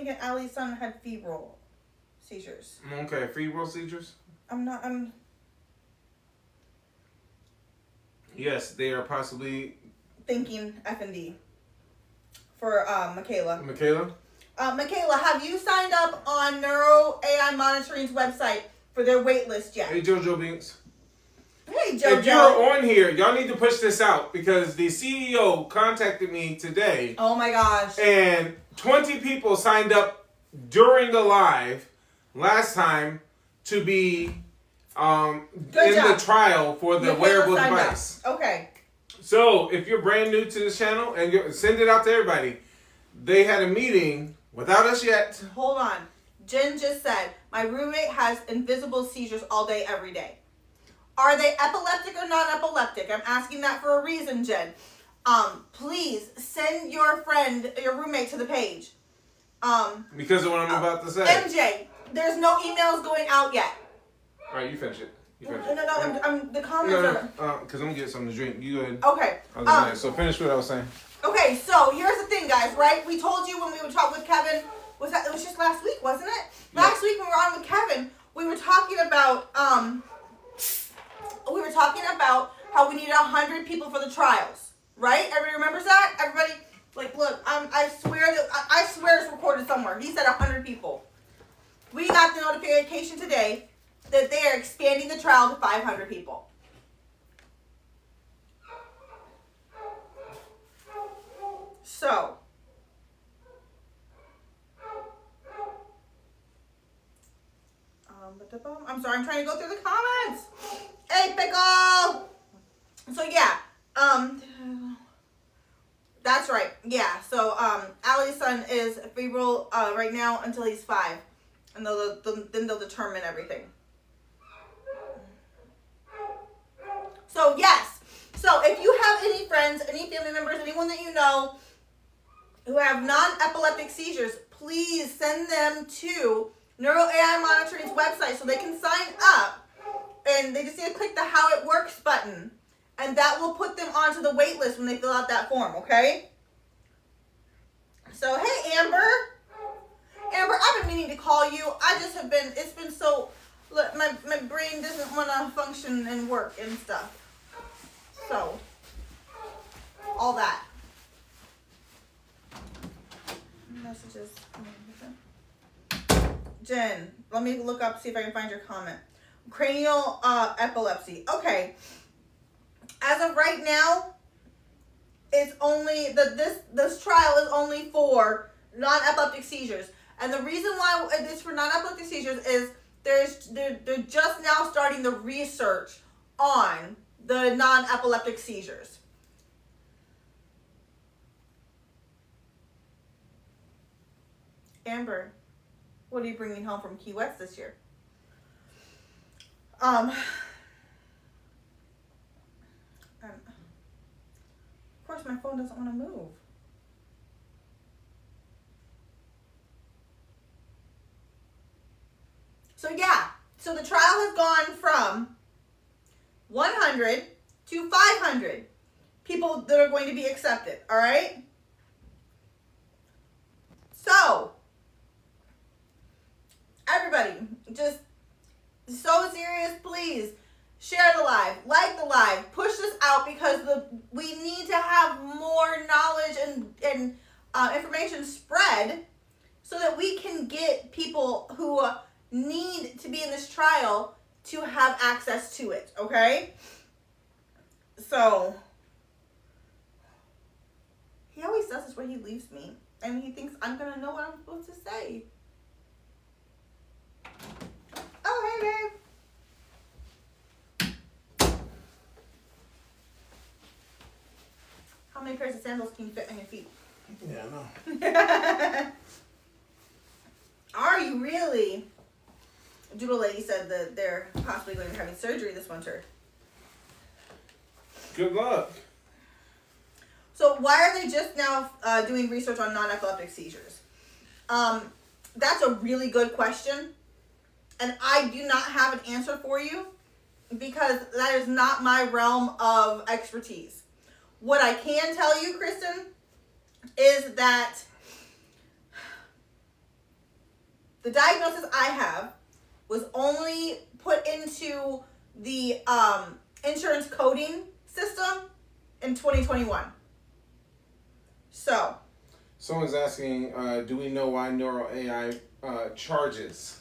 thinking Allie's son had febrile seizures. Okay, febrile seizures? I'm Yes, they are possibly... thinking F&D for Michaela. Michaela? Michaela, have you signed up on Neuro AI Monitoring's website for their wait list yet? Hey, JoJo Binks. Hey, JoJo. If you're on here, y'all need to push this out because the CEO contacted me today. Oh my gosh. And 20 people signed up during the live last time to be in the trial for the wearable device. Okay. So if you're brand new to the channel, and send it out to everybody. They had a meeting without us yet. Hold on. Jen just said, my roommate has invisible seizures all day, every day. Are they epileptic or non-epileptic? I'm asking that for a reason, Jen. Please send your friend, your roommate to the page. Because of what I'm about to say. MJ, there's no emails going out yet. All right, you finish it. No, I'm the comments are... Because I'm going to get something to drink. You go ahead. Okay. So finish what I was saying. Okay, so here's the thing, guys, right? We told you when we would talk with Kevin, it was just last week, wasn't it? Yeah. Last week when we were on with Kevin, we were talking about how we needed 100 people for the trials, right? Everybody remembers that? Everybody, like, look, I swear it's recorded somewhere. He said 100 people. We got the notification today that they are expanding the trial to 500 people. So, I'm sorry, I'm trying to go through the comments. Hey, Pickle! So, yeah, that's right. Yeah, so, Allie's son is febrile right now until he's 5. And then they'll determine everything. So, yes. So, if you have any friends, any family members, anyone that you know who have non-epileptic seizures, please send them to Neuro AI Monitoring's website so they can sign up. And they just need to click the How It Works button. And that will put them onto the wait list when they fill out that form, okay? So, hey, Amber. Amber, I've been meaning to call you. I just have been, it's been so, look, my brain doesn't want to function and work and stuff. So, all that. Messages. Jen, let me look up, see if I can find your comment. Cranial epilepsy. Okay. As of right now, it's only, this trial is only for non-epileptic seizures. And the reason why it's for non-epileptic seizures is they're just now starting the research on the non-epileptic seizures. Amber, what are you bringing home from Key West this year? Of course, my phone doesn't want to move. So yeah, so the trial has gone from 100 to 500 people that are going to be accepted, all right? So, everybody, just so serious, please share the live, like the live, push this out because we need to have more knowledge and information spread so that we can get people who need to be in this trial to have access to it, okay? So, he always does this when he leaves me, and he thinks I'm gonna know what I'm supposed to say. Oh, hey, babe. How many pairs of sandals can you fit on your feet? Yeah, I know. Are you really? Doodle Lady said that they're possibly going to be having surgery this winter. Good luck. So why are they just now doing research on non-epileptic seizures? That's a really good question. And I do not have an answer for you because that is not my realm of expertise. What I can tell you, Kristen, is that the diagnosis I have was only put into the insurance coding system in 2021. So. Someone's asking, do we know why Neuro AI charges?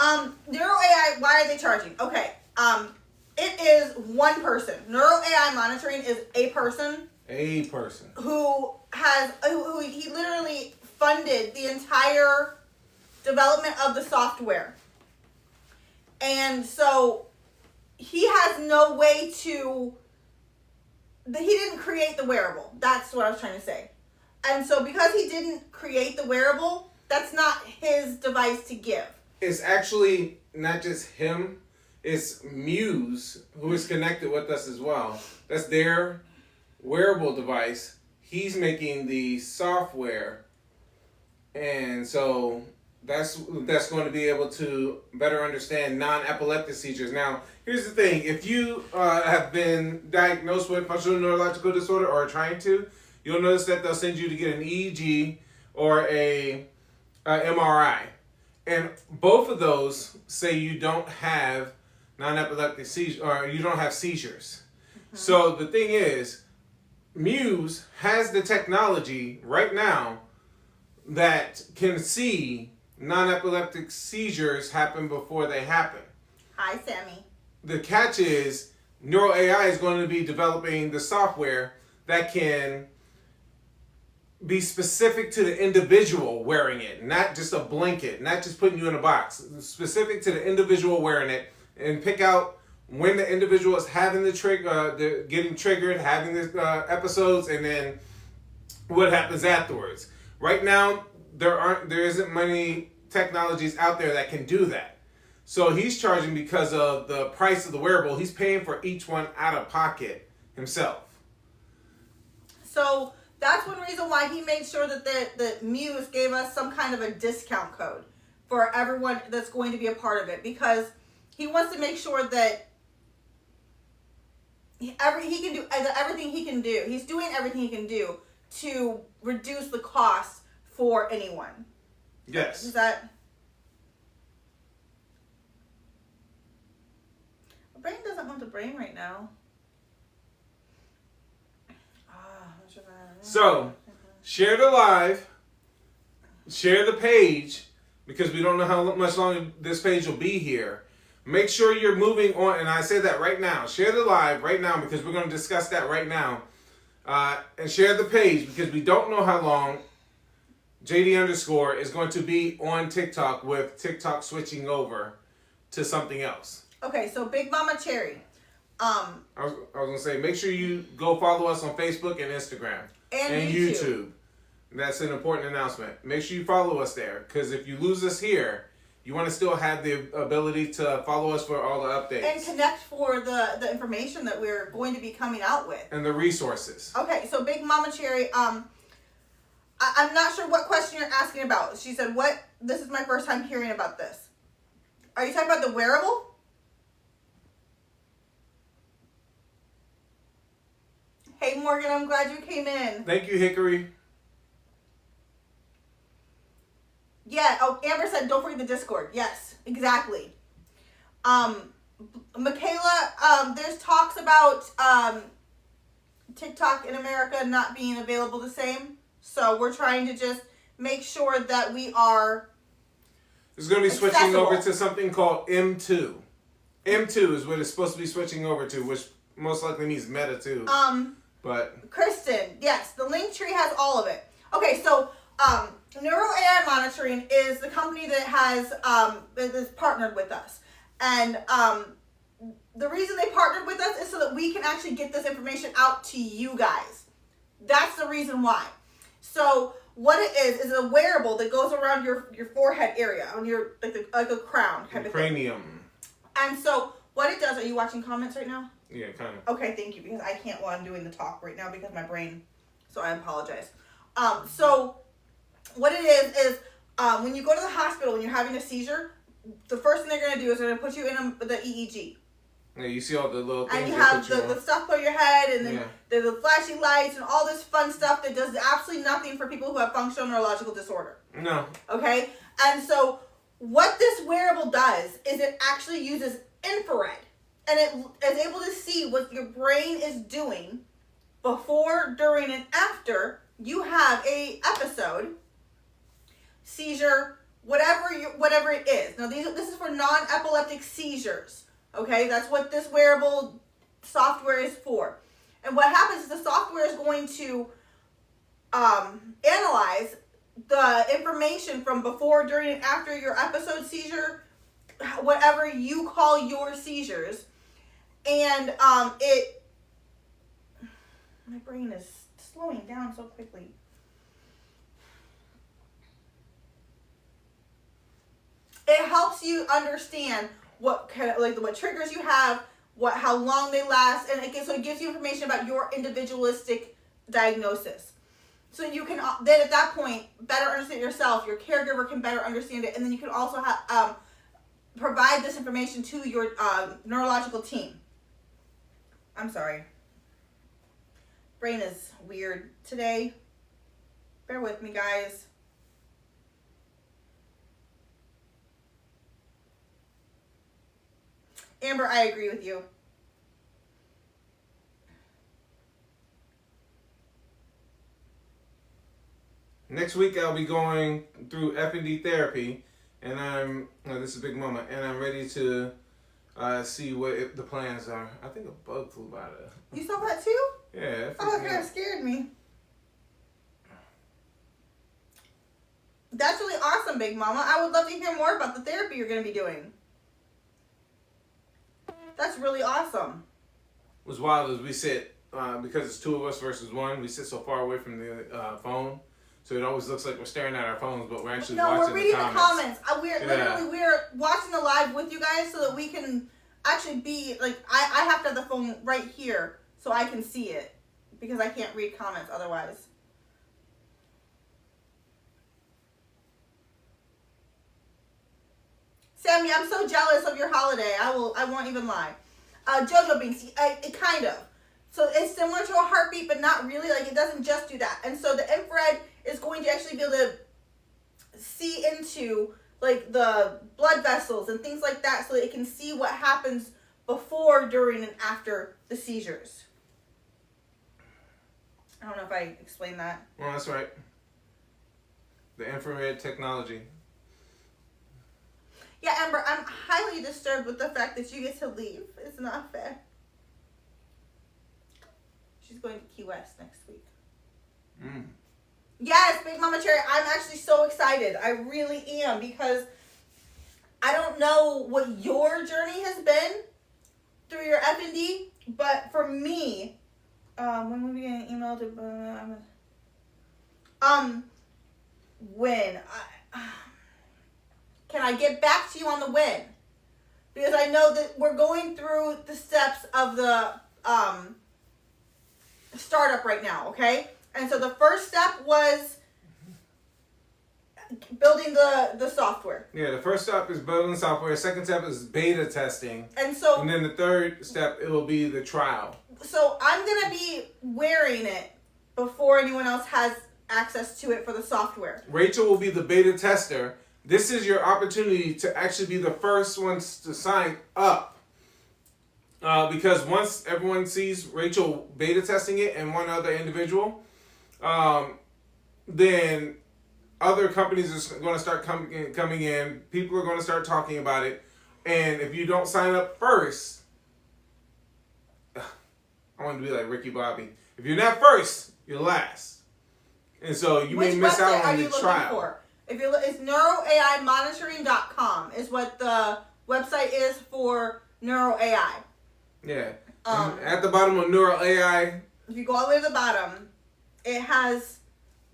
Neuro AI, why are they charging? Okay. It is one person. Neuro AI monitoring is a person. A person. Who he literally funded the entire development of the software. And so he has no way to, he didn't create the wearable. That's what I was trying to say. And so because he didn't create the wearable, that's not his device to give. It's actually not just him. It's Muse, who is connected with us as well. That's their wearable device. He's making the software. And so that's going to be able to better understand non-epileptic seizures. Now, here's the thing. If you have been diagnosed with functional neurological disorder or are trying to, you'll notice that they'll send you to get an EEG or a MRI. And both of those say you don't have non-epileptic seizures, or you don't have seizures. Mm-hmm. So the thing is, Muse has the technology right now that can see non-epileptic seizures happen before they happen. Hi, Sammy. The catch is, Neuro AI is going to be developing the software that can be specific to the individual wearing it, not just a blanket, not just putting you in a box. Specific to the individual wearing it, and pick out when the individual is having the trigger, they're getting triggered, having the episodes, and then what happens afterwards. Right now, there isn't many technologies out there that can do that. So he's charging because of the price of the wearable. He's paying for each one out of pocket himself. So that's one reason why he made sure that the Muse gave us some kind of a discount code for everyone that's going to be a part of it, because he wants to make sure that he can do everything he can do. He's doing everything he can do to reduce the cost for anyone. Yes. Is that? My brain doesn't want the brain right now. So, share the live, share the page, because we don't know how much longer this page will be here. Make sure you're moving on, and I say that right now. Share the live right now, because we're going to discuss that right now. And share the page, because we don't know how long JD_ is going to be on TikTok, with TikTok switching over to something else. Okay, so Big Mama Cherry. I was going to say, make sure you go follow us on Facebook and Instagram. And YouTube. That's an important announcement. Make sure you follow us there, because if you lose us here, you want to still have the ability to follow us for all the updates. And connect for the information that we're going to be coming out with. And the resources. Okay, so Big Mama Cherry, I'm not sure what question you're asking about. She said, this is my first time hearing about this. Are you talking about the wearable? Hey, Morgan, I'm glad you came in. Thank you, Hickory. Yeah, Amber said, don't forget the Discord. Yes, exactly. Michaela, there's talks about TikTok in America not being available the same. So we're trying to just make sure that we are It's going to be switching over to something called M2. M2 is what it's supposed to be switching over to, which most likely means Meta too. But Kristen, yes, the Linktree has all of it. Okay, so Neuro AI Monitoring is the company that has is partnered with us, and the reason they partnered with us is so that we can actually get this information out to you guys. That's the reason why. So what it is a wearable that goes around your forehead area, on your like a crown kind of cranium. Thing. And so what it does, are you watching comments right now? Yeah, kind of. Okay, thank you, because I can't while I'm doing the talk right now because my brain, so I apologize. So what it is when you go to the hospital when you're having a seizure, the first thing they're going to do is they're going to put you in the EEG. Yeah, you see all the little things. And you have the stuff on your head, and then there's the flashing lights and all this fun stuff that does absolutely nothing for people who have functional neurological disorder. No. Okay? And so what this wearable does is it actually uses infrared, and it is able to see what your brain is doing before, during, and after you have a episode, seizure, whatever it is. Now, this is for non-epileptic seizures. Okay, that's what this wearable software is for. And what happens is the software is going to analyze the information from before, during, and after your episode seizure, whatever you call your seizures, and my brain is slowing down so quickly. It helps you understand what triggers you have, how long they last, and it gives you information about your individualistic diagnosis. So you can then at that point better understand yourself. Your caregiver can better understand it, and then you can also provide this information to your neurological team. I'm sorry. Brain is weird today. Bear with me, guys. Amber, I agree with you. Next week I'll be going through F&D therapy, and this is Big Mama, and I'm ready to see what the plans are. I think a bug flew by there. You saw that too? Yeah. Oh, that kind of scared me. That's really awesome, Big Mama. I would love to hear more about the therapy you're going to be doing. That's really awesome. What's wild is we sit, because it's two of us versus one, we sit so far away from the phone, so it always looks like we're staring at our phones, but we're actually watching the comments. No, we're reading the comments. We're watching the live with you guys so that we can actually be, I have to have the phone right here so I can see it, because I can't read comments otherwise. Sammy, I'm so jealous of your holiday. I won't even lie. Jojo Binks, it kind of. So it's similar to a heartbeat, but not really. It doesn't just do that. And so the infrared is going to actually be able to see into the blood vessels and things like that, so that it can see what happens before, during, and after the seizures. I don't know if I explained that. Well, that's right. The infrared technology. Yeah, Amber, I'm highly disturbed with the fact that you get to leave. It's not fair. She's going to Key West next week. Yes, Big Mama Cherry, I'm actually so excited. I really am, because I don't know what your journey has been through your F&D, but for me, when will we get an email to... when? Can I get back to you on the when? Because I know that we're going through the steps of the startup right now, okay? And so the first step was building the software. Yeah, the first step is building the software. The second step is beta testing. And then the third step, it will be the trial. So I'm going to be wearing it before anyone else has access to it for the software. Rachel will be the beta tester. This is your opportunity to actually be the first ones to sign up. Because once everyone sees Rachel beta testing it and one other individual, then other companies are going to start coming in. People are going to start talking about it. And if you don't sign up first, I want to be like Ricky Bobby. If you're not first, you're last. And so you may miss out on the trial. It's neuroaimonitoring.com is what the website is for NeuroAI. Yeah. At the bottom of NeuroAI. If you go all the way to the bottom, it has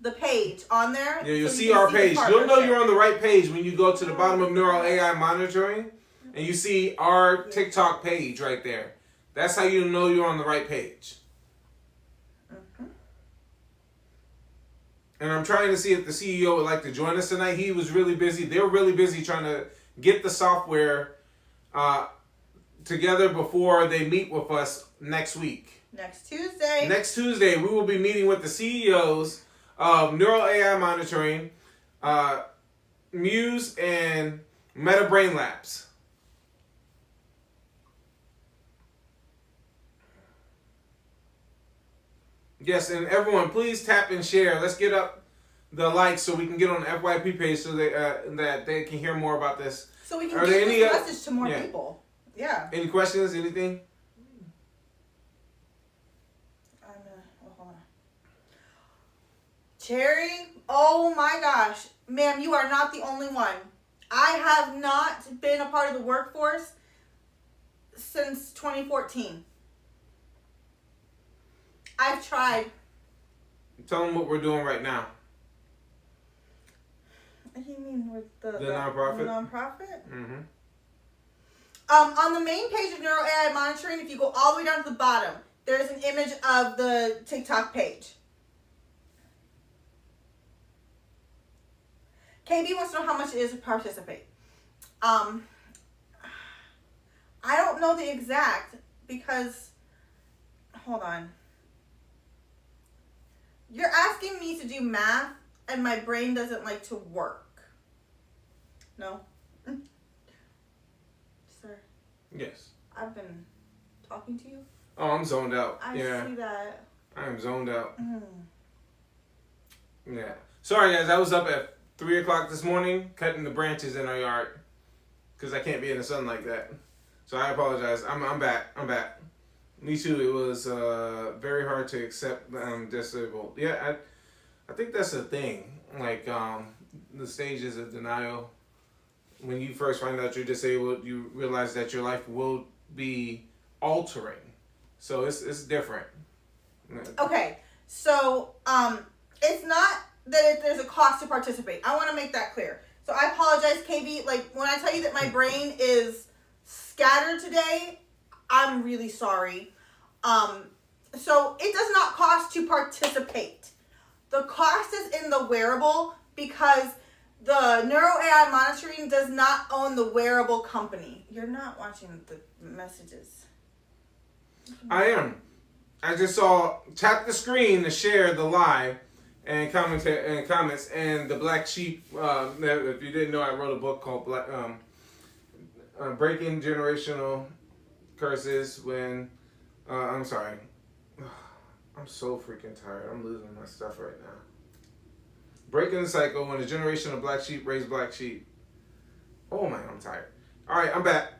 the page on there. Yeah, you'll see our page. You'll know you're on the right page when you go to the bottom of NeuroAI Monitoring and you see our TikTok page right there. That's how you know you're on the right page. And I'm trying to see if the CEO would like to join us tonight. He was really busy. They're really busy trying to get the software together before they meet with us next week. Next Tuesday. Next Tuesday, we will be meeting with the CEOs of NeuroAI Monitoring, Muse, and Meta Brain Labs. Yes, and everyone, please tap and share. Let's get up the likes so we can get on the FYP page so that they can hear more about this. So we can get this message to more people. Yeah. Any questions? Anything? Hold on. Cherry, oh my gosh. Ma'am, you are not the only one. I have not been a part of the workforce since 2014. I've tried. Tell them what we're doing right now. What do you mean with the nonprofit? The nonprofit? Mm-hmm. On the main page of Neuro AI Monitoring, if you go all the way down to the bottom, there's an image of the TikTok page. KB wants to know how much it is to participate. I don't know the exact because, hold on. You're asking me to do math and my brain doesn't like to work. No? Sir? Yes. I've been talking to you. Oh, I'm zoned out. I see that. I am zoned out. Mm. Yeah. Sorry, guys. I was up at 3 o'clock this morning cutting the branches in our yard because I can't be in the sun like that. So I apologize. I'm back. Me too. It was very hard to accept that I'm disabled. Yeah, I think that's the thing. Like the stages of denial. When you first find out you're disabled, you realize that your life will be altering. So it's different. Okay, so it's not that there's a cost to participate. I want to make that clear. So I apologize, KB. Like when I tell you that my brain is scattered today, I'm really sorry. So it does not cost to participate. The cost is in the wearable because the Neuro AI Monitoring does not own the wearable company. You're not watching the messages. I am. I just saw tap the screen to share the live and comments and the Black Sheep. If you didn't know, I wrote a book called Breaking Generational Curses. When I'm sorry, I'm so freaking tired. I'm losing my stuff right now. Breaking the cycle when a generation of black sheep raise black sheep. Oh man, I'm tired. All right, I'm back.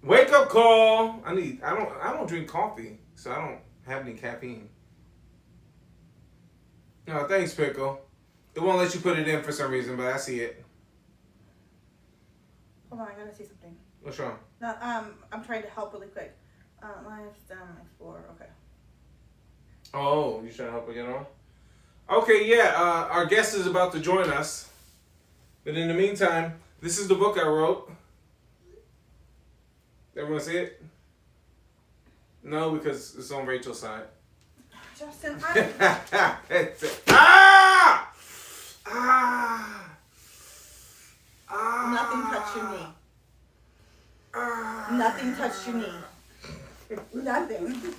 Wake up call. I don't drink coffee, so I don't have any caffeine. No, thanks, Pickle. It won't let you put it in for some reason, but I see it. Hold on, I gotta see something. What's wrong? No, I'm trying to help really quick. Live STEM Explorer. Okay. Oh, you trying to help her get on? Okay, yeah. Our guest is about to join us, but in the meantime, this is the book I wrote. Everyone see it? No, because it's on Rachel's side. Justin, Nothing touched your knee. Nothing touched your knee. Nothing.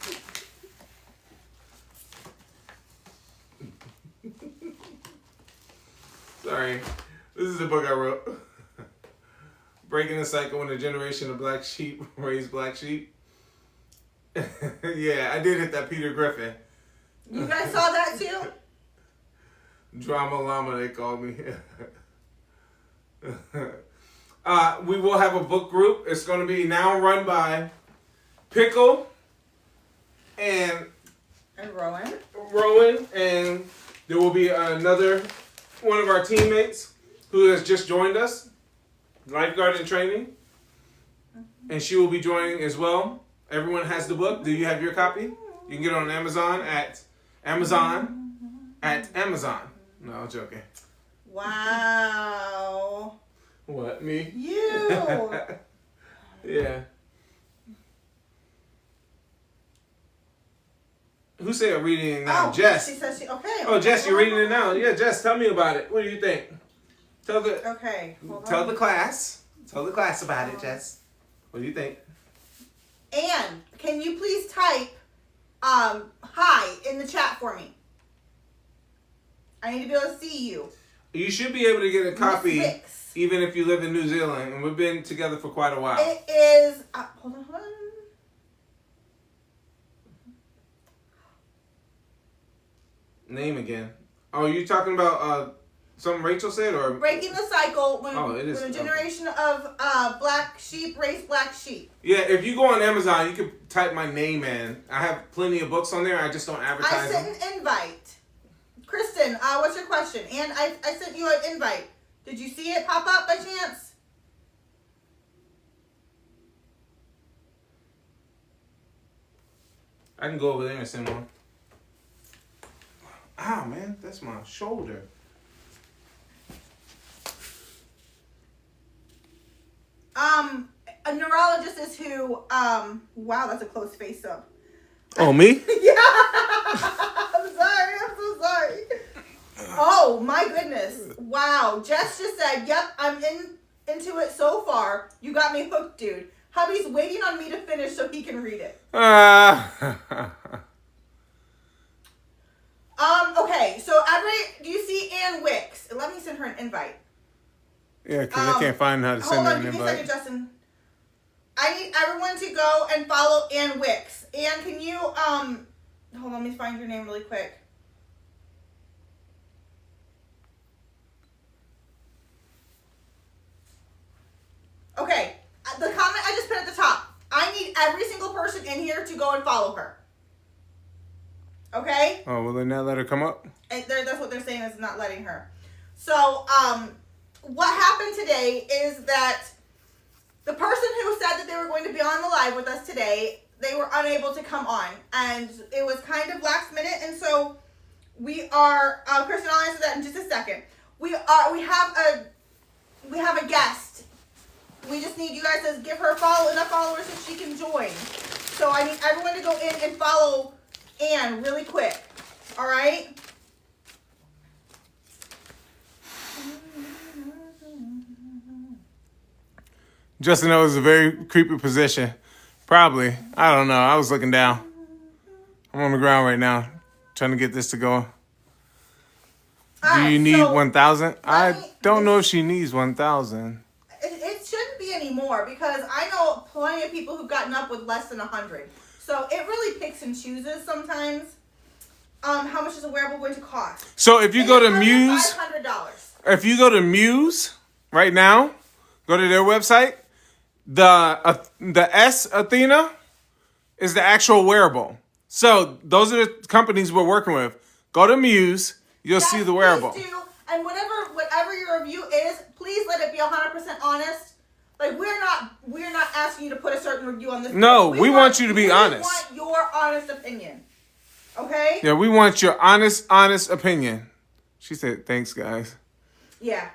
Sorry. This is the book I wrote. Breaking the cycle when a generation of black sheep raise black sheep. Yeah, I did hit that Peter Griffin. You guys saw that too? Drama Llama, they called me. We will have a book group. It's going to be now run by Pickle and Rowan, and there will be another one of our teammates who has just joined us, lifeguard in training, and she will be joining as well. Everyone has the book. Do you have your copy? You can get it on Amazon at Amazon. No, I'm joking. Wow. What, me? You. Yeah. Who said reading it now? Oh, Jess. She says she, okay. Oh, Jess, you're reading it now. Yeah, Jess, tell me about it. What do you think? Tell the class. Tell the class about it, Jess. What do you think? And can you please type hi in the chat for me? I need to be able to see you. You should be able to get a copy even if you live in New Zealand, and we've been together for quite a while. It is. Hold on. Name again. Oh, you talking about something Rachel said, or Breaking the Cycle. When, it is. When a generation of black sheep raise black sheep. Yeah, if you go on Amazon, you can type my name in. I have plenty of books on there. I just don't advertise I sent them. an invite. Kristen, what's your question? And I sent you an invite. Did you see it pop up by chance? I can go over there and send one. Ow, man, that's my shoulder. A neurologist is who, wow, that's a close face up. Oh, me? Yeah. I'm so sorry. Oh, my goodness. Wow. Jess just said, yep, I'm into it so far. You got me hooked, dude. Hubby's waiting on me to finish so he can read it. Okay, so everybody, do you see Ann Wicks? Let me send her an invite. Yeah, because I can't find how to send her an invite. Hold on, give me a second, Justin. I need everyone to go and follow Ann Wicks. Ann, can you, hold on, let me find your name really quick. Okay, the comment I just put at the top. I need every single person in here to go and follow her. Okay? Oh, will they not let her come up? And that's what they're saying is not letting her. So, what happened today is that the person who said that they were going to be on the live with us today, they were unable to come on. And it was kind of last minute. And so we are, Kristen, I'll answer that in just a second. We have a guest. We just need you guys to give her enough followers so she can join. So I need everyone to go in and follow Ann really quick. All right? Justin, that was a very creepy position. Probably. I don't know. I was looking down. I'm on the ground right now, trying to get this to go. Do you need 1,000? I don't know if she needs 1,000. It shouldn't be anymore because I know plenty of people who've gotten up with less than 100. So it really picks and chooses sometimes. How much is a wearable going to cost? So if you go to Muse, $500. if you go to Muse right now, go to their website. The S Athena is the actual wearable. So those are the companies we're working with. Go to Muse, you'll see the wearable. Please do. And whatever your review is, please let it be 100% honest. Like we're not asking you to put a certain review on this. No, we want you to be honest. We want your honest opinion. Okay? Yeah, we want your honest opinion. She said, "Thanks, guys." Yeah.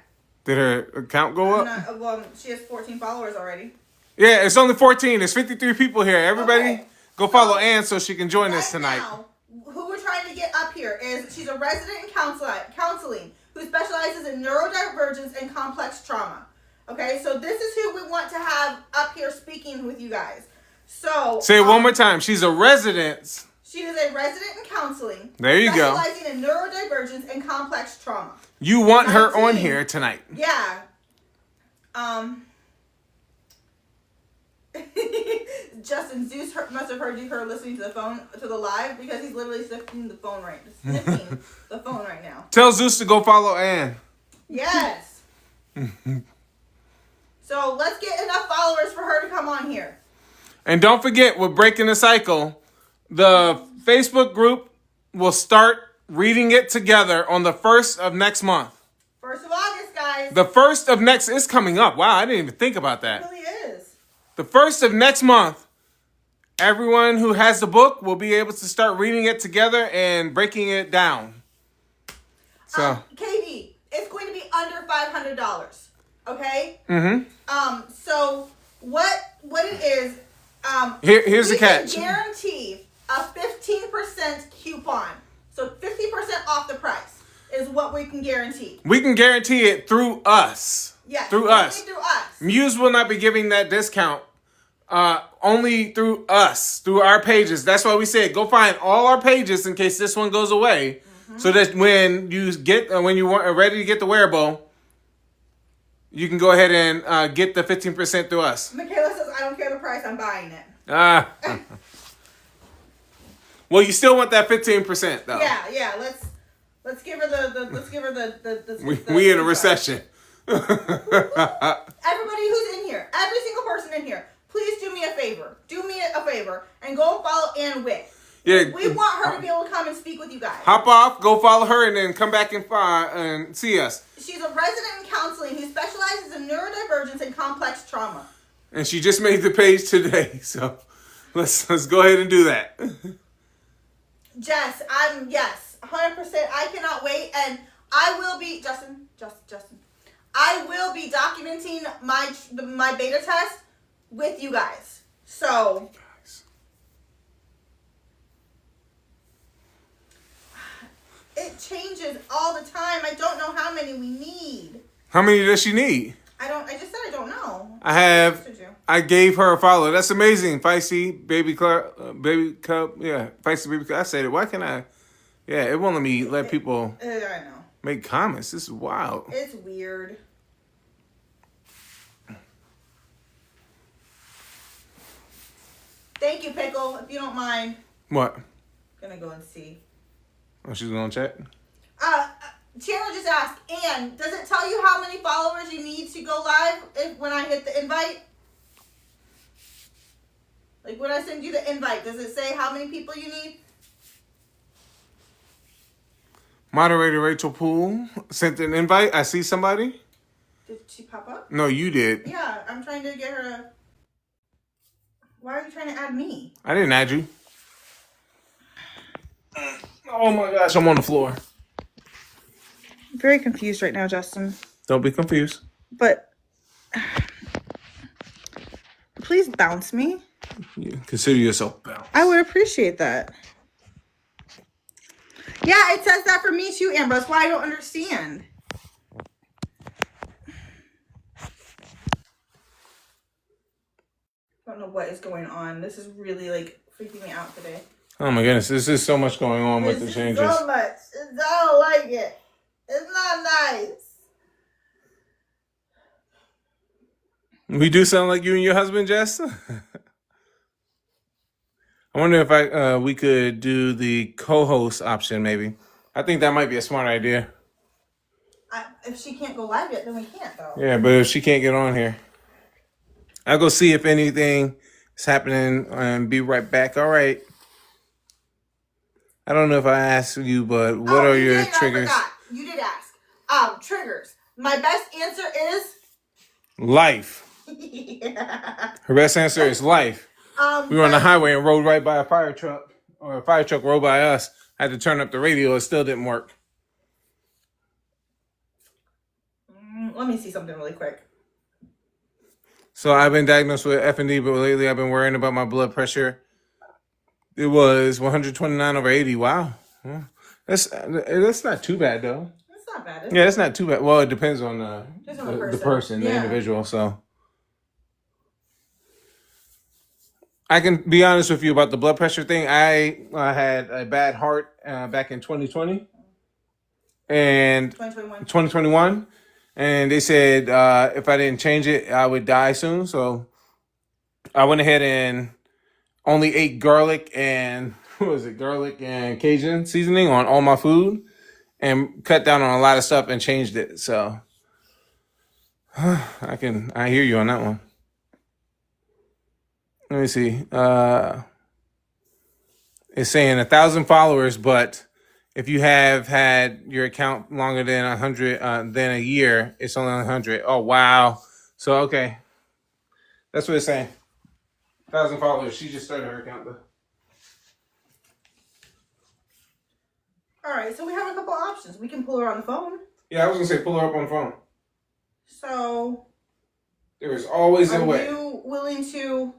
Did her account go up? Well, she has 14 followers already. Yeah, it's only 14. There's 53 people here. Everybody, Okay. go follow Ann so she can join us tonight. Now, who we're trying to get up here is she's a resident in counseling who specializes in neurodivergence and complex trauma. Okay, so this is who we want to have up here speaking with you guys. So say it one more time. She's a resident. She is a resident in counseling. There you go. Specializing in neurodivergence and complex trauma. You want her on here tonight. Yeah. Justin Zeus must have heard her listening to the live because he's literally sniffing the phone right now. Tell Zeus to go follow Ann. Yes. So let's get enough followers for her to come on here. And don't forget, we're breaking the cycle. The Facebook group will start reading it together on the 1st of next month. 1st of August, guys. The 1st of next is coming up. Wow, I didn't even think about that. It really is. The 1st of next month, everyone who has the book will be able to start reading it together and breaking it down. So, KD, it's going to be under $500. Okay? Mm-hmm. So what it is, here's the catch. We can guarantee a 15% coupon. So 50% off the price is what we can guarantee. We can guarantee it through us. Yes. Through us. Through us. Muse will not be giving that discount. Only through us, through our pages. That's why we said go find all our pages in case this one goes away, so that when you are ready to get the wearable, you can go ahead and get the 15% through us. Michaela says, I don't care the price, I'm buying it. Ah. Well, you still want that 15% though. Yeah. Let's give her the We in a recession. Everybody who's in here, every single person in here, please do me a favor. Do me a favor and go follow Ann Wick. Yeah. We want her to be able to come and speak with you guys. Hop off, go follow her, and then come back and see us. She's a resident in counseling who specializes in neurodivergence and complex trauma. And she just made the page today, so let's go ahead and do that. Jess, yes, 100%. I cannot wait, and I will be Justin. I will be documenting my beta test with you guys. So. It changes all the time. I don't know how many we need. How many does she need? I just said I don't know. I gave her a follow. That's amazing. Feisty baby cub. Yeah, Feisty baby cub. I said it. Why can't I? Yeah, it won't let me let people I know. make comments. This is wild. It's weird. Thank you, Pickle. If you don't mind. What? Gonna go and see. Oh, she's gonna check? Chandler just asked, Ann, does it tell you how many followers you need to go live when I hit the invite? Like when I send you the invite, does it say how many people you need? Moderator Rachel Poole sent an invite. I see somebody. Did she pop up? No, you did. Yeah, I'm trying to get her to... Why are you trying to add me? I didn't add you. Oh my gosh, I'm on the floor. I'm very confused right now, Justin. Don't be confused. But please bounce me. You consider yourself bound. I would appreciate that. Yeah, it says that for me too, Amber. That's why I don't understand. I don't know what is going on. This is really like freaking me out today. Oh my goodness, this is so much going on with the changes. So much. I don't like it. It's not nice. We do sound like you and your husband, Jess. I wonder if we could do the co-host option, maybe. I think that might be a smart idea. If she can't go live yet, then we can't, though. Yeah, but if she can't get on here, I'll go see if anything is happening and be right back. All right. I don't know if I asked you, but what are your triggers? I forgot. You did ask. Triggers. My best answer is life. Yeah. Her best answer is life. We were on the highway and rode right by a fire truck, or a fire truck rode by us. I had to turn up the radio. It still didn't work. Let me see something really quick. So I've been diagnosed with FND, but lately I've been worrying about my blood pressure. It was 129/80. Wow. Well, that's not too bad, though. That's not bad. Yeah, it's not too bad. Well, it depends on the person, yeah. the individual. So I can be honest with you about the blood pressure thing. I had a bad heart back in 2020 and 2021. And they said if I didn't change it, I would die soon. So I went ahead and only ate garlic and Cajun seasoning on all my food and cut down on a lot of stuff and changed it. So I hear you on that one. Let me see. It's saying 1,000 followers, but if you have had your account longer than 100, than a year, it's only 100. Oh, wow. So, okay. That's what it's saying. 1,000 followers. She just started her account, though. All right, so we have a couple options. We can pull her on the phone. Yeah, I was going to say pull her up on the phone. So... there is always a way. Are you willing to...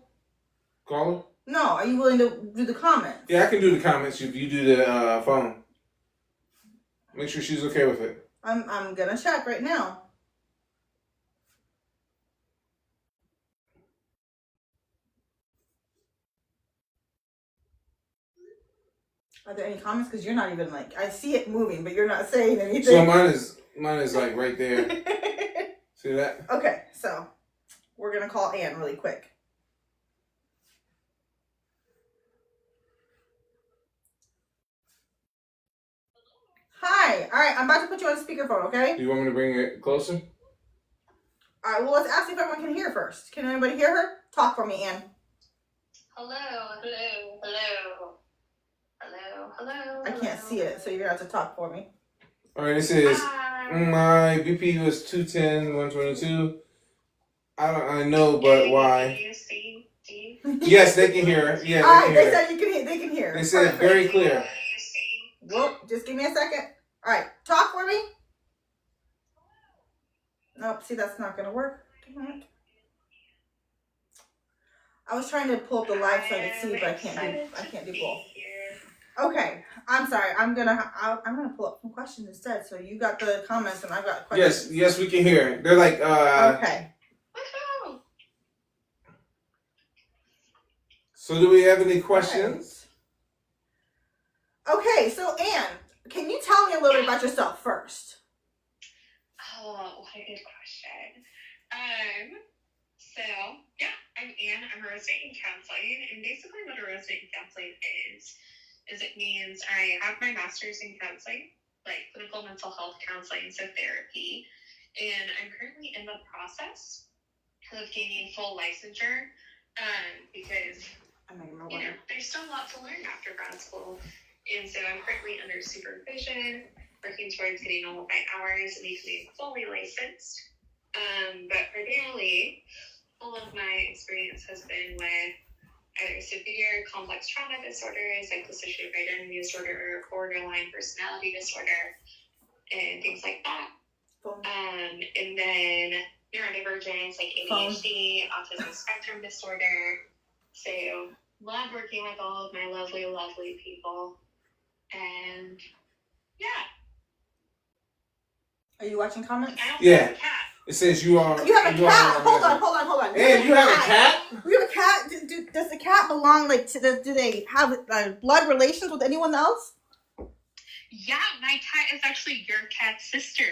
call her? No, are you willing to do the comments? Yeah, I can do the comments if you do the phone. Make sure she's okay with it. I'm gonna check right now. Are there any comments? Because you're not even like, I see it moving, but you're not saying anything. So mine is like right there. See that? Okay, so we're gonna call Ann really quick. Hi. All right, I'm about to put you on speakerphone. Okay. Do you want me to bring it closer? All right. Well, let's ask if everyone can hear first. Can anybody hear her? Talk for me, Ann. Hello, hello, hello, hello, hello. I can't see it, so you're gonna have to talk for me. All right. It says Hi. my BP was 210, 122. I know, but why? Do you see? Do you? Yes, they can hear. Yeah, All right. they They can hear. said you can hear. They can hear. They said Perfect. very clear. Do you see? Well, just give me a second. All right, talk for me. Nope. See, that's not gonna work. Damn it. I was trying to pull up the live so I could see, but I can't do both. Okay, I'm sorry. I'm gonna pull up some questions instead. So you got the comments and I got questions. Yes, we can hear. They're like, Okay. Woohoo! So do we have any questions? Okay, so Ann, can you tell me a little bit about yourself first? Oh, what a good question. So yeah, I'm Ann. I'm a resident in counseling, and basically what a resident in counseling is it means I have my master's in counseling, like clinical mental health counseling, so therapy, and I'm currently in the process of gaining full licensure, because there's still a lot to learn after grad school, and so I'm currently under supervision, working towards getting all of my hours and becoming fully licensed. But primarily, all of my experience has been with either severe complex trauma disorders like dissociative identity disorder or borderline personality disorder and things like that. And then neurodivergence like ADHD, autism spectrum disorder. So love working with all of my lovely, lovely people. And yeah. Are you watching comments? I also Yeah. have a cat. It says you are. You have a cat. Hold on. And you have a cat? We have a cat. Does the cat belong to do they have blood relations with anyone else? Yeah, my cat is actually your cat's sister.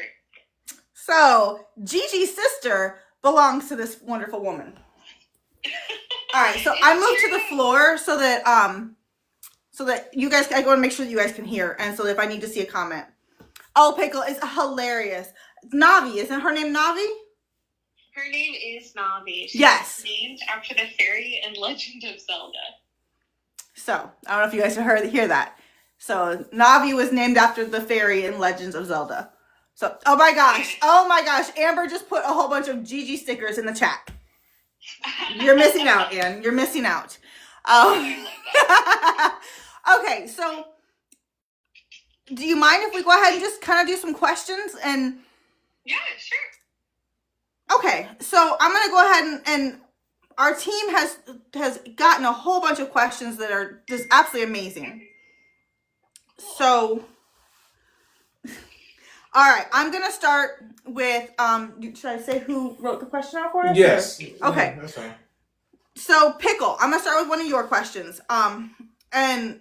So Gigi's sister belongs to this wonderful woman. All right, so I moved to the floor so that you guys. I want to make sure that you guys can hear, and so if I need to see a comment. Oh, Pickle is hilarious. Navi, isn't her name Navi? Her name is Navi. Yes. Named after the fairy and Legend of Zelda. So, I don't know if you guys hear that. So, Navi was named after the fairy in Legends of Zelda. So, oh my gosh. Amber just put a whole bunch of Gigi stickers in the chat. You're missing out, Ann. You're missing out. Okay, so do you mind if we go ahead and just kind of do some questions? And Yeah, sure. okay, so I'm going to go ahead and our team has gotten a whole bunch of questions that are just absolutely amazing. So, all right, I'm going to start with, should I say who wrote the question out for us? Yes. Or? Okay. Yeah, that's fine. So, Pickle, I'm going to start with one of your questions. And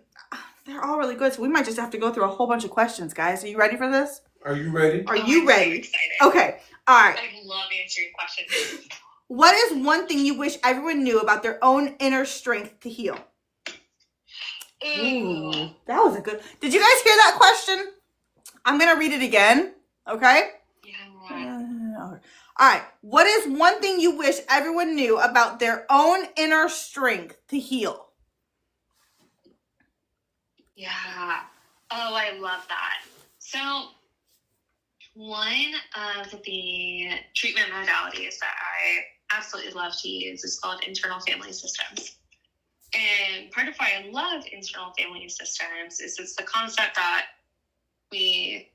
they're all really good, so we might just have to go through a whole bunch of questions, guys. Are you ready for this? Are you ready? Are you ready? I'm excited. Okay. All right. I love answering questions. What is one thing you wish everyone knew about their own inner strength to heal? Ooh. That was a good. Did you guys hear that question? I'm going to read it again. Okay? Yeah. All right. What is one thing you wish everyone knew about their own inner strength to heal? Yeah. Oh, I love that. So, one of the treatment modalities that I absolutely love to use is called internal family systems. And part of why I love internal family systems is it's the concept that we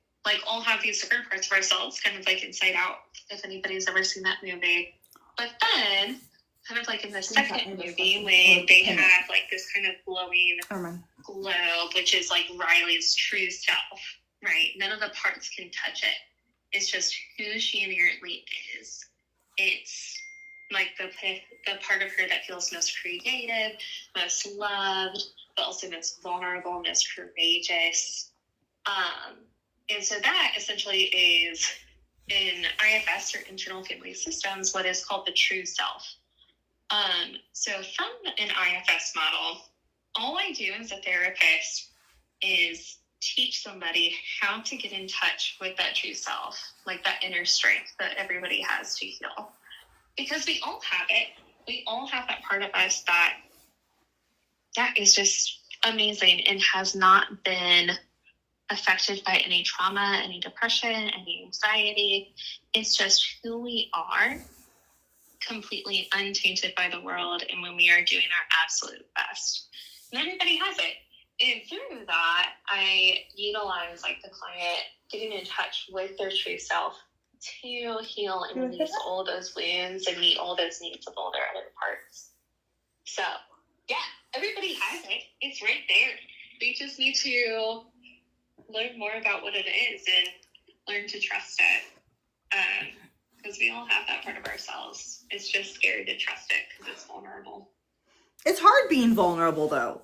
all have these different parts of ourselves, kind of like Inside Out, if anybody's ever seen that movie. But then, kind of like in the second movie, when they have this kind of glowing globe, which is Riley's true self, right? None of the parts can touch it. It's just who she inherently is. It's the part of her that feels most creative, most loved, but also most vulnerable, most courageous. And so that essentially is in IFS, or internal family systems, what is called the true self. So from an IFS model, all I do as a therapist is teach somebody how to get in touch with that true self, like that inner strength that everybody has to heal. Because we all have it. We all have that part of us that is just amazing and has not been affected by any trauma, any depression, any anxiety. It's just who we are, completely untainted by the world, and when we are doing our absolute best. And everybody has it. And through that, I utilize like the client getting in touch with their true self to heal and release all those wounds and meet all those needs of all their other parts. So, yeah, everybody has it. It's right there. They just need to learn more about what it is and learn to trust it. Because we all have that part of ourselves. It's just scary to trust it because it's vulnerable. It's hard being vulnerable, though.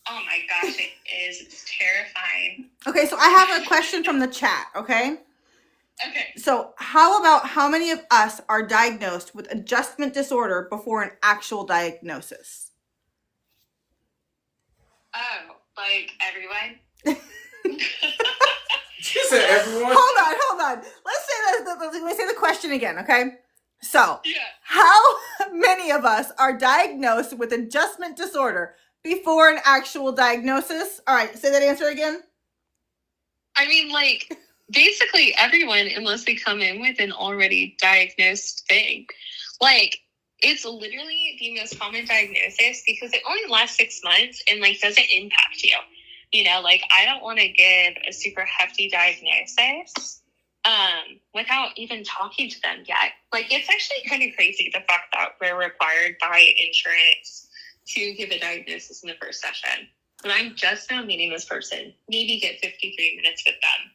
Oh my gosh, it is. It's terrifying. Okay, so I have a question from the chat, okay? Okay. So how many of us are diagnosed with adjustment disorder before an actual diagnosis? Oh, like everyone? She said everyone. Hold on. Let me say the question again, okay? So, Yeah. how many of us are diagnosed with adjustment disorder before an actual diagnosis? All right, say that answer again. I mean, like, basically everyone, unless they come in with an already diagnosed thing. Like, it's literally the most common diagnosis because it only lasts 6 months and, like, doesn't impact you. You know, like, I don't want to give a super hefty diagnosis without even talking to them yet. Like, it's actually kind of crazy, the fact that we're required by insurance to give a diagnosis in the first session. And I'm just now meeting this person, maybe get 53 minutes with them.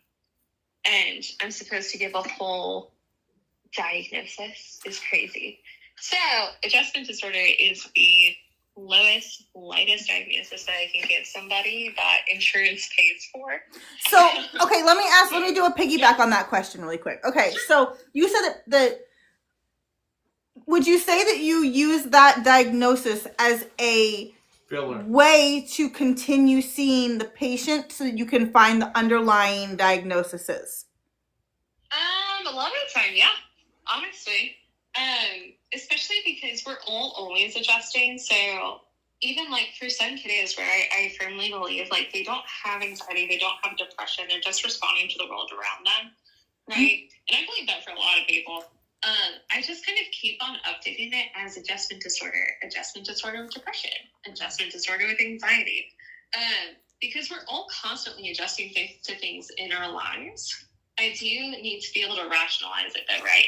And I'm supposed to give a whole diagnosis. It's crazy. So, adjustment disorder is the lowest, lightest diagnosis that I can give somebody that insurance pays for. So, okay, let me do a piggyback on that question really quick. Okay, so you said that would you say that you use that diagnosis as a Filler. way to continue seeing the patient so that you can find the underlying diagnoses? A lot of the time, yeah, honestly. Especially because we're all always adjusting. So even like for some kiddos where I firmly believe like they don't have anxiety, they don't have depression, they're just responding to the world around them, right? And I believe that for a lot of people. I just kind of keep on updating it as adjustment disorder with depression, adjustment disorder with anxiety. Because we're all constantly adjusting to things in our lives. I do need to be able to rationalize it though, right?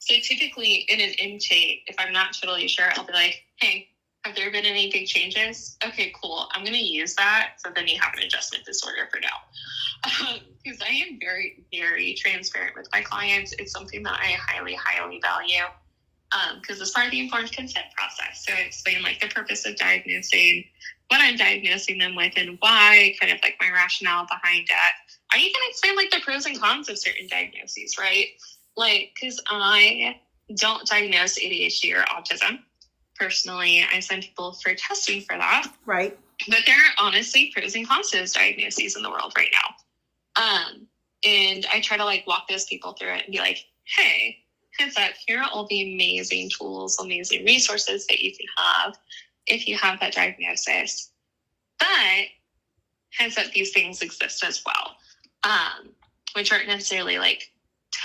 So typically in an intake, if I'm not totally sure, I'll be like, hey, have there been any big changes? Okay, cool. I'm going to use that. So then you have an adjustment disorder for now. Because I am very, very transparent with my clients. It's something that I highly, highly value. Because it's part of the informed consent process. So I explain like the purpose of diagnosing, what I'm diagnosing them with and why, kind of like my rationale behind it. I even explain like the pros and cons of certain diagnoses, right? Like, because I don't diagnose ADHD or autism. Personally, I send people for testing for that. Right. But there are honestly pros and cons to those diagnoses in the world right now. And I try to like walk those people through it and be like, hey, heads up, here are all the amazing tools, amazing resources that you can have if you have that diagnosis. But heads up, these things exist as well, which aren't necessarily like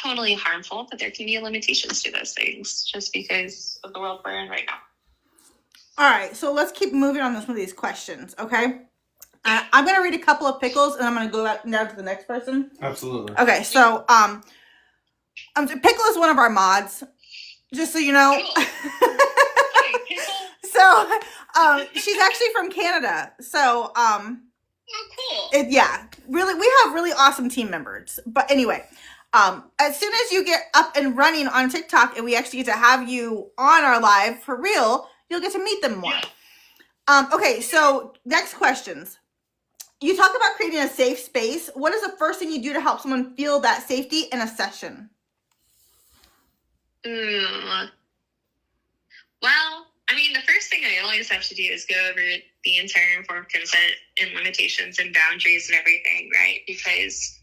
totally harmful, but there can be limitations to those things just because of the world we're in right now. All right, so let's keep moving on some of these questions, okay? I'm going to read a couple of pickles, and I'm going to go down to the next person. Absolutely. Okay, so Pickle is one of our mods, just so you know. Cool. Hi, Pickle. So she's actually from Canada. So Oh, cool. yeah, really, we have really awesome team members. But anyway, as soon as you get up and running on TikTok, and we actually get to have you on our live for real, you'll get to meet them more. Yeah. Okay, so next questions. You talk about creating a safe space. What is the first thing you do to help someone feel that safety in a session? Ooh. Well, I mean, the first thing I always have to do is go over the entire informed consent and limitations and boundaries and everything, right? Because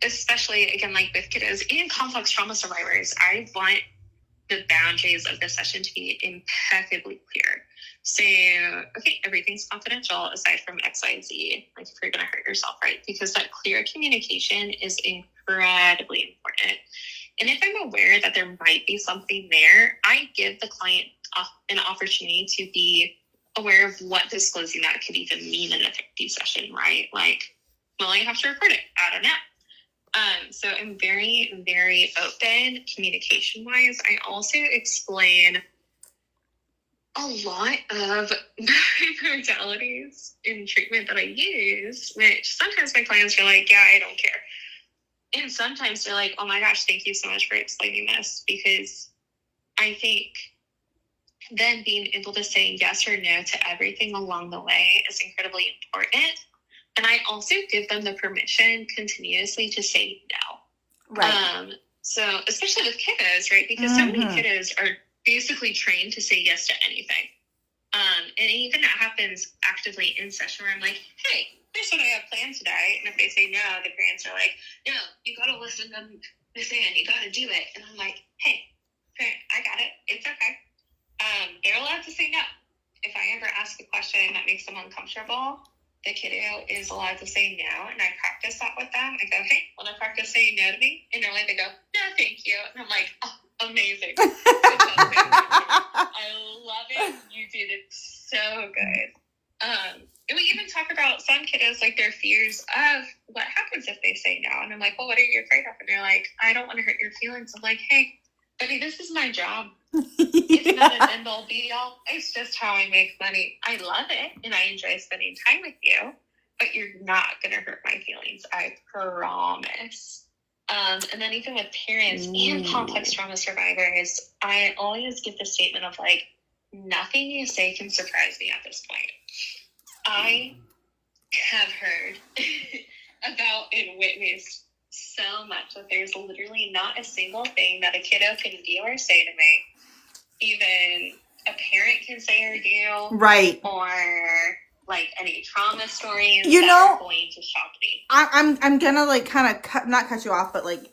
especially, again, like with kiddos and complex trauma survivors, I want the boundaries of the session to be impeccably clear. So, okay, everything's confidential aside from X, Y, and Z, like if you're going to hurt yourself, right? Because that clear communication is incredibly important. And if I'm aware that there might be something there, I give the client an opportunity to be aware of what disclosing that could even mean in a therapy session, right? Like, will I have to report it? I don't know. So I'm very, very open communication-wise. I also explain a lot of modalities in treatment that I use, which sometimes my clients are like, yeah, I don't care. And sometimes they're like, oh my gosh, thank you so much for explaining this, because I think then being able to say yes or no to everything along the way is incredibly important. And I also give them the permission continuously to say no. Right. So especially with kiddos, right? Because so many kiddos are basically trained to say yes to anything. And even that happens actively in session where I'm like, hey, here's what I have planned today. And if they say no, the parents are like, no, you got to listen to Miss Ann. You got to do it. And I'm like, hey, parent, I got it. It's okay. They're allowed to say no. If I ever ask a question that makes them uncomfortable, the kiddo is allowed to say no, and I practice that with them. I go, hey, want to practice saying no to me? And they're like, they go, no, thank you. And I'm like, oh, amazing. I love it. You did it so good. And we even talk about some kiddos, like their fears of what happens if they say no. And I'm like, well, what are you afraid of? And they're like, I don't want to hurt your feelings. I'm like, hey, buddy, this is my job. It's not an end all be all. It's just how I make money. I love it and I enjoy spending time with you, but you're not going to hurt my feelings. I promise. And then even with parents and complex trauma survivors, I always give the statement of like, nothing you say can surprise me at this point. I have heard about and witnessed so much that there's literally not a single thing that a kiddo can do or say to me, even a parent can say or do, right, or like any trauma stories you that know are going to shock me. I'm gonna like kind of not cut you off, but like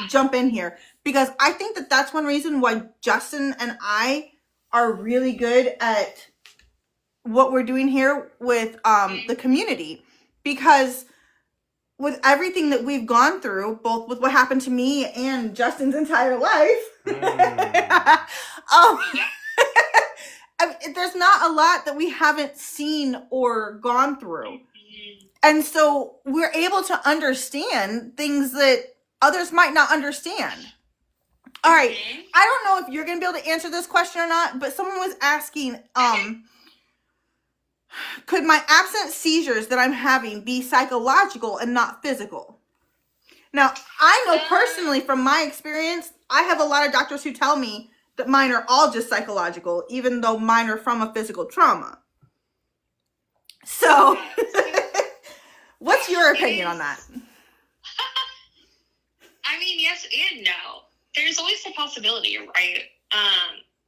jump in here, because I think that that's one reason why Justin and I are really good at what we're doing here with the community, because with everything that we've gone through, both with what happened to me and Justin's entire life, I mean, there's not a lot that we haven't seen or gone through. And so we're able to understand things that others might not understand. All right. I don't know if you're going to be able to answer this question or not, but someone was asking, could my absent seizures that I'm having be psychological and not physical? Now, I know personally from my experience, I have a lot of doctors who tell me that mine are all just psychological, even though mine are from a physical trauma. So, what's your opinion on that? I mean, yes and no. There's always the possibility, right?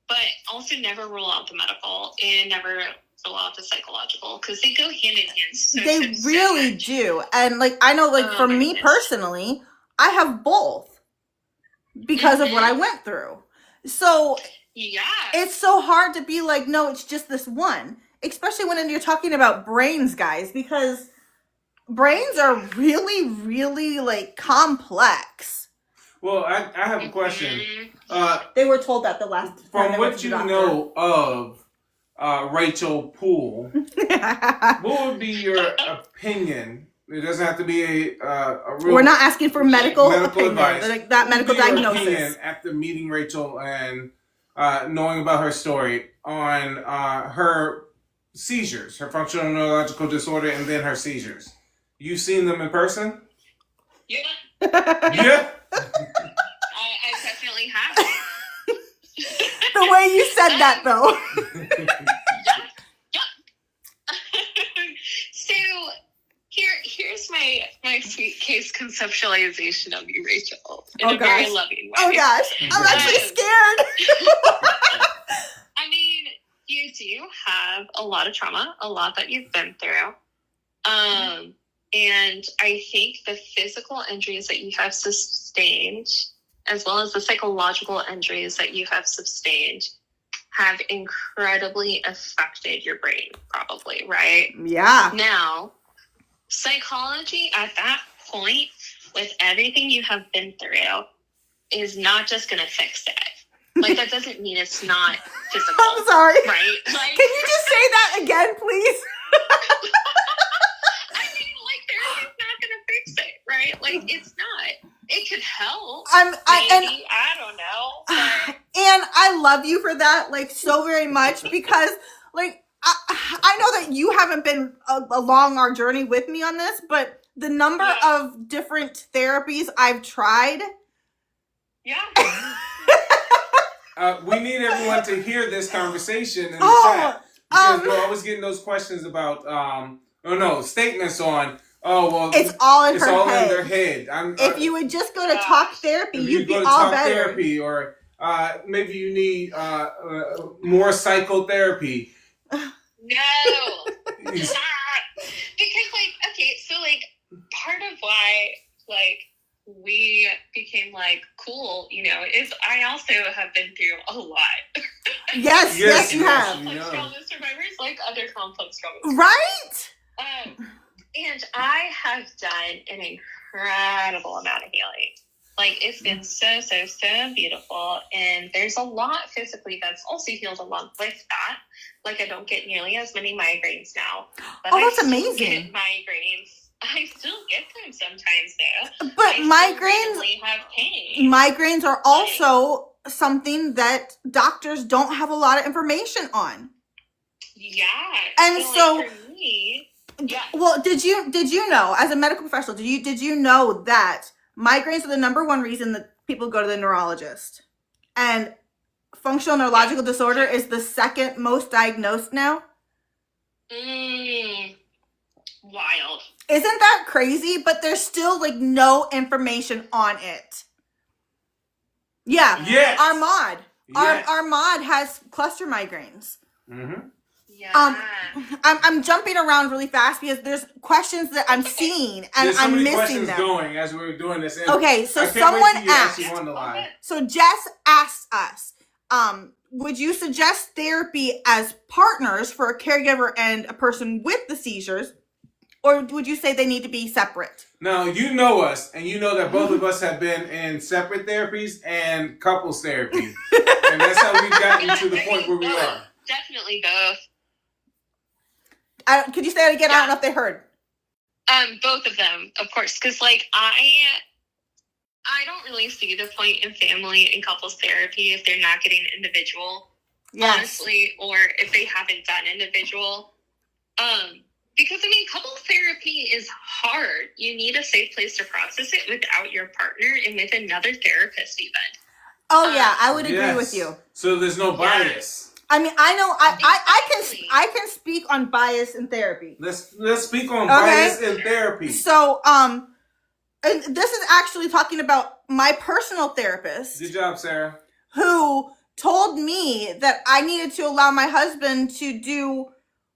But also never rule out the medical and never rule out the psychological, because they go hand in hand. They really do. And like, I know, like, for me personally, I have both because of what I went through. So yeah, it's so hard to be like, no, it's just this one, especially when you're talking about brains, guys, because brains are really, really like complex. Well, I have a question. They were told that the last time. From what you know of Rachel Poole, what would be your opinion? It doesn't have to be a real... We're not asking for medical opinion, advice. like that medical diagnosis. Opinion after meeting Rachel and knowing about her story on her seizures, her functional neurological disorder, and then her seizures. You've seen them in person? Yeah. Yeah? I definitely have. The way you said that, though. So here's my sweet case conceptualization of you, Rachel. in Oh, a very gosh. loving way. Oh gosh, I'm actually scared. I mean, you do have a lot of trauma, a lot that you've been through. And I think the physical injuries that you have sustained, as well as the psychological injuries that you have sustained, have incredibly affected your brain, probably, right? Yeah. Now, psychology at that point, with everything you have been through, is not just going to fix it. Like, that doesn't mean it's not physical. I'm sorry. Right? Like, Can you just say that again, please? I mean, like, therapy's not going to fix it, right? Like, it's not. It could help. Maybe. I don't know. But... And I love you for that, like, so very much, because, like, I know that you haven't been along our journey with me on this, but the number of different therapies I've tried. Yeah. We need everyone to hear this conversation in the chat. Because we're always getting those questions about, statements on, it's all in her head. In their head. If you would just go to talk therapy, you'd be all better. Therapy, or maybe you need more psychotherapy. No. Because, like, okay, so, like, part of why, like, we became, like, cool, you know, is I also have been through a lot. Yes, you have. Complex trauma survivors, like other complex trauma. Right? And I have done an incredible amount of healing. Like, it's been so, so, so beautiful. And there's a lot physically that's also healed along with that. Like, I don't get nearly as many migraines now. But that's I amazing. Get migraines. I still get them sometimes, though. But I have pain. Migraines are also something that doctors don't have a lot of information on. Yeah. And so like, for me, yeah. Well, did you know, as a medical professional, did you know that migraines are the number one reason that people go to the neurologist? And functional neurological disorder is the second most diagnosed now? Wild. Isn't that crazy? But there's still, like, no information on it. Yeah. Yes. Armand. Yes. Armand has cluster migraines. Mm-hmm. Yeah. I'm jumping around really fast because there's questions that I'm seeing and there's so I'm many missing questions them. Going as we were doing this. Okay, so someone asked. So Jess asked us, would you suggest therapy as partners for a caregiver and a person with the seizures, or would you say they need to be separate? Now, you know us, and you know that both of us have been in separate therapies and couples therapy. And that's how we've gotten to the point where we are. Definitely both. Could you say that again? Yeah. I don't know if they heard. Both of them, of course, because, like, I don't really see the point in family and couples therapy if they're not getting individual, honestly, or if they haven't done individual. Because, I mean, couples therapy is hard. You need a safe place to process it without your partner and with another therapist, even. Oh yeah, I would agree with you. So there's no bias. I mean, I know I can speak on bias in therapy. Let's speak on bias in therapy. So, and this is actually talking about my personal therapist. Good job, Sarah. Who told me that I needed to allow my husband to do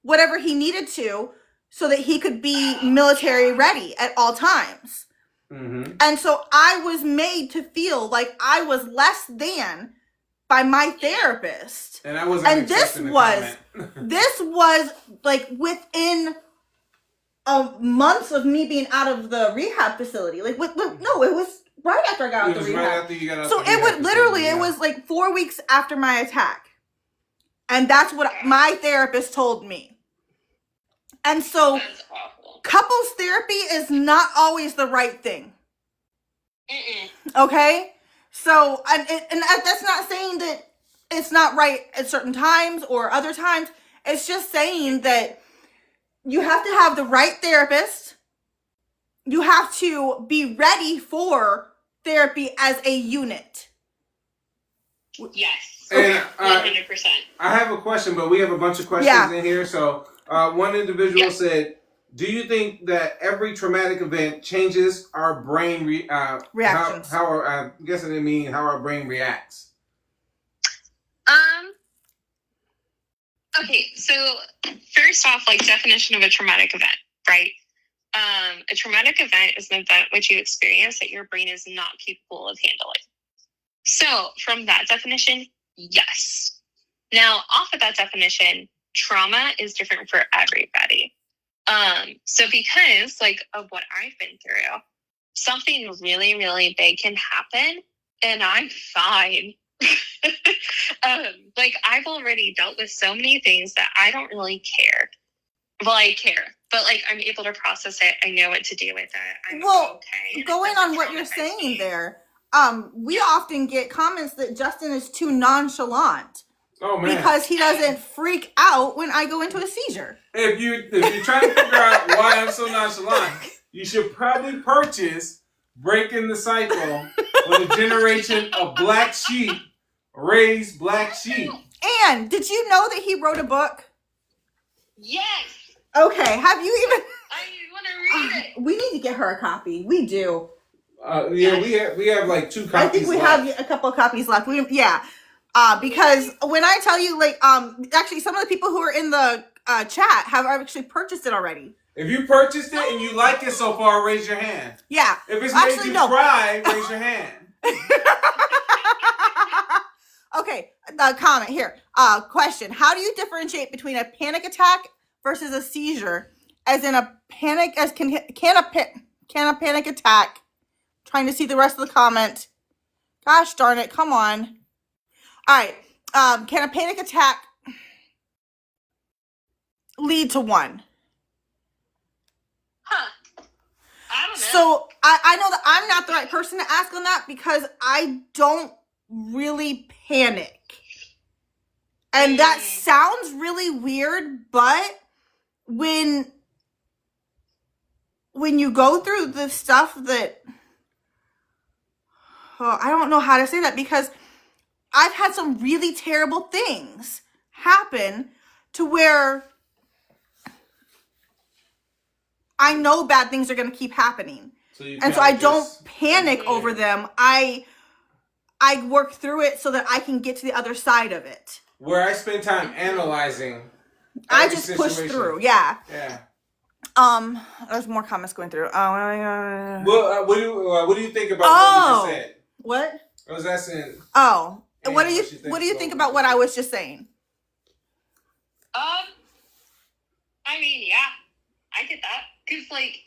whatever he needed to so that he could be military ready at all times. Mm-hmm. And so I was made to feel like I was less than by my therapist. And I wasn't. And this was like within months of me being out of the rehab facility. Like, it was right after I got out of the rehab. Right after you got out. So it would literally, it was like 4 weeks after my attack, and that's what my therapist told me. And so, couples therapy is not always the right thing. Okay. So, and that's not saying that it's not right at certain times or other times. It's just saying that you have to have the right therapist. You have to be ready for therapy as a unit. Yes. And, 100%. I have a question, but we have a bunch of questions in here. So, one individual said, do you think that every traumatic event changes our brain Reactions. How I'm guessing it means how our brain reacts? Okay, so first off, like definition of a traumatic event, right? A traumatic event is an event which you experience that your brain is not capable of handling. So from that definition, yes. Now, off of that definition, trauma is different for everybody. So because like of what I've been through, something really, really big can happen and I'm fine. Like I've already dealt with so many things that I don't really care. Well, I care, but like I'm able to process it. I know what to do with it. I'm okay. Going on what you're saying there, we often get comments that Justin is too nonchalant. Oh man! Because he doesn't freak out when I go into a seizure. If you're trying to figure out why I'm so nonchalant, you should probably purchase "Breaking the Cycle" with a generation of black sheep raise black sheep. And did you know that he wrote a book? Yes. Okay, have you even? I want to read it. We need to get her a copy. We do. Yeah, we have like 2 copies. I think we have a couple of copies left. Because when I tell you, like, actually, some of the people who are in the chat have actually purchased it already. If you purchased it and you like it so far, raise your hand. Yeah. If it's made you cry, raise your hand. Okay, comment here. Question: how do you differentiate between a panic attack versus a seizure? As in a panic, can a panic attack? Trying to see the rest of the comment. Gosh darn it! Come on. All right. Can a panic attack lead to one? Huh. I don't know. So I know that I'm not the right person to ask on that because I don't really panic. And that sounds really weird, but when you go through the stuff that, I don't know how to say that because I've had some really terrible things happen to where I know bad things are going to keep happening. So I don't panic over them. I work through it so that I can get to the other side of it. Where I spend time analyzing. I just push through. Yeah. Yeah. There's more comments going through. Well, what do you think about what you just said? What? I was asking. Oh. What do you think about what I was just saying? I mean, yeah, I get that. Because, like,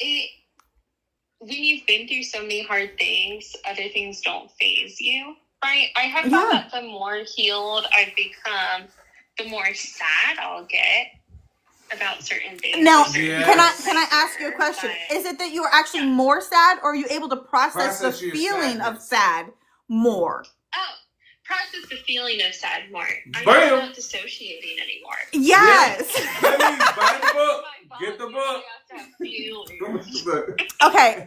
when you've been through so many hard things, other things don't faze you, right? I have found that the more healed I've become, the more sad I'll get about certain things. Now, can I ask you a question? Is it that you are actually more sad, or are you able to process the feeling of sad more? Oh, process the feeling of sad more. I'm not dissociating anymore. Yes. That means buy the book. Get the book. Okay.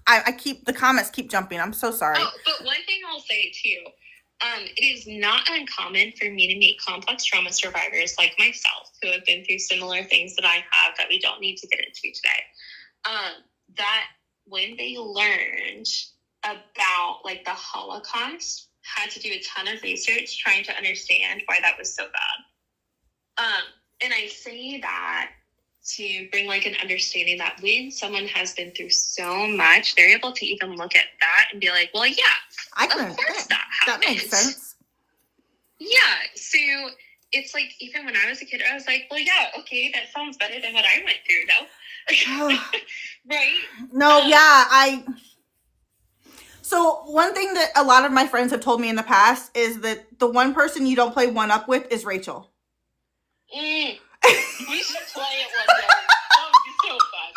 I keep the comments keep jumping. I'm so sorry. Oh, but one thing I'll say too, it is not uncommon for me to meet complex trauma survivors like myself who have been through similar things that I have that we don't need to get into today. That when they learned about like the Holocaust, had to do a ton of research trying to understand why that was so bad. And I say that to bring like an understanding that when someone has been through so much, they're able to even look at that and be like, well, yeah, of course that happened. That makes sense. Yeah. So it's like, even when I was a kid, I was like, well, yeah, okay, that sounds better than what I went through, though. Right? No, So one thing that a lot of my friends have told me in the past is that the one person you don't play one up with is Rachel. We should play it one day. That would be so fun.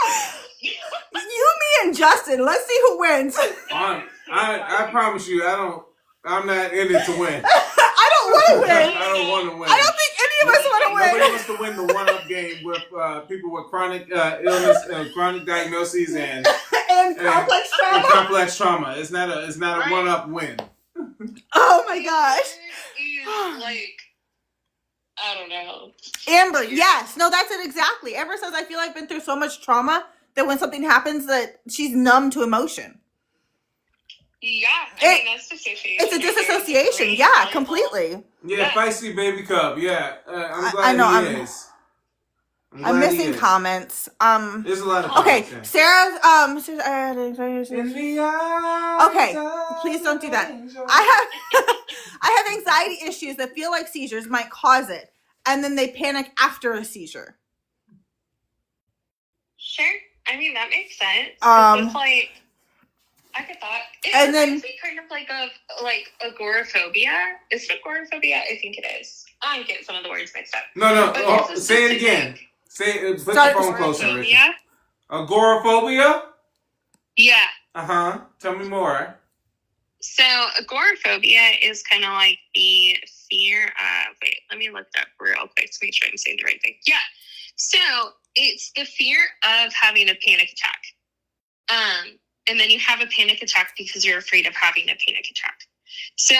You, me, and Justin. Let's see who wins. I promise you, I'm not in it to win. I don't want to win. I don't want to win. I don't think any of us want to win. Nobody wants to win the one-up game with people with chronic illness, chronic diagnoses, and complex trauma. And complex trauma. It's not a one-up win. Oh my gosh. It is like, I don't know. Amber, yes. No, that's it exactly. Amber says, I feel like I've been through so much trauma that when something happens that she's numb to emotion. Yeah, I mean, that's dissociation. It's a disassociation. Yeah, completely. Yeah, feisty baby cub. Yeah, I'm glad I know, he is. I'm missing comments. There's a lot of okay, comments. Sarah's okay, please don't do that. I have anxiety issues that feel like seizures might cause it, and then they panic after a seizure. Sure. I mean, that makes sense. It's like, I get that. And then actually kind of like agoraphobia. Is it agoraphobia? I think it is. I get some of the words mixed up. No. Say it again. Say it. Put the phone closer, Richard. Agoraphobia? Yeah. Tell me more. So agoraphobia is kind of like the fear of. Wait, let me look that up real quick to make sure I'm saying the right thing. Yeah. So it's the fear of having a panic attack. And then you have a panic attack because you're afraid of having a panic attack. So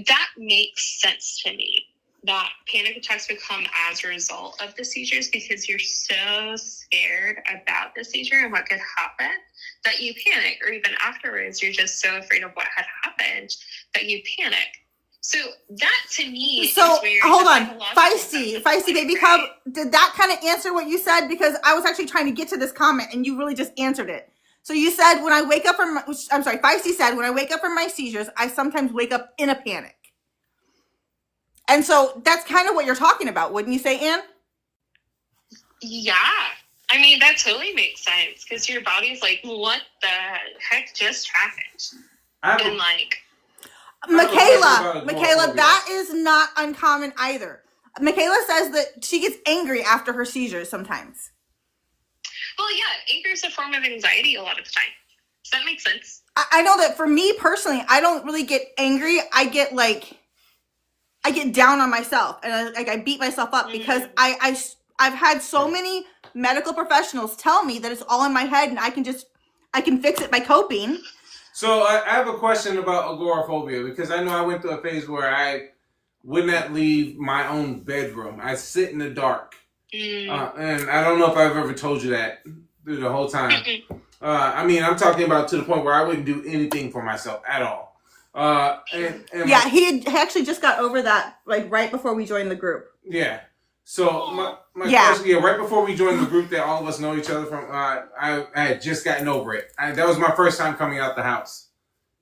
that makes sense to me. That panic attacks would come as a result of the seizures because you're so scared about the seizure and what could happen that you panic, or even afterwards, you're just so afraid of what had happened that you panic. So that to me is where hold on, feisty baby cub. Did that kind of answer what you said? Because I was actually trying to get to this comment and you really just answered it. So you said when I wake up from, feisty said when I wake up from my seizures, I sometimes wake up in a panic. And so that's kind of what you're talking about, wouldn't you say, Anne? Yeah. I mean, that totally makes sense because your body's like, what the heck just happened? And like, Michaela, that is not uncommon either. Michaela says that she gets angry after her seizures sometimes. Well, yeah, anger is a form of anxiety a lot of the time. Does that make sense? I know that for me personally, I don't really get angry. I get down on myself and I beat myself up because I've had so many medical professionals tell me that it's all in my head and I can fix it by coping. So I have a question about agoraphobia because I know I went through a phase where I would not leave my own bedroom. I sit in the dark. And I don't know if I've ever told you that through the whole time. I mean, I'm talking about to the point where I wouldn't do anything for myself at all. Yeah, he actually just got over that like right before we joined the group. Yeah. So my question, right before we joined the group that all of us know each other from, I had just gotten over it. That was my first time coming out the house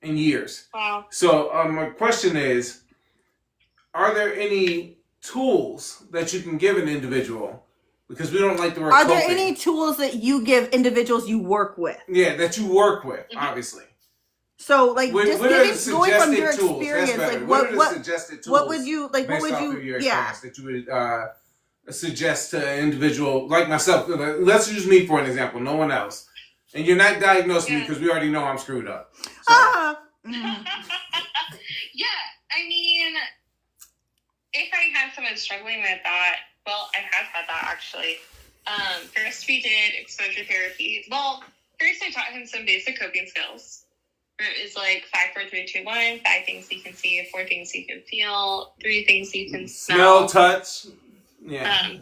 in years. Wow. So my question is, are there any tools that you can give an individual? Because we don't like the word Are coping. there any tools that you give individuals you work with? Yeah, that you work with, obviously. So, like, what just going from your experience, like, what are the suggested tools? What would you like? What would you? Your experience that you would suggest to an individual like myself? Let's use me for an example. No one else. And you're not diagnosing me because we already know I'm screwed up. So. Yeah, I mean, if I have someone struggling with that, well, I have had that actually. First we did exposure therapy. Well, first I taught him some basic coping skills. It was like 5, 4, 3, 2, 1. 5 things you can see, 4 things you can feel, 3 things you can smell. Touch. Yeah.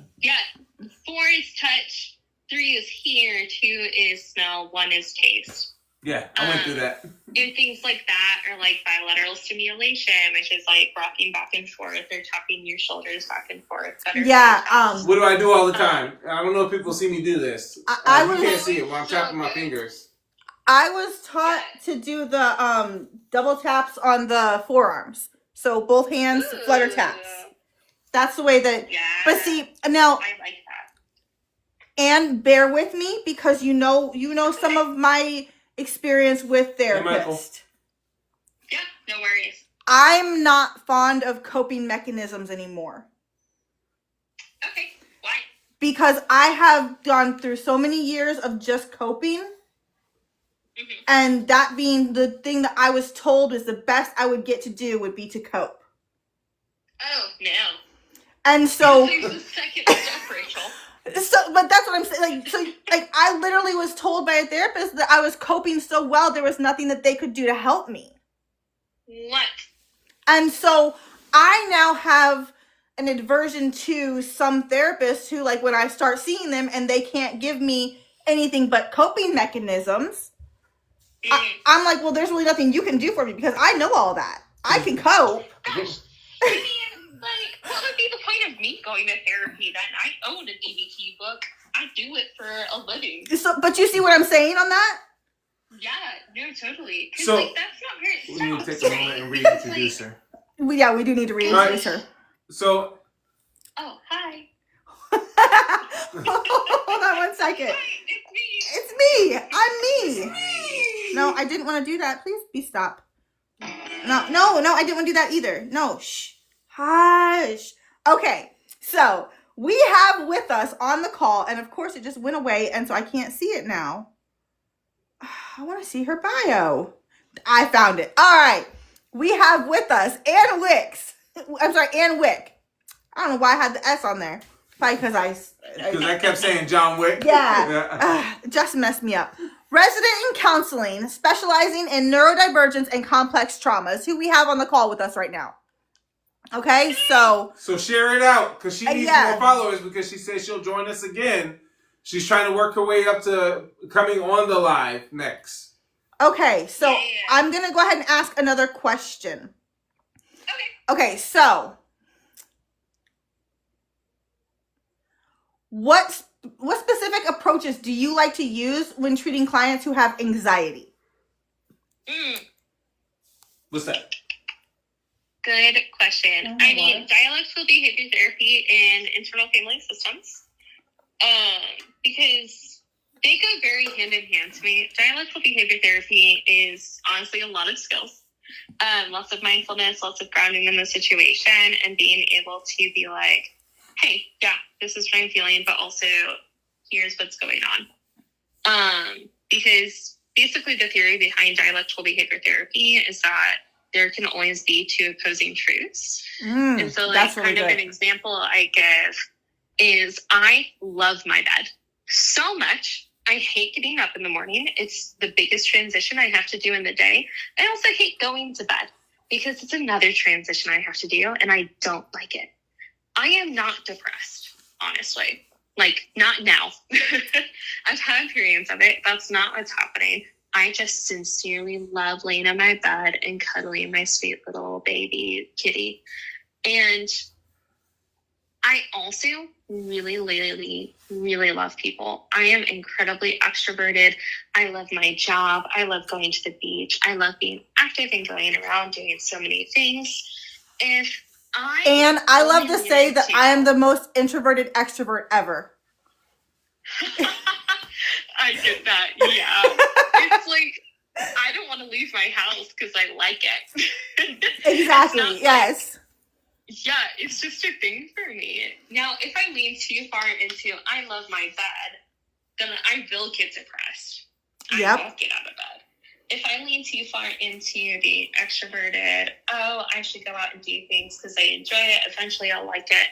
4 is touch, 3 is hear, 2 is smell, 1 is taste. Yeah, I went through that. And things like that are like bilateral stimulation, which is like rocking back and forth or tapping your shoulders back and forth. What do I do all the time? I don't know if people see me do this. You can't see it when I'm tapping my fingers. I was taught to do the double taps on the forearms. So both hands, flutter taps. That's the way that... Yeah. But see, now... I like that. And bear with me because you know some of my experience with therapists. Yeah, no worries. I'm not fond of coping mechanisms anymore. Okay, why? Because I have gone through so many years of just coping. Mm-hmm. And that being the thing that I was told is the best I would get to do would be to cope. Oh, no. And so... There's a second step, Rachel. But that's what I'm saying. Like, I literally was told by a therapist that I was coping so well, there was nothing that they could do to help me. What? And so I now have an aversion to some therapists who, like, when I start seeing them and they can't give me anything but coping mechanisms, I'm like, well, there's really nothing you can do for me because I know all that. I can cope. Gosh, I mean, like, what would be the point of me going to therapy then? I own a DBT book. I do it for a living. So, but you see what I'm saying on that? Yeah, no, totally. 'Cause, So, like, that's not very. We need to sounds take a moment and reintroduce her. Yeah, we do need to reintroduce her. So, Oh, hi. Hold on one second. Hi, it's me. It's me. I'm me. No, I didn't want to do that. Please be stop. No, I didn't want to do that either. No, shh. Hush. Okay, so we have with us on the call, and of course it just went away, and so I can't see it now. I want to see her bio. I found it. All right. We have with us Ann Wicks. I'm sorry, Ann Wick. I don't know why I had the S on there. Probably because I kept saying John Wick. Yeah. Just messed me up. Resident in counseling, specializing in neurodivergence and complex traumas, who we have on the call with us right now. Okay, so share it out because she needs yeah. more followers because she says she'll join us again. She's trying to work her way up to coming on the live next. Okay, so Yeah. I'm going to go ahead and ask another question. Okay. Okay, so what specific approaches do you like to use when treating clients who have anxiety? What's that? Good question. I mean, dialectical behavior therapy and internal family systems, because they go very hand in hand to me. Dialectical behavior therapy is honestly a lot of skills, lots of mindfulness, lots of grounding in the situation, and being able to be like, hey, yeah, this is what I'm feeling, but also here's what's going on. Because basically the theory behind dialectical behavior therapy is that there can always be two opposing truths. And so, like, that's really kind of good. an example I give is I love my bed so much. I hate getting up in the morning. It's the biggest transition I have to do in the day. I also hate going to bed because it's another transition I have to do, and I don't like it. I am not depressed, honestly. Like, not now. I've had periods of it. That's not what's happening. I just sincerely love laying in my bed and cuddling my sweet little baby kitty. And I also really, really, really love people. I am incredibly extroverted. I love my job. I love going to the beach. I love being active and going around doing so many things. And I love to say that I am the most introverted extrovert ever. I get that, yeah. It's like, I don't want to leave my house because I like it. Exactly, yes. Yeah, it's just a thing for me. Now, if I lean too far into, I love my bed, then I will get depressed. Yep. I won't get out of bed. If I lean too far into the extroverted, I should go out and do things because I enjoy it, eventually I'll like it,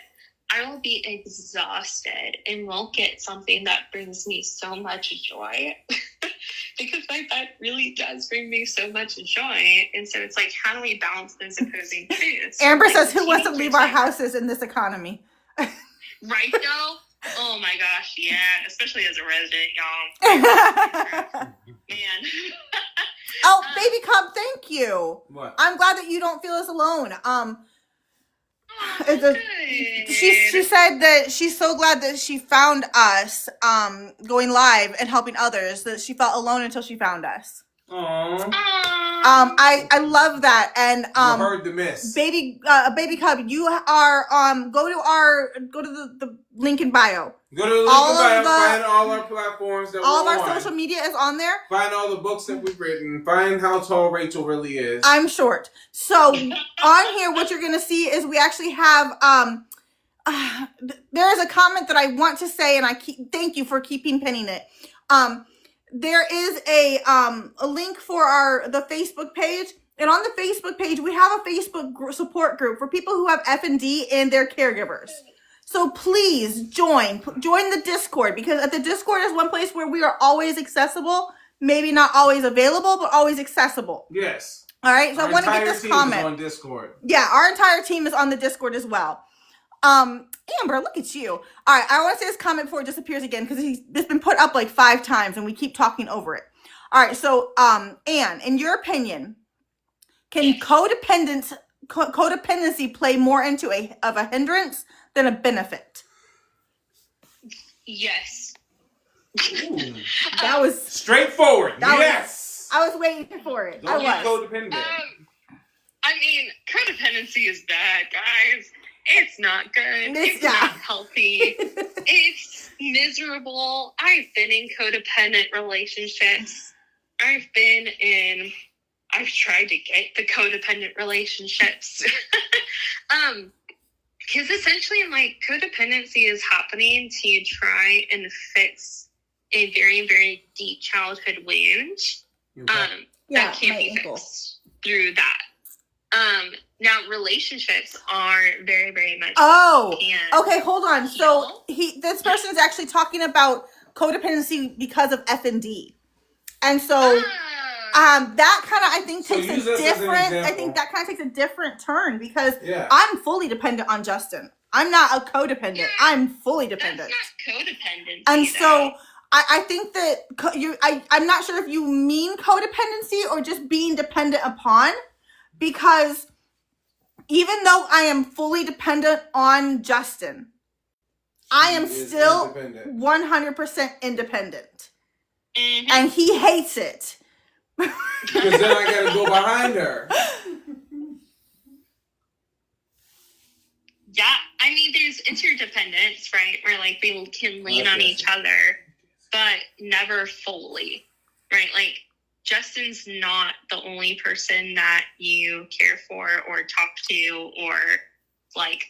I will be exhausted and won't get something that brings me so much joy. Because my bed really does bring me so much joy. And so it's like, how do we balance those opposing truths? Amber says, who wants to leave our houses in this economy? Right, though? Oh my gosh, yeah. Especially as a resident, y'all. Man. Oh, baby cub, thank you. What? I'm glad that you don't feel as alone. Good. She said that she's so glad that she found us going live and helping others, that she felt alone until she found us. Aww. I love that. And Heard the miss. baby cub, you are go to the link in bio. Go to the link in bio, find all our platforms that all we're of our on. social media is on there. Find all the books that we've written. Find how tall Rachel really is. I'm short. So on here, what you're gonna see is we actually have there is a comment that I want to say, and thank you for keeping pinning it. There is a link for the Facebook page, and on the Facebook page we have a Facebook support group for people who have FND and their caregivers. So please join the Discord, because at the Discord is one place where we are always accessible, maybe not always available, but always accessible. Yes. All right. So I want to get this comment. On Discord. Yeah, our entire team is on the Discord as well. Amber, look at you. All right, I want to say this comment before it disappears again because it's been put up like 5 times and we keep talking over it. All right, so Anne, in your opinion, can codependency play more into a hindrance than a benefit? Yes. That was straightforward. Yes. I was waiting for it. Don't get codependent. I mean, codependency is bad, guys. It's not good. It's not healthy. It's miserable. I've been in codependent relationships. I've tried to get the codependent relationships. Because essentially, like, codependency is happening to try and fix a very, very deep childhood wound that can't be fixed through that. Now relationships are very, very much. Oh, okay. Hold on. So this person is actually talking about codependency because of FND, and so that kind of I think takes a different. I think that kind of takes a different turn because I'm fully dependent on Justin. I'm not a codependent. Yeah, I'm fully dependent. That's not codependency. And so I think that I'm not sure if you mean codependency or just being dependent upon. Because even though I am fully dependent on Justin, I am still 100% independent. Mm-hmm. And he hates it. Because then I gotta go behind her. Yeah, I mean, there's interdependence, right? Where, like, we can lean on each other, but never fully, right? Like, Justin's not the only person that you care for or talk to, or like,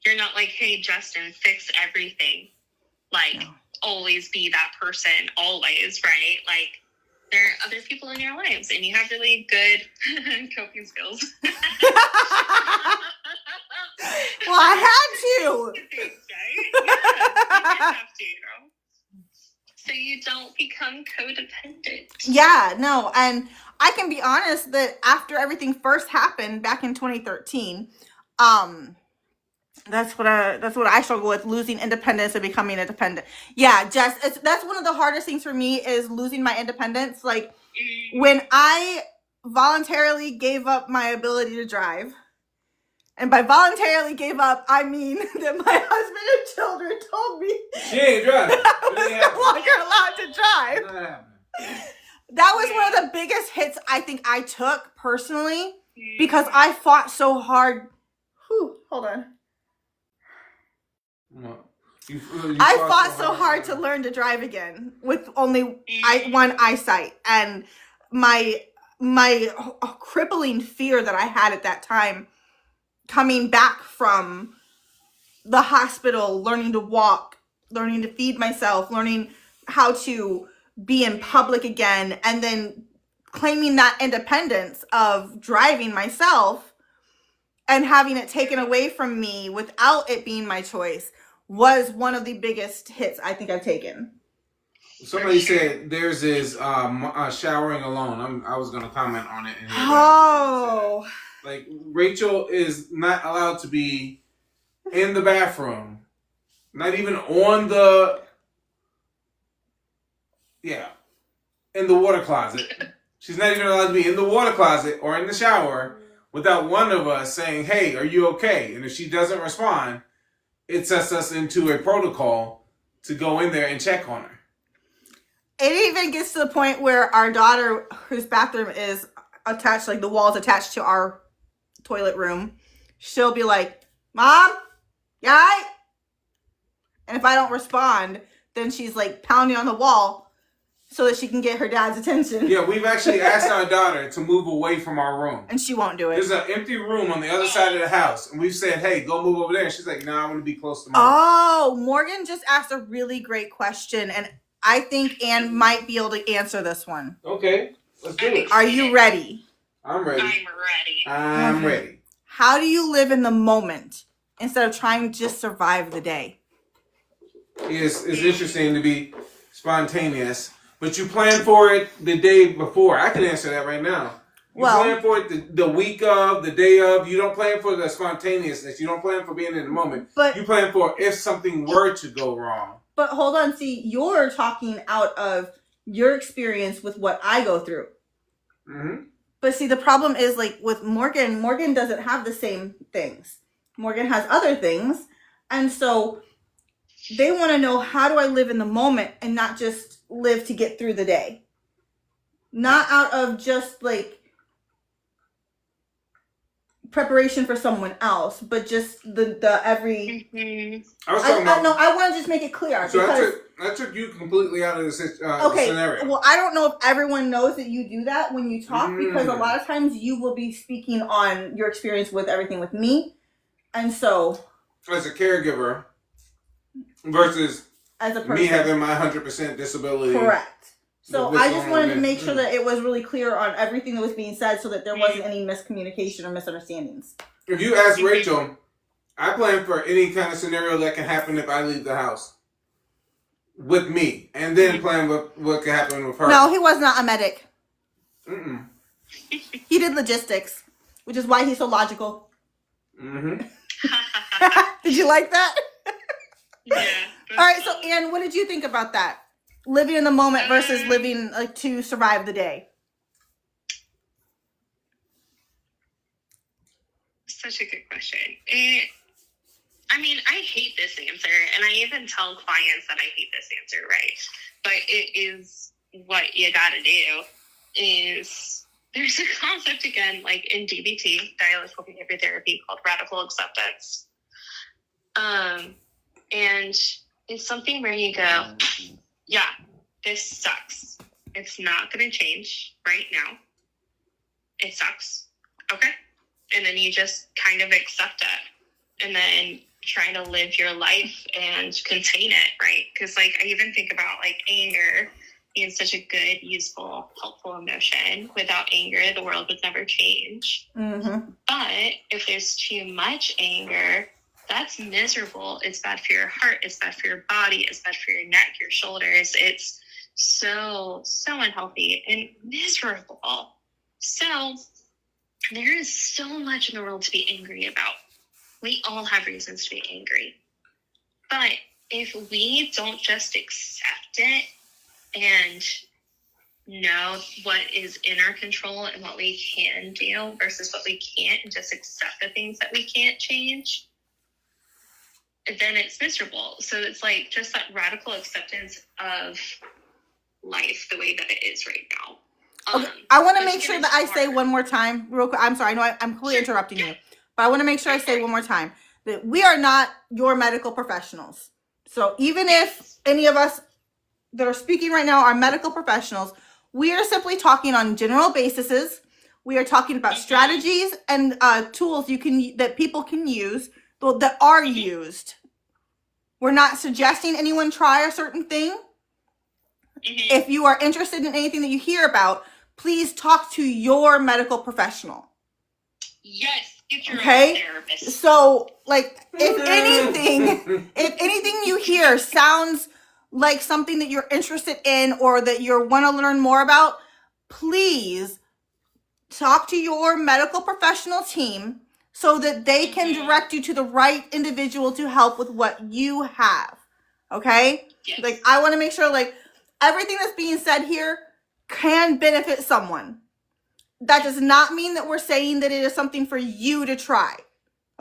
you're not like, hey, Justin, fix everything. Like, always be that person, always, right? Like, there are other people in your lives, and you have really good coping skills. Well, I had to. Thanks, right? Yes, you have to. So you don't become codependent. Yeah, no, and I can be honest that after everything first happened back in 2013, that's what I struggle with, losing independence and becoming a dependent. Yeah, that's one of the hardest things for me is losing my independence. Like when I voluntarily gave up my ability to drive. And by voluntarily gave up, I mean that my husband and children told me she ain't driving. I was no longer allowed to drive. That was one of the biggest hits I think I took personally because I fought so hard. Whew, hold on. I fought so hard to learn to drive again with only one eyesight, and my crippling fear that I had at that time. Coming back from the hospital, learning to walk, learning to feed myself, learning how to be in public again, and then claiming that independence of driving myself and having it taken away from me without it being my choice was one of the biggest hits I think I've taken. Somebody said theirs is showering alone. I was going to comment on it. Oh. Like, Rachel is not allowed to be in the bathroom. Not even on in the water closet. She's not even allowed to be in the water closet or in the shower without one of us saying, hey, are you okay? And if she doesn't respond, it sets us into a protocol to go in there and check on her. It even gets to the point where our daughter, whose bathroom is attached, like the wall's attached to our toilet room, she'll be like, Mom, yay? And if I don't respond, then she's like pounding on the wall so that she can get her dad's attention. Yeah, we've actually asked our daughter to move away from our room. And she won't do it. There's an empty room on the other side of the house. And we've said, hey, go move over there. And she's like, no, I want to be close to Mom. Oh, Morgan just asked a really great question. And I think Anne might be able to answer this one. Okay, let's do it. Are you ready? I'm ready. I'm ready. ready. How do you live in the moment instead of trying to just survive the day? It's interesting to be spontaneous, but you plan for it the day before. I can answer that right now. You plan for it the week of, the day of. You don't plan for the spontaneousness. You don't plan for being in the moment. But you plan for if something were to go wrong. But hold on, see, you're talking out of your experience with what I go through. Mm-hmm. But see, the problem is like with Morgan doesn't have the same things. Morgan has other things. And so they want to know, how do I live in the moment and not just live to get through the day? Not out of just like preparation for someone else, but just the every. Mm-hmm. I was talking about. No, I want to just make it clear. So I took you completely out of the scenario. Well, I don't know if everyone knows that you do that when you talk, because a lot of times you will be speaking on your experience with everything with me, and so as a caregiver versus as a person, me having my 100% disability. Correct. So I just wanted to make sure that it was really clear on everything that was being said, so that there wasn't any miscommunication or misunderstandings. If you ask Rachel, I plan for any kind of scenario that can happen if I leave the house with me, and then plan what can happen with her. No, he was not a medic. Mm-mm. He did logistics, which is why he's so logical. Mm-hmm. Did you like that? Yeah. All right, so Anne, what did you think about that? Living in the moment versus living to survive the day. Such a good question. I mean, I hate this answer, and I even tell clients that I hate this answer, right? But it is what you gotta do. Is there's a concept again, like in DBT, dialectical behavior therapy, called radical acceptance. And it's something where you go, yeah, this sucks. It's not going to change right now. It sucks. Okay. And then you just kind of accept it and then try to live your life and contain it, right? Because like I even think about like anger being such a good, useful, helpful emotion. Without anger, the world would never change. Mm-hmm. But if there's too much anger, that's miserable. It's bad for your heart. It's bad for your body. It's bad for your neck, your shoulders. It's so unhealthy and miserable. So there is so much in the world to be angry about. We all have reasons to be angry. But if we don't just accept it and know what is in our control and what we can do versus what we can't, and just accept the things that we can't change, then it's miserable. So it's like just that radical acceptance of life the way that it is right now. Okay, I want to make sure that I say one more time, real quick. I'm sorry, I know I'm completely interrupting you, but I want to make sure I say one more time that we are not your medical professionals. So even if any of us that are speaking right now are medical professionals, we are simply talking on general bases. We are talking about strategies and tools that people can use, that are used. We're not suggesting anyone try a certain thing. If you are interested in anything that you hear about, please talk to your medical professional. Yes, get your own therapist. So, like, if anything you hear sounds like something that you're interested in or that you want to learn more about, please talk to your medical professional team so that they can direct you to the right individual to help with what you have. Okay? Yes. Like, I want to make sure, like, everything that's being said here can benefit someone. That does not mean that we're saying that it is something for you to try.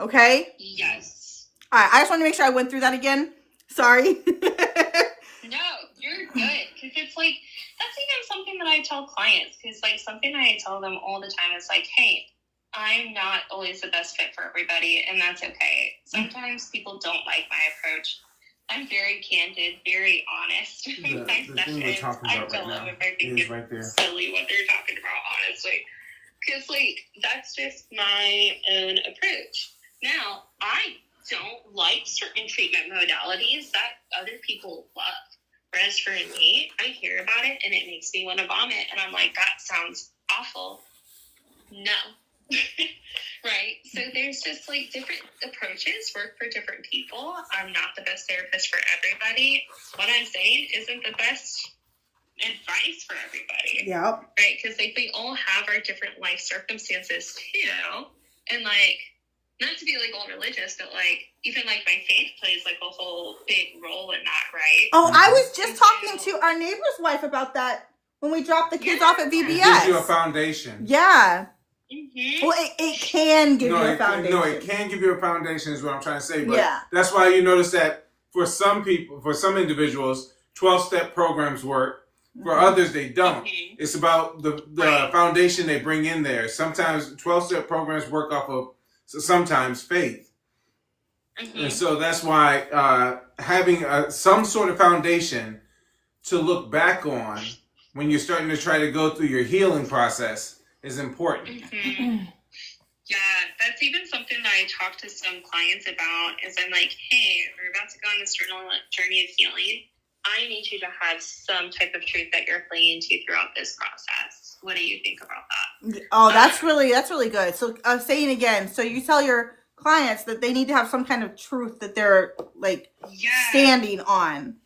Okay? Yes. All right, I just want to make sure I went through that again. Sorry. No, you're good. Because it's like, that's even something that I tell clients. Because, like, something I tell them all the time is like, hey, I'm not always the best fit for everybody, and that's okay. Sometimes people don't like my approach. I'm very candid, very honest. My sessions, I tell them if I think it's silly what they're talking about, honestly. Because, like, that's just my own approach. Now, I don't like certain treatment modalities that other people love. Whereas for me, I hear about it and it makes me want to vomit. And I'm like, that sounds awful. No. Right? So there's just like different approaches work for different people. I'm not the best therapist for everybody. What I'm saying isn't the best advice for everybody. Yep. Right? Because like we all have our different life circumstances too. And like, not to be like all religious, but like even like my faith plays like a whole big role in that, right? Oh, I was just talking to our neighbor's wife about that when we dropped the kids off at VBS. It gives you a foundation. Yeah. Mm-hmm. Well, it can give you a foundation. It can give you a foundation is what I'm trying to say. But Yeah. that's why you notice that for some people, for some individuals, 12-step programs work. For others, they don't. Mhm. It's about the Right. foundation they bring in there. Sometimes 12-step programs work off of sometimes faith. Mm-hmm. And so that's why having some sort of foundation to look back on when you're starting to try to go through your healing process is important. Mm-hmm. Yeah, that's even something that I talk to some clients about is I'm like, hey, we're about to go on this journey of healing. I need you to have some type of truth that you're clinging to throughout this process. What do you think about that? Oh, that's really good. So saying again, so you tell your clients that they need to have some kind of truth that they're like standing on.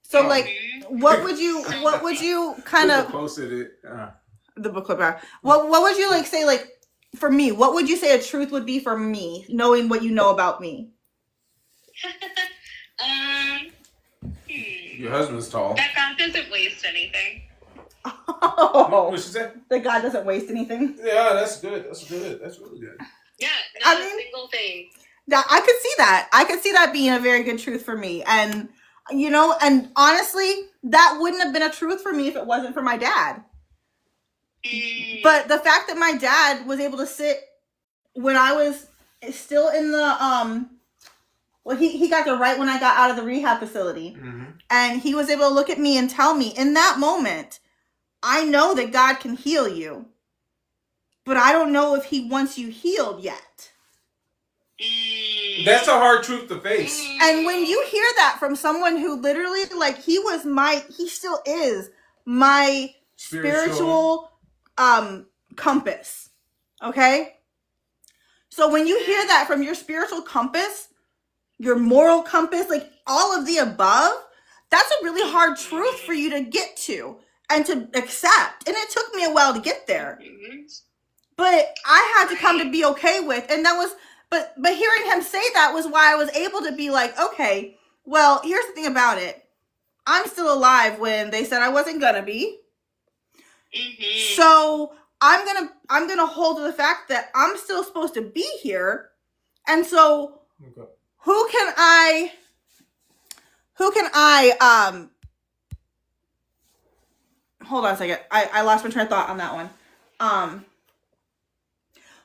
So like, what would you kind Look of posted it. the book club? What would you like say like for me? What would you say a truth would be for me, knowing what you know about me? Your husband's tall. That God doesn't waste anything. Oh, What she said? that God doesn't waste anything. Yeah, that's good. That's good. That's really good. Yeah, I not mean- a single thing. That I could see that. I could see that being a very good truth for me. And you know, and honestly, that wouldn't have been a truth for me if it wasn't for my dad. But the fact that my dad was able to sit when I was still in the well, he got there right when I got out of the rehab facility. Mm-hmm. And he was able to look at me and tell me in that moment, I know that God can heal you, but I don't know if he wants you healed yet. That's a hard truth to face. And when you hear that from someone who literally, like, he still is my spiritual compass. Okay? So when you hear that from your spiritual compass, your moral compass, like all of the above, that's a really hard truth for you to get to and to accept. And it took me a while to get there. But I had to come to be okay with, and that was, but hearing him say that was why I was able to be like, okay, well, here's the thing about it. I'm still alive when they said I wasn't gonna be. Mm-hmm. So I'm gonna hold to the fact that I'm still supposed to be here. And so Okay. who can I hold on a second. I lost my train of thought on that one.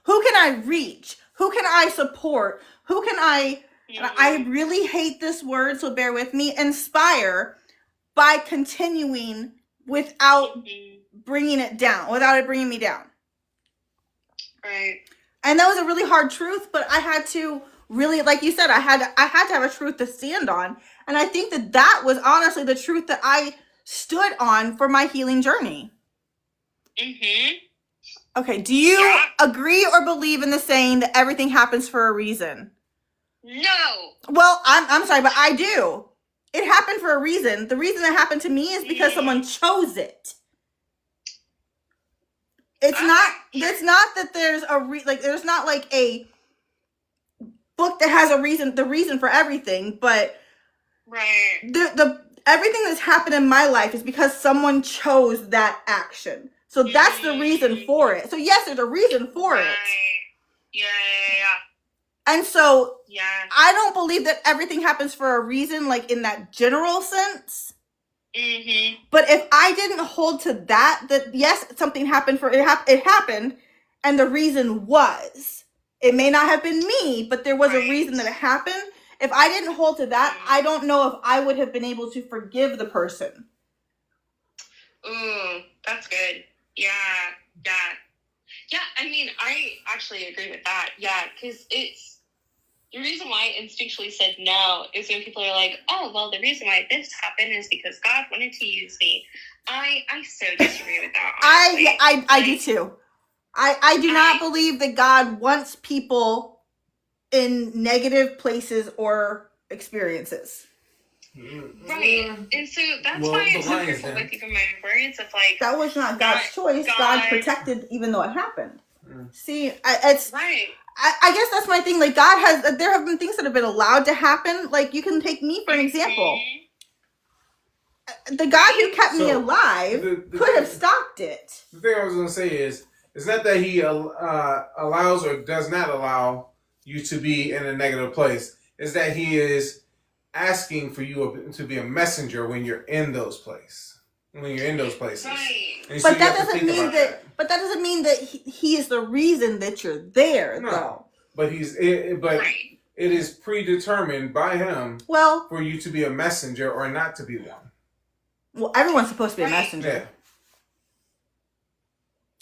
Who can I reach? Who can I support? Who can I really hate this word, so bear with me, inspire by continuing without bringing it down, without it bringing me down. Right. And that was a really hard truth, but I had to really, like you said, I had to have a truth to stand on. And I think that was honestly the truth that I stood on for my healing journey. Mm-hmm. Okay, do you agree or believe in the saying that everything happens for a reason? No. Well, I'm sorry, but I do. It happened for a reason. The reason it happened to me is because someone chose it. It's not that there's there's not like a book that has the reason for everything, but right. The everything that's happened in my life is because someone chose that action. So that's the reason for it. So yes, there's a reason for it. Yeah. And so Yeah. I don't believe that everything happens for a reason, like in that general sense. Mm-hmm. But if I didn't hold to that yes, something happened it happened, and the reason was, it may not have been me, but there was a reason that it happened. If I didn't hold to that, I don't know if I would have been able to forgive the person. Ooh, that's good. Yeah. I mean, I actually agree with that. Yeah, because it's the reason why I instinctually said no is when people are like, oh, well, the reason why this happened is because God wanted to use me. I so disagree with that. Honestly. I do too. I do not believe that God wants people in negative places or experiences. Right. And so that's Well, why the I'm so lion's careful den. with even my words of like, That was not God's choice. God God- protected even though it happened. Mm. See, it's right. I guess that's my thing. Like God has, there have been things that have been allowed to happen. Like you can take me for an example. The God who kept me So, alive the could have thing- stopped it. The thing I was gonna say is, it's not that he allows or does not allow you to be in a negative place. It's that he is asking for you to be a messenger when you're in those places. When you're in those places. Right. And so But you that have to doesn't think mean about that. But that doesn't mean that he is the reason that you're there, No. though. But Right. it is predetermined by him Well, for you to be a messenger or not to be one. everyone's supposed to be a Right. messenger.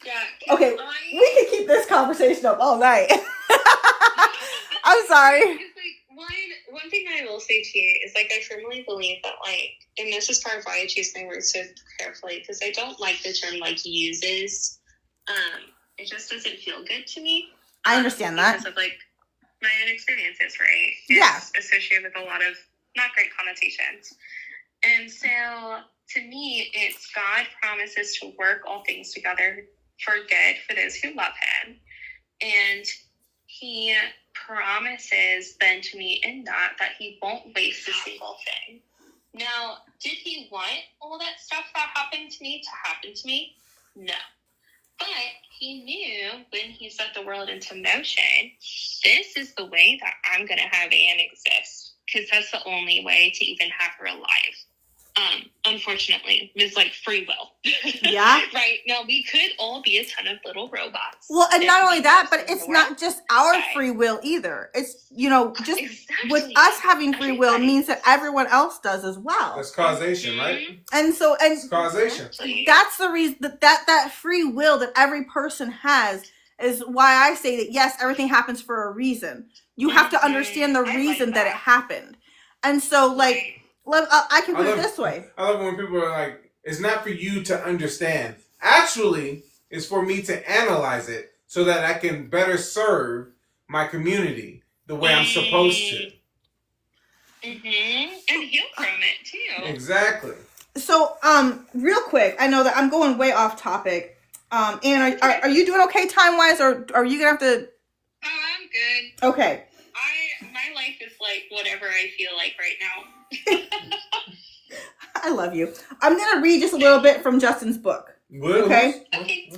Yeah. Okay, we can keep this conversation up all night. I'm sorry. It's like one thing I will say to you is like I firmly believe that like, and this is part of why I choose my words so carefully because I don't like the term like uses. It just doesn't feel good to me. I understand that. Because of like my own experiences, right? Yeah. It's associated with a lot of not great connotations. And so to me, it's God promises to work all things together for good for those who love him. And he promises then to me in that he won't waste a single thing. Now, did he want all that stuff that happened to me to happen to me? No. But he knew when he set the world into motion, this is the way that I'm going to have Anne exist. Because that's the only way to even have her alive. Unfortunately, it's like free will. Yeah. Right. Now, we could all be a ton of little robots. Well, and if not we only that, were but in it's the not world. just our Right. free will either. It's, just Exactly. with us having free will Everybody. means that everyone else does as well. That's causation, right? And so, It's causation. Exactly. that's the reason that free will that every person has is why I say that yes, everything happens for a reason. You have to understand the I like reason that it that. happened. And so, like, Right. I can put I it love- this way. I love when people are like, it's not for you to understand. Actually, it's for me to analyze it so that I can better serve my community the way I'm supposed to. Mm-hmm. And heal from it too. Exactly. So, real quick, I know that I'm going way off topic. Anne, are you doing okay time wise, or are you gonna have to? Oh, I'm good. Okay. My life is like whatever I feel like right now. I love you. I'm gonna read just a little bit from Justin's book. Okay. Okay.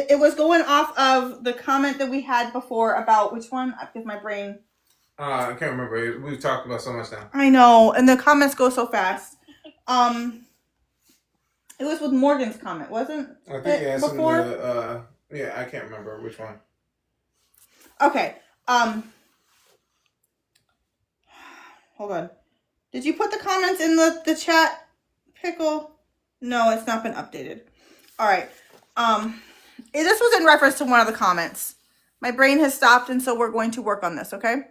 It was going off of the comment that we had before about which one? Because my brain. I can't remember. We've talked about so much now. I know, and the comments go so fast. It was with Morgan's comment, wasn't I think it? yeah, Before. yeah, I can't remember which one. Okay. Hold on. Did you put the comments in the chat, Pickle? No, it's not been updated. All right. This was in reference to one of the comments. My brain has stopped, and so we're going to work on this, okay?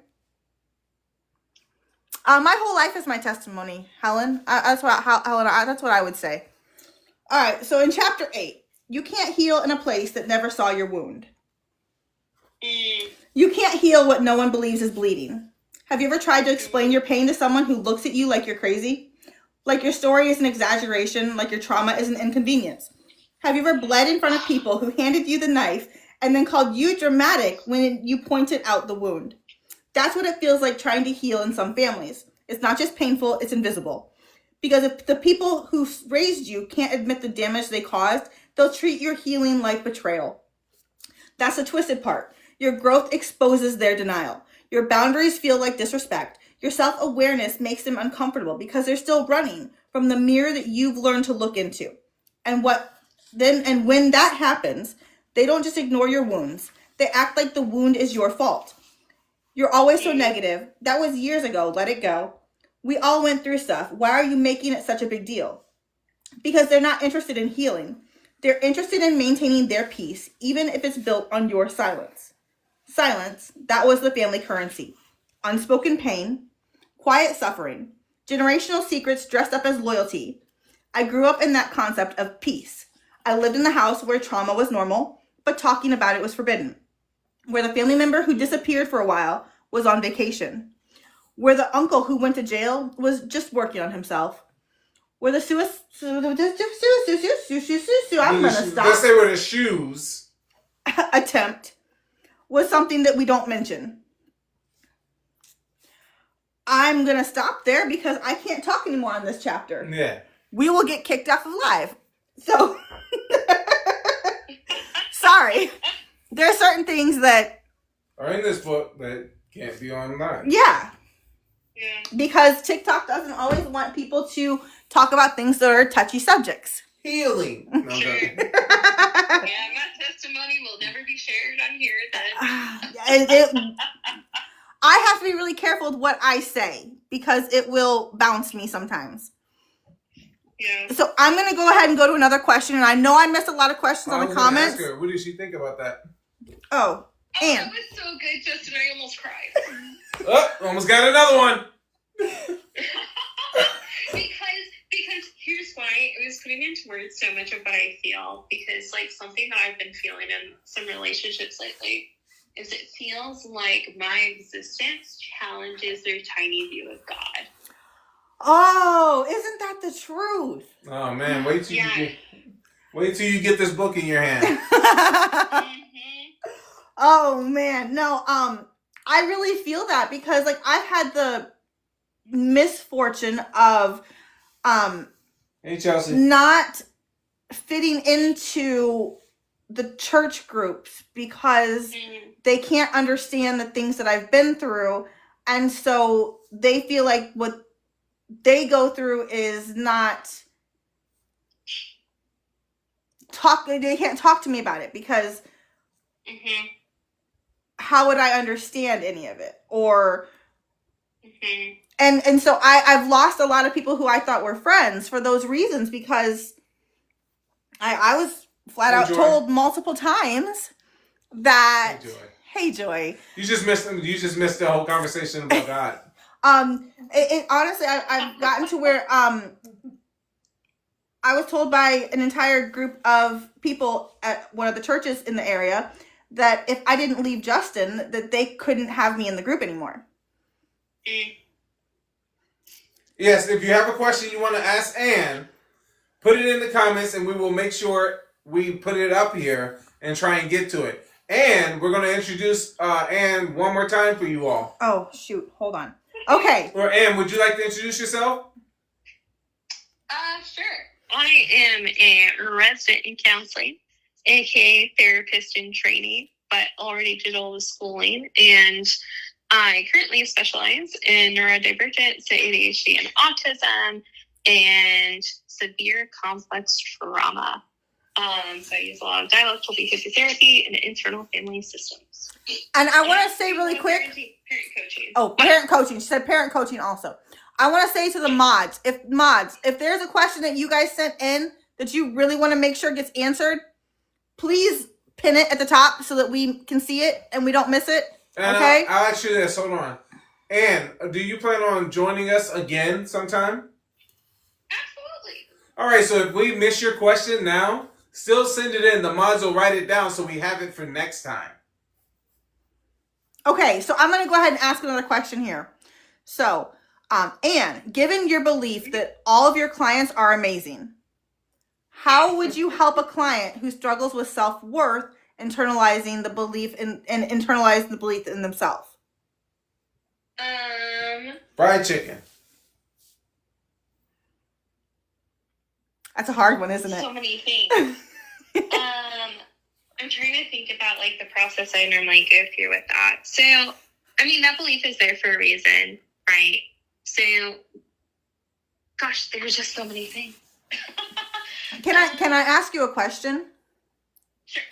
My whole life is my testimony, Helen. That's what I would say. All right, so in chapter 8, you can't heal in a place that never saw your wound. You can't heal what no one believes is bleeding. Have you ever tried to explain your pain to someone who looks at you like you're crazy? Like your story is an exaggeration, like your trauma is an inconvenience. Have you ever bled in front of people who handed you the knife and then called you dramatic when you pointed out the wound? That's what it feels like trying to heal in some families. It's not just painful, it's invisible. Because if the people who raised you can't admit the damage they caused, they'll treat your healing like betrayal. That's the twisted part. Your growth exposes their denial. Your boundaries feel like disrespect. Your self-awareness makes them uncomfortable because they're still running from the mirror that you've learned to look into. And when that happens, they don't just ignore your wounds. They act like the wound is your fault. You're always so negative. That was years ago. Let it go. We all went through stuff. Why are you making it such a big deal? Because they're not interested in healing. They're interested in maintaining their peace, even if it's built on your silence. Silence, that was the family currency. Unspoken pain, quiet suffering, generational secrets dressed up as loyalty. I grew up in that concept of peace. I lived in the house where trauma was normal, but talking about it was forbidden. Where the family member who disappeared for a while was on vacation. where the uncle who went to jail was just working on himself. Where the I'm gonna stop. Let's say where the shoes attempt was something that we don't mention. I'm gonna stop there because I can't talk anymore on this chapter. Yeah. We will get kicked off of live. So sorry. There are certain things that are in this book that can't be online. Yeah. Yeah. Because TikTok doesn't always want people to talk about things that are touchy subjects. Healing. No, I'm Sure. joking. Yeah, my testimony will never be shared on here then. I have to be really careful with what I say because it will bounce me sometimes. Yeah. So I'm going to go ahead and go to another question. And I know I missed a lot of questions on the comments. Ask her, what did she think about that? Oh, Oh, Anne. that was so good, Justin. I almost cried. Oh, almost got another one. because here's why it was putting into words so much of what I feel, because like something that I've been feeling in some relationships lately is it feels like my existence challenges their tiny view of God. Oh, isn't that the truth? Oh man, wait till you get this book in your hand. Oh man, no, I really feel that because like I've had the misfortune of Hey Chelsea. not fitting into the church groups because they can't understand the things that I've been through, and so they feel like what they go through is not they can't talk to me about it because how would I understand any of it? Or and so I've lost a lot of people who I thought were friends for those reasons because I was flat out told multiple times that hey Joy. You just missed the whole conversation about God. Honestly I've gotten to where I was told by an entire group of people at one of the churches in the area that if I didn't leave Justin, that they couldn't have me in the group anymore. Yes, if you have a question you want to ask Anne, put it in the comments and we will make sure we put it up here and try and get to it. And we're going to introduce Anne one more time for you all. Oh, shoot. Hold on. Okay. Or Anne, would you like to introduce yourself? Sure. I am a resident in counseling, aka therapist in training, but already did all the schooling. And I currently specialize in neurodivergent, so ADHD and autism, and severe complex trauma. So I use a lot of dialectical behavior therapy and internal family systems. And I want to say really quick. Parent coaching. Oh, parent coaching. She said parent coaching also. I want to say to the mods, if there's a question that you guys sent in that you really want to make sure gets answered, please pin it at the top so that we can see it and we don't miss it. And okay? I'll ask you this. Hold on. Anne, do you plan on joining us again sometime? Absolutely. All right, so if we miss your question now, still send it in. The mods will write it down so we have it for next time. Okay, so I'm going to go ahead and ask another question here. So, Anne, given your belief that all of your clients are amazing, how would you help a client who struggles with self-worth internalizing the belief and internalize the belief in themselves? Fried chicken. That's a hard one, isn't it? So many things. I'm trying to think about like the process I normally go through with that. So, I mean, that belief is there for a reason, right? So, gosh, there's just so many things. Can I ask you a question? Sure.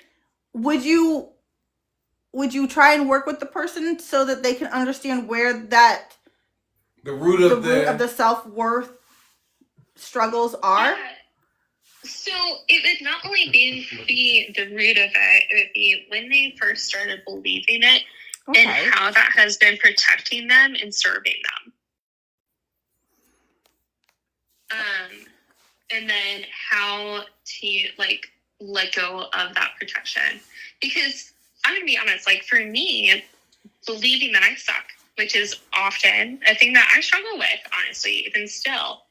Would you try and work with the person so that they can understand where that the root of the self-worth struggles are? So it would not only be the root of it would be when they first started believing it, okay, and how that has been protecting them and serving them. And then how to like let go of that protection. Because I'm gonna be honest, like for me, believing that I suck which is often a thing that I struggle with, honestly, even still.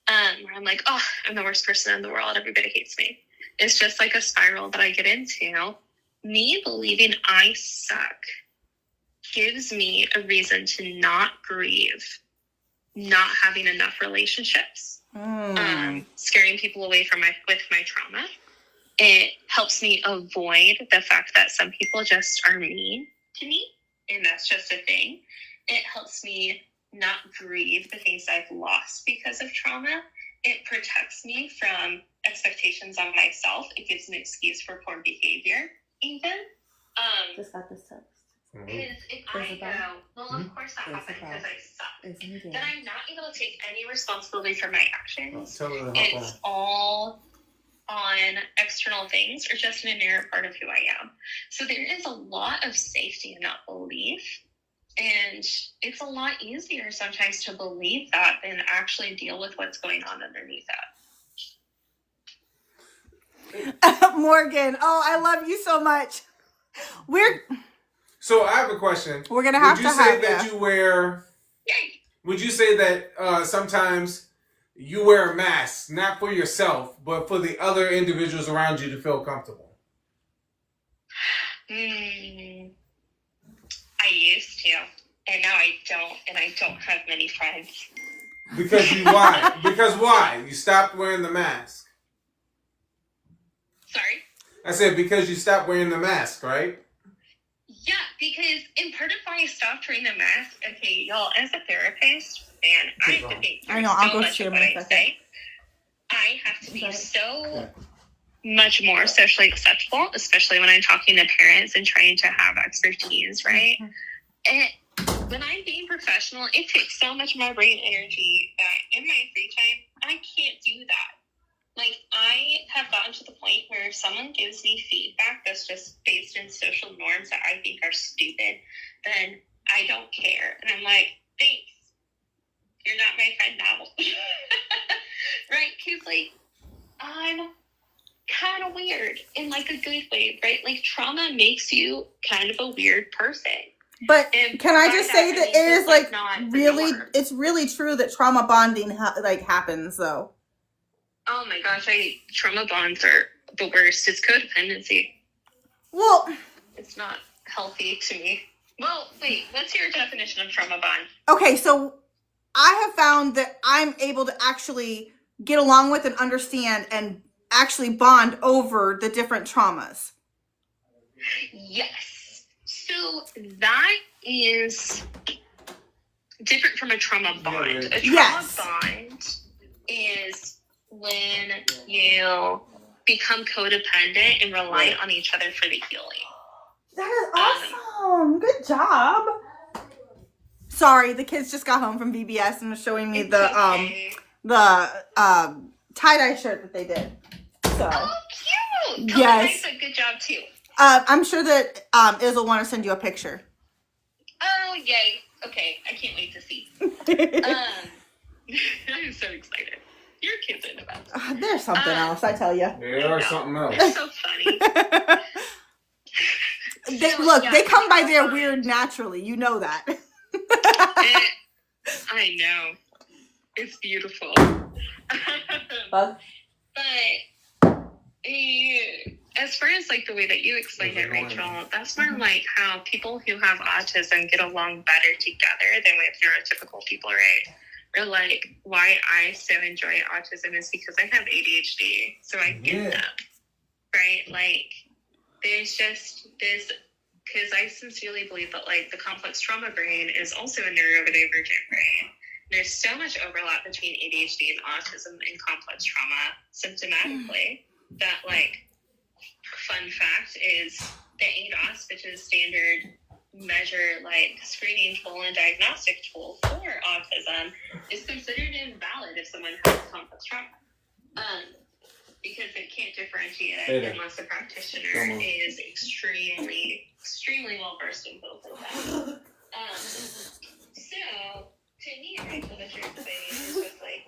Where I'm like, oh, I'm the worst person in the world. Everybody hates me. It's just like a spiral that I get into. Me believing I suck gives me a reason to not grieve not having enough relationships, scaring people away with my trauma. It helps me avoid the fact that some people just are mean to me, and that's just a thing. It helps me not grieve the things I've lost because of trauma. It protects me from expectations on myself. It gives an excuse for poor behavior, even. Just got this text. Because if I go, well, of course that happened because I suck. Then I'm not able to take any responsibility for my actions. It's all on external things or just an inherent part of who I am. So there is a lot of safety in that belief. And it's a lot easier sometimes to believe that than actually deal with what's going on underneath that. Morgan, oh, I love you so much. So I have a question. We're gonna have to have Would you say that you wear? Yay. Would you say that sometimes you wear a mask, not for yourself, but for the other individuals around you to feel comfortable? I used to, and now I don't, and I don't have many friends. Why? Because why? You stopped wearing the mask. Sorry? I said because you stopped wearing the mask, right? Yeah, because in part of why I stopped wearing the mask, okay, y'all, as a therapist, and I have to think I know, I'll so go much share of my what I second. say. I have to be so much more socially acceptable, especially when I'm talking to parents and trying to have expertise, right? And when I'm being professional, it takes so much of my brain energy that in my free time, I can't do that. Like, I have gotten to the point where if someone gives me feedback that's just based in social norms that I think are stupid, then I don't care. And I'm like, thanks. You're not my friend now. Right? Because, like, I'm kind of weird in, like, a good way, right? Like, trauma makes you kind of a weird person. But And can I by just that, say I that mean, it just, is like, not the really, norm. it's really true that trauma bonding happens though. Oh my gosh, trauma bonds are the worst. It's codependency. Well, It's not healthy to me. Well, wait, what's your definition of trauma bond? okay, so I have found that I'm able to actually get along with and understand and actually bond over the different traumas. Yes. So that is different from a trauma bond. A trauma Yes. bond is when you become codependent and reliant on each other for the healing. That is awesome. Good job. Sorry, the kids just got home from VBS and was showing me It's the okay. tie-dye shirt that they did. So Oh, cute! Tell Yes. the guys a good job too. I'm sure that Iz will want to send you a picture. Oh, yay. Okay, I can't wait to see. I'm so excited. Your kids are the best. There's something else, I tell you. They are something They're else. so funny. They come by there weird naturally. You know that. I know. It's beautiful. Bug? But as far as like the way that you explained it, Rachel, that's more like how people who have autism get along better together than with neurotypical people, right? Or like why I so enjoy autism is because I have ADHD, so I get them, right? Like there's just this, because I sincerely believe that like the complex trauma brain is also a neurodivergent brain. There's so much overlap between ADHD and autism and complex trauma symptomatically that like fun fact is the ADOS, which is standard measure like screening tool and diagnostic tool for autism, is considered invalid if someone has complex trauma. Because it can't differentiate it unless the practitioner is extremely well versed in both of them. So to me, Rachel, what you're explaining is just like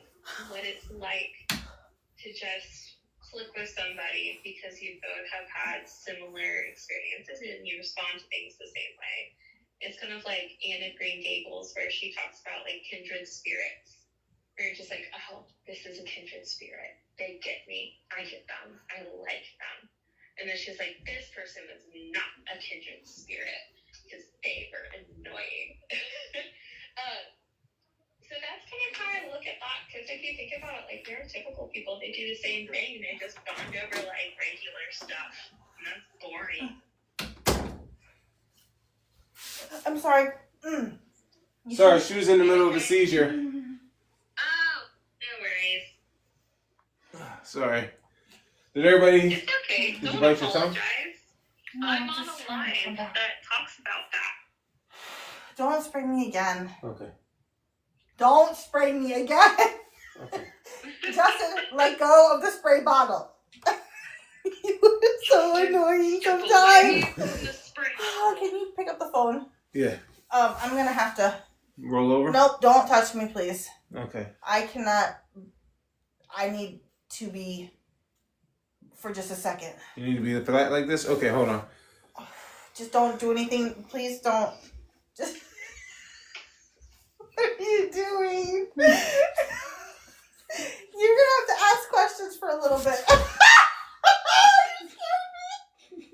what it's like to just click with somebody because you both have had similar experiences and you respond to things the same way. It's kind of like Anne of Green Gables, where she talks about like kindred spirits. Where you're just like, oh, this is a kindred spirit. They get me. I get them. I like them. And then she's like, this person is not a kindred spirit because they are annoying. So that's kind of how I look at that. Because if you think about it, like neurotypical people, they do the same thing. They just bond over like regular stuff. And that's boring. I'm sorry. Sorry, she was in the middle of a seizure. Oh, no worries. Sorry. Did everybody? It's okay. Did you Don't bite your tongue? apologize. No, I'm I'm on just a trying to come line back. that talks about that. Don't spray me again. Okay. Don't spray me again. Okay. Justin, let go of the spray bottle. You are so annoying sometimes. The spray. Oh, can you pick up the phone? Yeah. I'm gonna have to. Roll over? Nope, don't touch me, please. Okay. I cannot. I need to be for just a second. You need to be flat like this? Okay, hold on. Just don't do anything. Please don't. Just. What are you doing? You're gonna have to ask questions for a little bit. You scared me.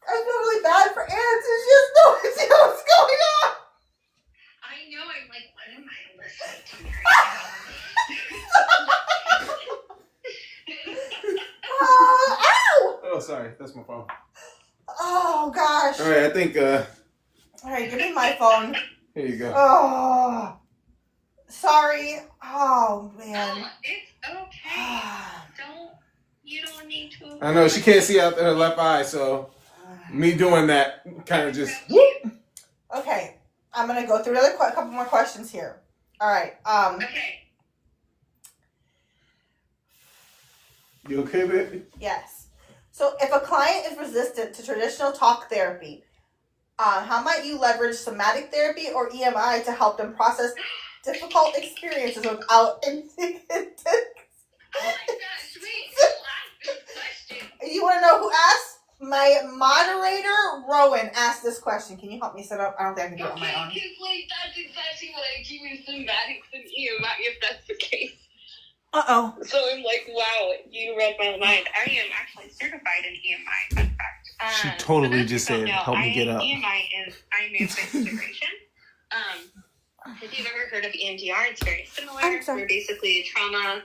I feel really bad for answers. She has no idea what's going on. I know. I'm like, what am I listening to right Ow! Oh, sorry. That's my phone. Oh gosh. All right, I think, All right, give me my phone. here you go. Oh, sorry. Oh now? man. It's okay. You don't need to. I know, she can't see out her left eye, so me doing that kind of just... Okay, I'm gonna go through another couple more questions here. All right. Okay. You okay, baby? Yes. So, if a client is resistant to traditional talk therapy, how might you leverage somatic therapy or EMI to help them process difficult experiences without inhibiting? Oh my gosh, wait, who asked this question? You want to know who asked? My moderator, Rowan, asked this question. Can you help me set up? I don't think I can do it on my own. because like that's exactly what I do with somatics and EMI if that's the case. Uh-oh. So I'm like, wow, you read my mind. I am actually certified in EMI, fun fact. She totally for those just who don't said, know, help me get up. EMI is eye movement integration. If you've ever heard of EMDR, it's very similar. I'm sorry. Where basically trauma,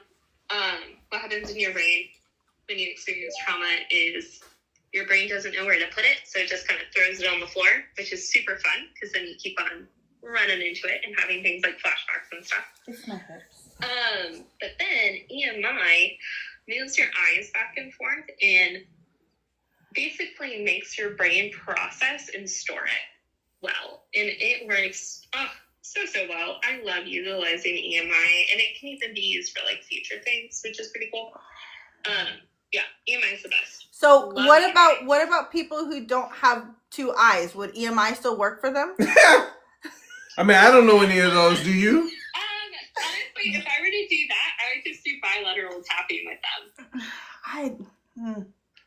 what happens in your brain when you experience trauma is your brain doesn't know where to put it, so it just kind of throws it on the floor, which is super fun because then you keep on running into it and having things like flashbacks and stuff. It's my hips. But then EMI moves your eyes back and forth and basically makes your brain process and store it well. And it works so well. I love utilizing EMI, and it can even be used for like future things, which is pretty cool. Yeah, EMI is the best. So Love what about people who don't have two eyes? Would EMI still work for them? I mean, I don't know any of those. Do you? Honestly, if I were to do that, I would just do bilateral tapping with them.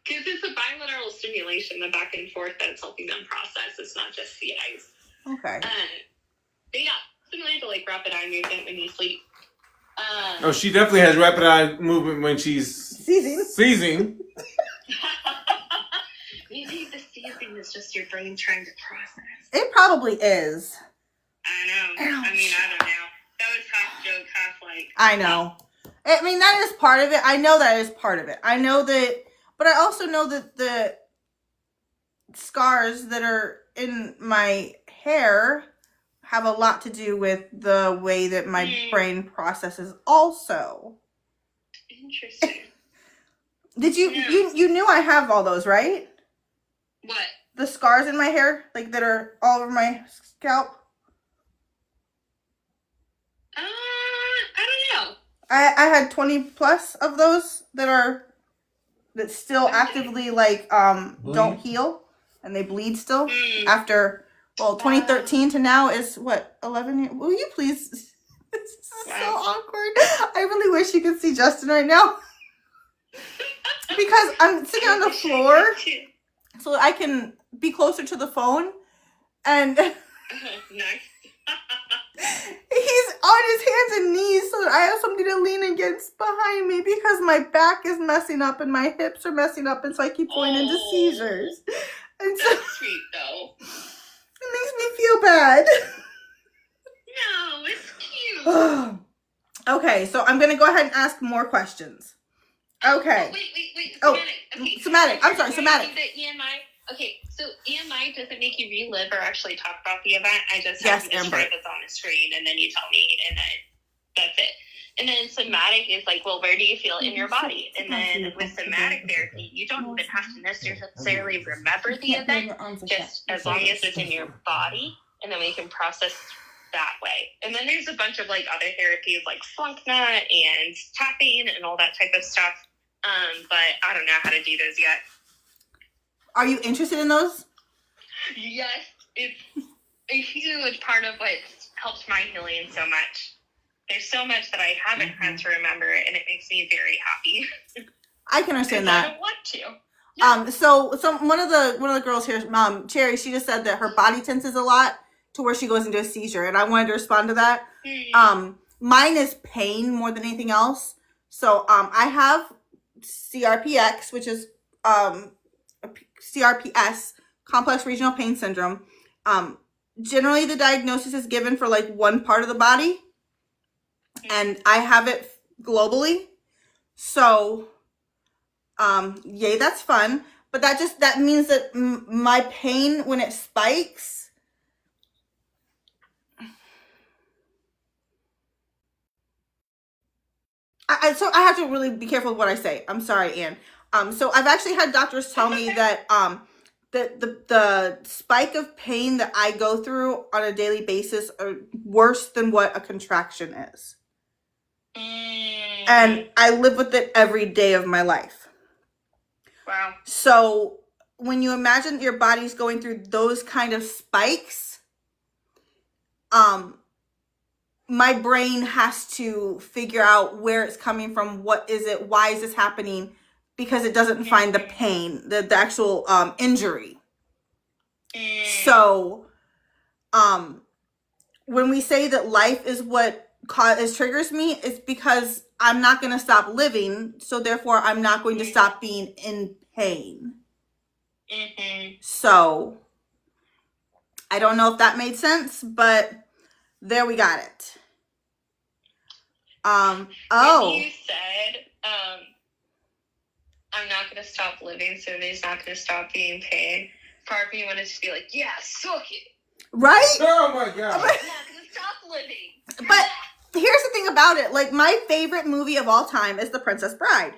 Because it's a bilateral stimulation, the back and forth that's helping them process. It's not just the eyes. Okay. But yeah, similar to like rapid eye movement when you sleep. Oh, she definitely has rapid eye movement when she's seizing. Maybe the seizing is just your brain trying to process. It probably is. I know. Ouch. I mean, I don't know. That was half joke, half like. I know. I mean, that is part of it. I know that is part of it. I know that, but I also know that the scars that are in my hair have a lot to do with the way that my brain processes also. Interesting. Did you knew I have all those, right? What? The scars in my hair, like that are all over my scalp. I don't know. I had 20 plus of those that still actively like don't heal, and they bleed still after 2013 to now is what, 11 years. Will you please? This is so awkward. I really wish you could see Justin right now because I'm sitting on the floor, so I can be closer to the phone, and Nice. he's on his hands and knees so that I have something to lean against behind me because my back is messing up and my hips are messing up, and so I keep going into seizures. And so That's sweet, though. it makes me feel bad. No, it's cute. Okay, so I'm going to go ahead and ask more questions. Okay. Oh, wait. Oh, Okay. somatic. I'm sorry, somatic. The EMI. Okay, so EMI doesn't make you relive or actually talk about the event. I just Yes, have you Amber. describe what's on the screen, and then you tell me, and then that's it. And then somatic is like, well, where do you feel in your body? And then with somatic therapy, you don't even have to necessarily remember the event, just as long as it's in your body, and then we can process that way. And then there's a bunch of like other therapies like Slunknut and tapping and all that type of stuff. But I don't know how to do those yet. Are you interested in those? Yes, it's a huge part of what helps my healing so much. There's so much that I haven't had to remember, and it makes me very happy. I can understand I that. don't want to. So one of the girls here, Cherry, she just said that her body tenses a lot to where she goes into a seizure, and I wanted to respond to that. Mine is pain more than anything else. So I have CRPX, which is CRPS, complex regional pain syndrome. Generally the diagnosis is given for like one part of the body, and I have it globally. So yay, that's fun. But that means that my pain when it spikes, so I have to really be careful with what I say. I'm sorry, Anne. So I've actually had doctors tell me that the spike of pain that I go through on a daily basis are worse than what a contraction is. And I live with it every day of my life. Wow. So when you imagine your body's going through those kind of spikes, my brain has to figure out where it's coming from, what is it, why is this happening, because it doesn't find the pain, the actual injury. So when we say that life is what triggers me, it's because I'm not going to stop living, so therefore I'm not going to stop being in pain. So I don't know if that made sense, but there we got it. When you said, I'm not going to stop living, so there's not going to stop being pain, part of me wanted to be like, yeah, suck it. Right? Oh my God. I'm not going to stop living. But here's the thing about it. Like, my favorite movie of all time is The Princess Bride.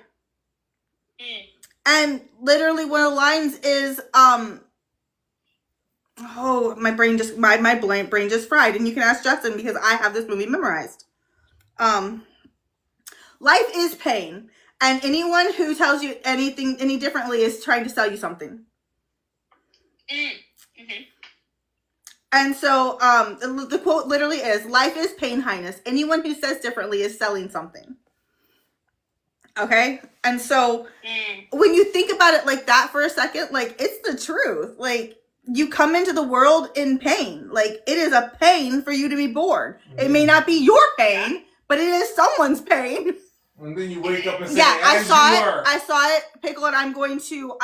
And literally one of the lines is, my brain just fried. And you can ask Justin because I have this movie memorized. Life is pain. And anyone who tells you anything any differently is trying to sell you something. And so the quote literally is, life is pain, Highness. Anyone who says differently is selling something. Okay? And so when you think about it like that for a second, like, it's the truth. Like, you come into the world in pain. Like, it is a pain for you to be born. It may not be your pain, but it is someone's pain. And then you wake up and say, yeah, I saw saw it, Pickle, and I'm going to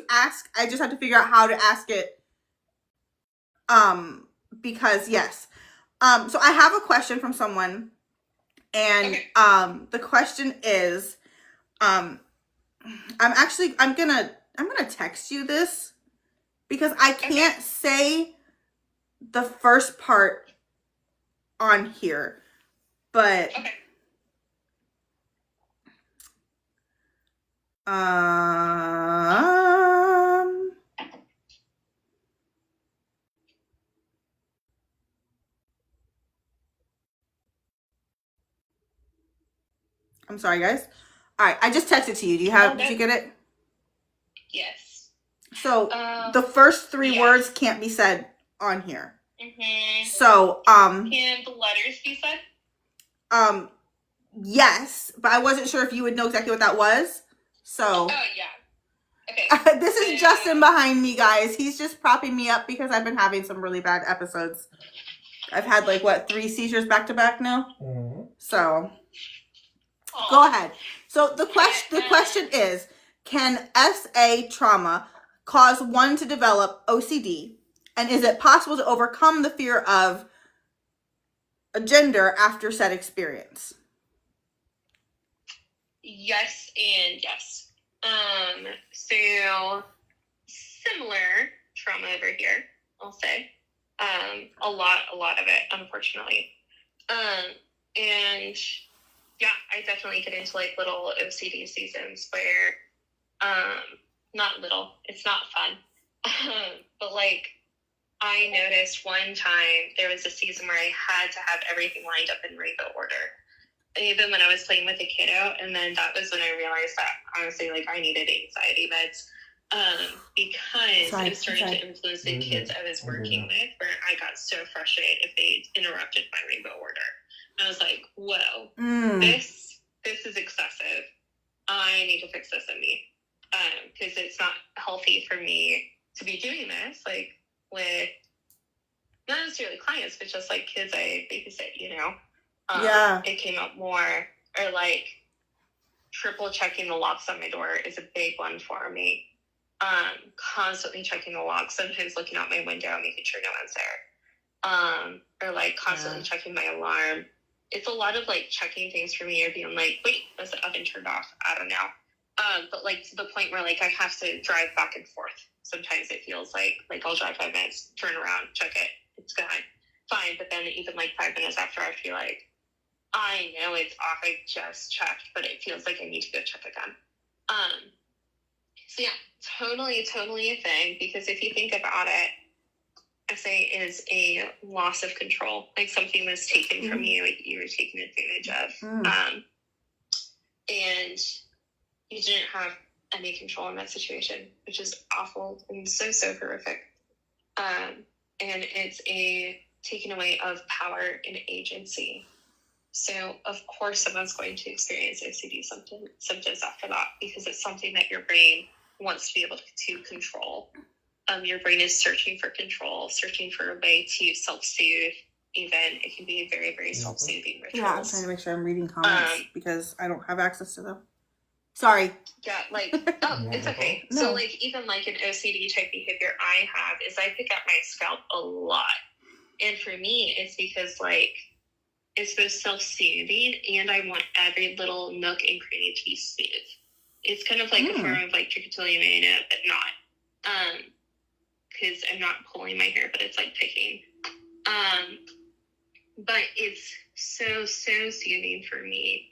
ask. I just have to figure out how to ask it. Because yes. So I have a question from someone, and the question is, I'm gonna text you this because I can't say the first part on here, but I'm sorry, guys. All right, I just texted to you. Did you get it? Yes. So the first three words can't be said on here. So can the letters be said? Yes, but I wasn't sure if you would know exactly what that was. So oh yeah. Okay. This is Justin behind me, guys. He's just propping me up because I've been having some really bad episodes. I've had 3 seizures back to back now. So go ahead. So the question is, can SA trauma cause one to develop OCD? And is it possible to overcome the fear of a gender after said experience? Yes and yes. So similar trauma over here, I'll say. A lot of it, unfortunately. And yeah, I definitely get into little OCD seasons where, not little, it's not fun. But I noticed one time there was a season where I had to have everything lined up in rainbow order. Even when I was playing with a kiddo, and then that was when I realized that honestly, I needed anxiety meds, because it started to influence the kids I was working with, where I got so frustrated if they interrupted my rainbow order. I was like, whoa, this is excessive. I need to fix this in me, because it's not healthy for me to be doing this, with not necessarily clients, but just kids I babysit, It came up more, or triple checking the locks on my door is a big one for me. Constantly checking the locks, sometimes looking out my window, making sure no one's there. Or constantly checking my alarm. It's a lot of checking things for me, or being wait, was the oven turned off? I don't know. But to the point where I have to drive back and forth. Sometimes it feels like I'll drive 5 minutes, turn around, check it, it's gone. Fine, but then even 5 minutes after, I feel I know it's off, I just checked, but it feels like I need to go check again. So yeah, totally a thing, because if you think about it, I say it is a loss of control. Something was taken from you, you were taken advantage of. And you didn't have any control in that situation, which is awful and so horrific. And it's a taking away of power and agency. So, of course, someone's going to experience OCD symptoms after that, because it's something that your brain wants to be able to control. Your brain is searching for control, searching for a way to self-soothe. Even it can be very, very self-soothing rituals. Yeah, I'm trying to make sure I'm reading comments because I don't have access to them. Sorry. Yeah, it's okay. No. So, even an OCD type behavior I have is I pick up my scalp a lot. And for me, it's because, it's both self-soothing, and I want every little nook and cranny to be smooth. It's kind of a form of trichotillomania, but not. Because I'm not pulling my hair, but it's picking. But it's so soothing for me,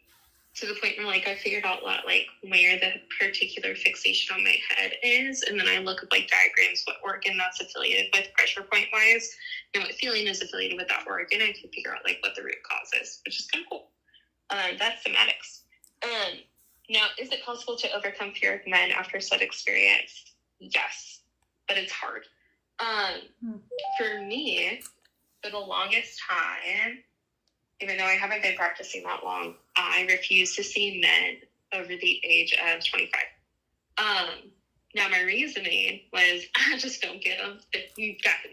to the point where I figured out where the particular fixation on my head is, and then I look up diagrams what organ that's affiliated with pressure point wise, and what feeling is affiliated with that organ. I can figure out what the root cause is, which is kind of cool. That's somatics. Now, is it possible to overcome fear of men after said experience? Yes, but it's hard. For me, for the longest time, even though I haven't been practicing that long, I refuse to see men over the age of 25. Now, my reasoning was, I just don't get them.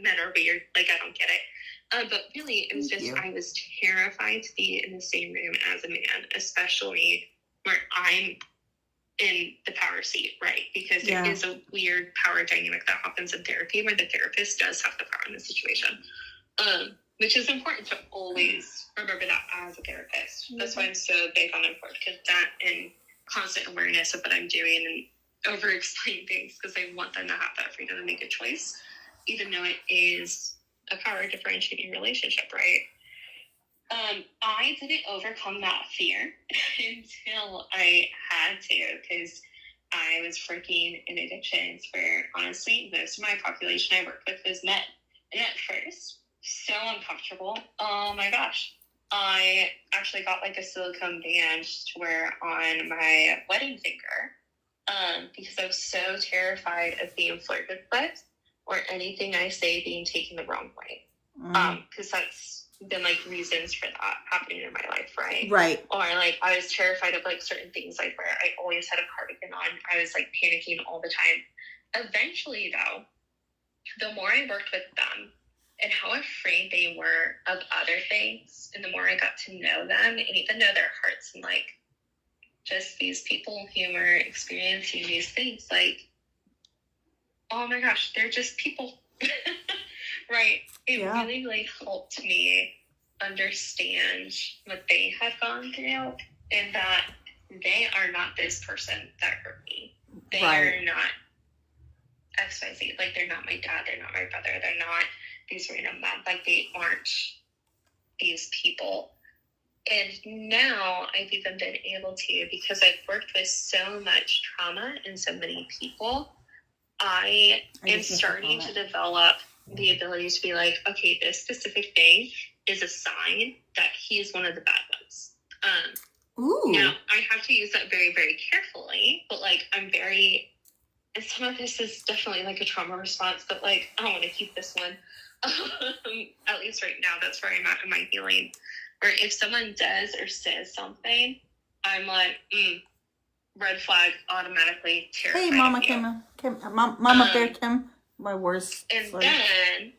Men are weird. I don't get it. But really, it was just, I was terrified to be in the same room as a man, especially where I'm in the power seat, right? Because there is a weird power dynamic that happens in therapy where the therapist does have the power in the situation. Which is important to always remember that as a therapist. That's why I'm so big on important, because that and constant awareness of what I'm doing and over-explain things, because I want them to have that freedom to make a choice, even though it is a power differentiating relationship, right? I didn't overcome that fear until I had to, because I was working in addictions where, honestly, most of my population I work with is men. And at first, so uncomfortable. Oh my gosh. I actually got a silicone band to wear on my wedding finger, because I was so terrified of being flirted with, or anything I say being taken the wrong way. Because that's been like reasons for that happening in my life, right? Right. Or like I was terrified of like certain things, like where I always had a cardigan on. I was like panicking all the time. Eventually, though, the more I worked with them and how afraid they were of other things, and the more I got to know them and even know their hearts and like just these people who were experiencing these things, like, oh my gosh, they're just people. Right. It really, really helped me understand what they had gone through, and that they are not this person that hurt me. They are not XYZ. Like, they're not my dad, they're not my brother, they're not these random men. Like, they aren't these people. And now I've even been able to, because I've worked with so much trauma and so many people, I am starting to develop the ability to be like, okay, this specific thing is a sign that he's one of the bad ones. Now, I have to use that very, very carefully, but like, I'm very, and some of this is definitely like a trauma response, but like, I want to keep this one. At least right now, that's where I'm at in my healing. Or if someone does or says something, I'm like, red flag, automatically terrified. Hey, Mama Kim, Mama Bear Kim, my worst. And then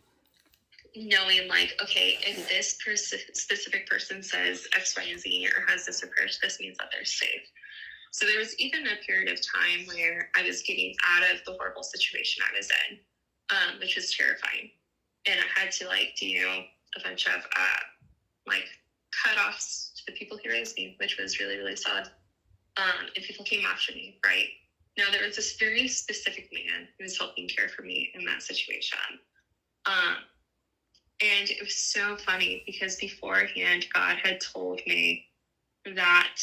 knowing like, okay, if this specific person says X, Y, and Z or has this approach, this means that they're safe. So there was even a period of time where I was getting out of the horrible situation I was in, which was terrifying. And I had to like do a bunch of like cutoffs to the people who raised me, which was really, really sad. And people came after me, right? Now, there was this very specific man who was helping care for me in that situation. And it was so funny because beforehand, God had told me that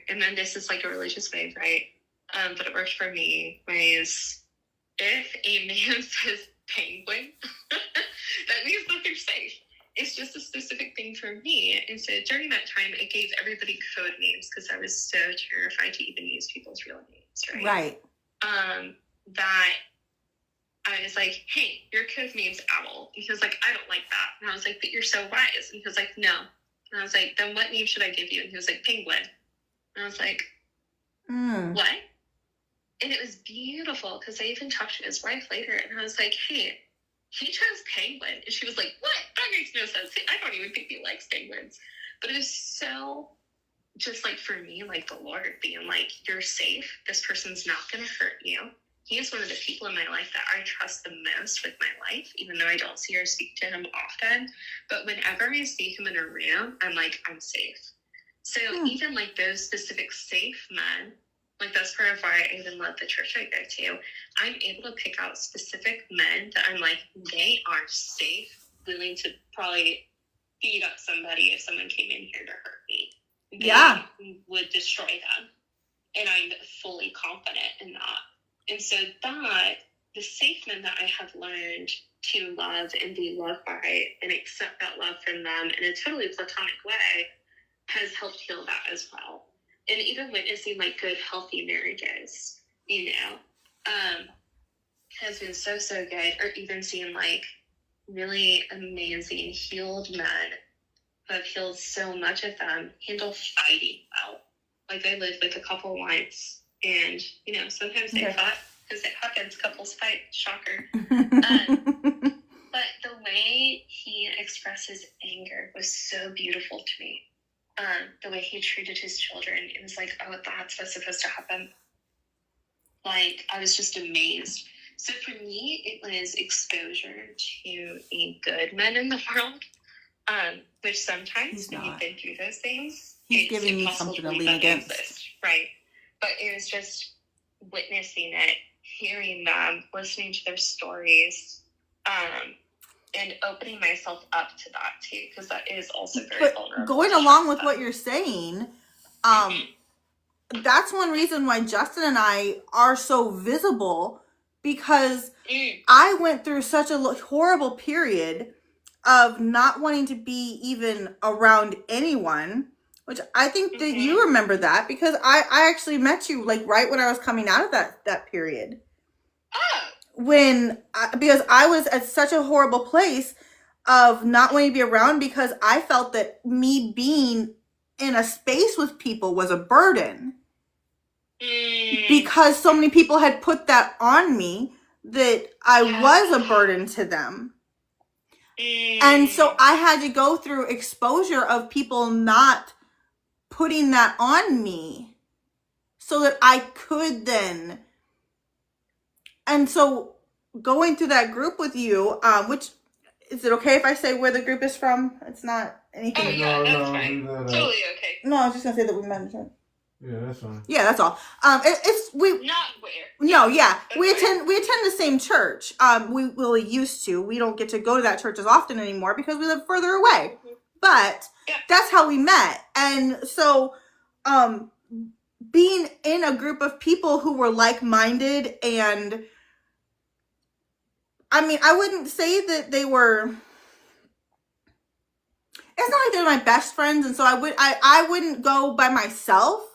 and then this is like a religious way, right? But it worked for me, was if a man says penguin, that means that they're safe. It's just a specific thing for me. And so during that time, it gave everybody code names because I was so terrified to even use people's real names, right? Right. That I was like, hey, your code name's Owl. And he was like, I don't like that. And I was like, but you're so wise. And he was like, no. And I was like, then what name should I give you? And he was like, Penguin. And I was like, what? And it was beautiful because I even talked to his wife later and I was like, hey, he chose Penguin. And she was like, what? That makes no sense. I don't even think he likes penguins. But it was so just like for me, like the Lord being like, you're safe. This person's not going to hurt you. He is one of the people in my life that I trust the most with my life, even though I don't see or speak to him often. But whenever I see him in a room, I'm like, I'm safe. So even like those specific safe men, like that's part of why I even love the church I go to. I'm able to pick out specific men that I'm like, they are safe, willing to probably beat up somebody if someone came in here to hurt me. They would destroy them. And I'm fully confident in that. And so that, the safe men that I have learned to love and be loved by and accept that love from them in a totally platonic way has helped heal that as well. And even witnessing like good, healthy marriages, you know, has been so, so good. Or even seeing like really amazing healed men who have healed so much of them handle fighting well. Like I lived with a couple once and, you know, sometimes they fought because it happens, couples fight, shocker. But the way he expressed his anger was so beautiful to me. The way he treated his children, it was like, oh, that's what's supposed to happen. Like, I was just amazed. So for me, it was exposure to the good men in the world, which sometimes when you've been through those things, he's giving you something to lean against. Right. But it was just witnessing it, hearing them, listening to their stories, and opening myself up to that too, because that is also very vulnerable. Going along with what you're saying, that's one reason why Justin and I are so visible, because I went through such a horrible period of not wanting to be even around anyone, which I think that you remember that, because I actually met you like right when I was coming out of that period. Because I was at such a horrible place, of not wanting to be around because I felt that me being in a space with people was a burden. Because so many people had put that on me that I was a burden to them. And so I had to go through exposure of people not putting that on me so that I could then. And so going through that group with you, which, is it okay if I say where the group is from? It's not anything. Oh, yeah, that's fine. Totally okay. No, I was just going to say that we mentioned. Yeah, that's fine. Yeah, that's all. We Not where. no, yeah, That's we fine. attend the same church. We really used to. We don't get to go to that church as often anymore because we live further away. But that's how we met, and so being in a group of people who were like-minded, and I mean, I wouldn't say that they were. It's not like they're my best friends, and so I wouldn't go by myself.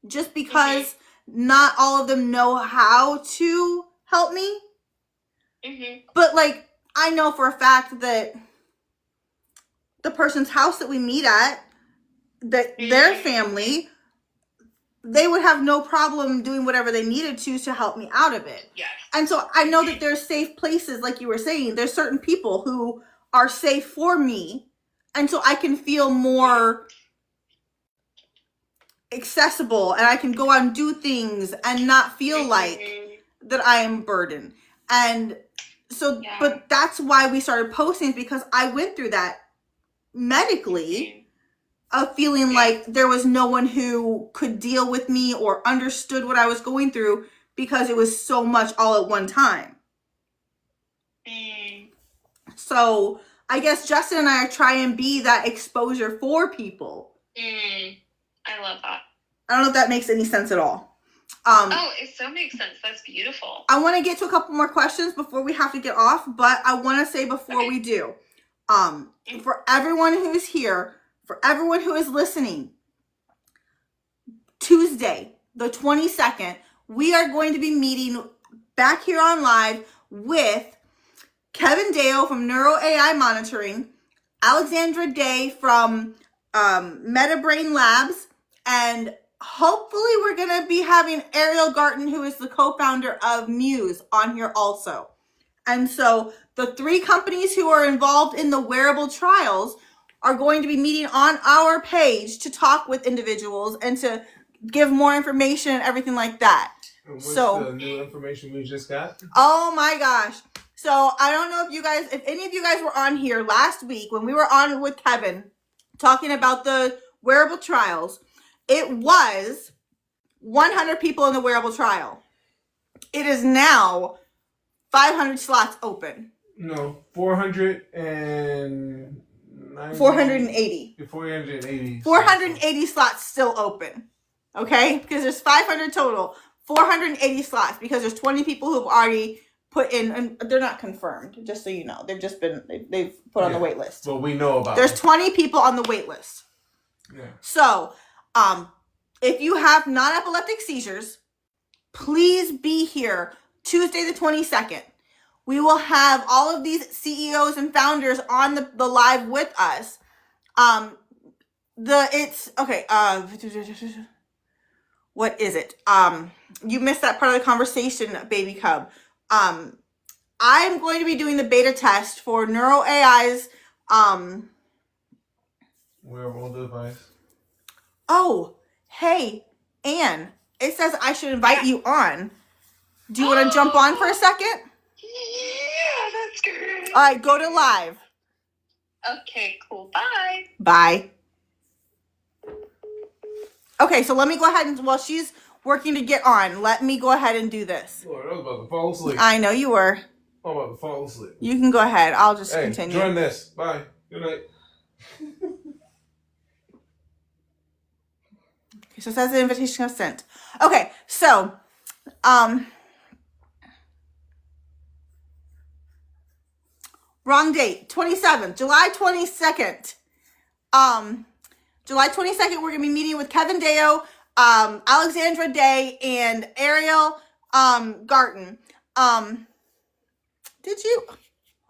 Just because not all of them know how to help me. But, like, I know for a fact that the person's house that we meet at, that their family, they would have no problem doing whatever they needed to help me out of it. Yes. And so I know that there's safe places, like you were saying. There's certain people who are safe for me. And so I can feel more accessible, and I can go out and do things and not feel like that I am burdened. And so, but that's why we started posting, because I went through that medically of feeling like there was no one who could deal with me or understood what I was going through because it was so much all at one time. So I guess Justin and I try and be that exposure for people. I love that. I don't know if that makes any sense at all. It so makes sense. That's beautiful. I want to get to a couple more questions before we have to get off, but I want to say before we do, for everyone who's here, for everyone who is listening, Tuesday, the 22nd, we are going to be meeting back here on live with Kevin Deo from Neuro AI Monitoring, Alexandra Day from MetaBrain Labs, and hopefully we're going to be having Ariel Garten, who is the co-founder of Muse, on here also. And so the three companies who are involved in the wearable trials are going to be meeting on our page to talk with individuals and to give more information and everything like that. And what's so the new information we just got? Oh my gosh. So I don't know if any of you guys were on here last week when we were on with Kevin talking about the wearable trials. It was 100 people in the wearable trial. It is now 500 slots open. No, 480. 480 slots still open. Okay? Because there's 500 total. 480 slots because there's 20 people who've already put in, and they're not confirmed, just so you know. They've just been, they've put on the wait list. Well, we know about There's 20 people on the wait list. Yeah. So, if you have non-epileptic seizures, please be here Tuesday the 22nd. We will have all of these CEOs and founders on the live with us. What is it? You missed that part of the conversation, baby cub. I'm going to be doing the beta test for Neuro AI's wearable device. Oh, hey, Anne. It says I should invite you on. Do you want to jump on for a second? Yeah, that's good. All right, go to live. Okay, cool. Bye. Bye. Okay, so let me go ahead and, while she's working to get on, let me go ahead and do this. Lord, I was about to fall asleep. I know you were. I'm about to fall asleep. You can go ahead. I'll just continue. Join this. Bye. Good night. Okay, so it says the invitation was sent. Okay, so, wrong date. 27th, July 22nd. July 22nd, we're going to be meeting with Kevin Deo, Alexandra Day, and Ariel Garten. Hold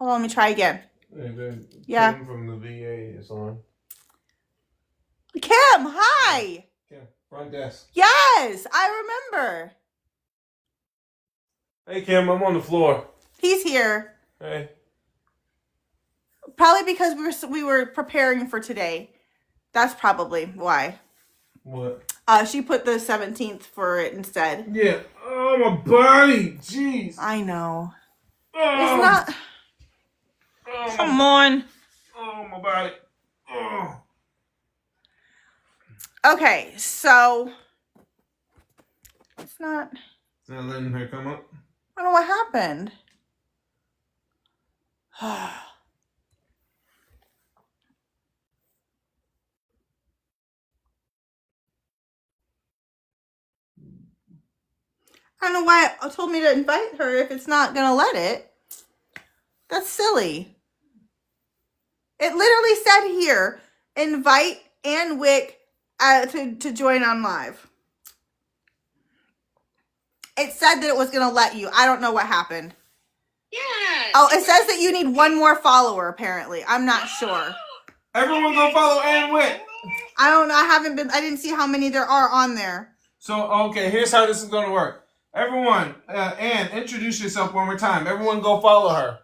on, let me try again. And then Yeah. Kim from the VA is on. Kim, hi. Kim, front desk. Yes, I remember. Hey Kim, I'm on the floor. He's here. Hey. Probably because we were preparing for today. That's probably why. What? She put the 17th for it instead. Yeah. Oh, my body. Jeez. I know. Oh. It's not. Oh, Come on. Oh, my body. Oh. Okay, so it's not. Is that letting her come up? I don't know what happened. I don't know why it told me to invite her if it's not gonna let it. That's silly. It literally said here, invite Ann Wick to join on live. It said that it was gonna let you. I don't know what happened. Yeah. Oh, it says that you need one more follower, apparently. I'm not sure. Everyone go follow Ann Wick. I don't know. I didn't see how many there are on there. So, okay, here's how this is going to work. Everyone, Ann, introduce yourself one more time. Everyone go follow her.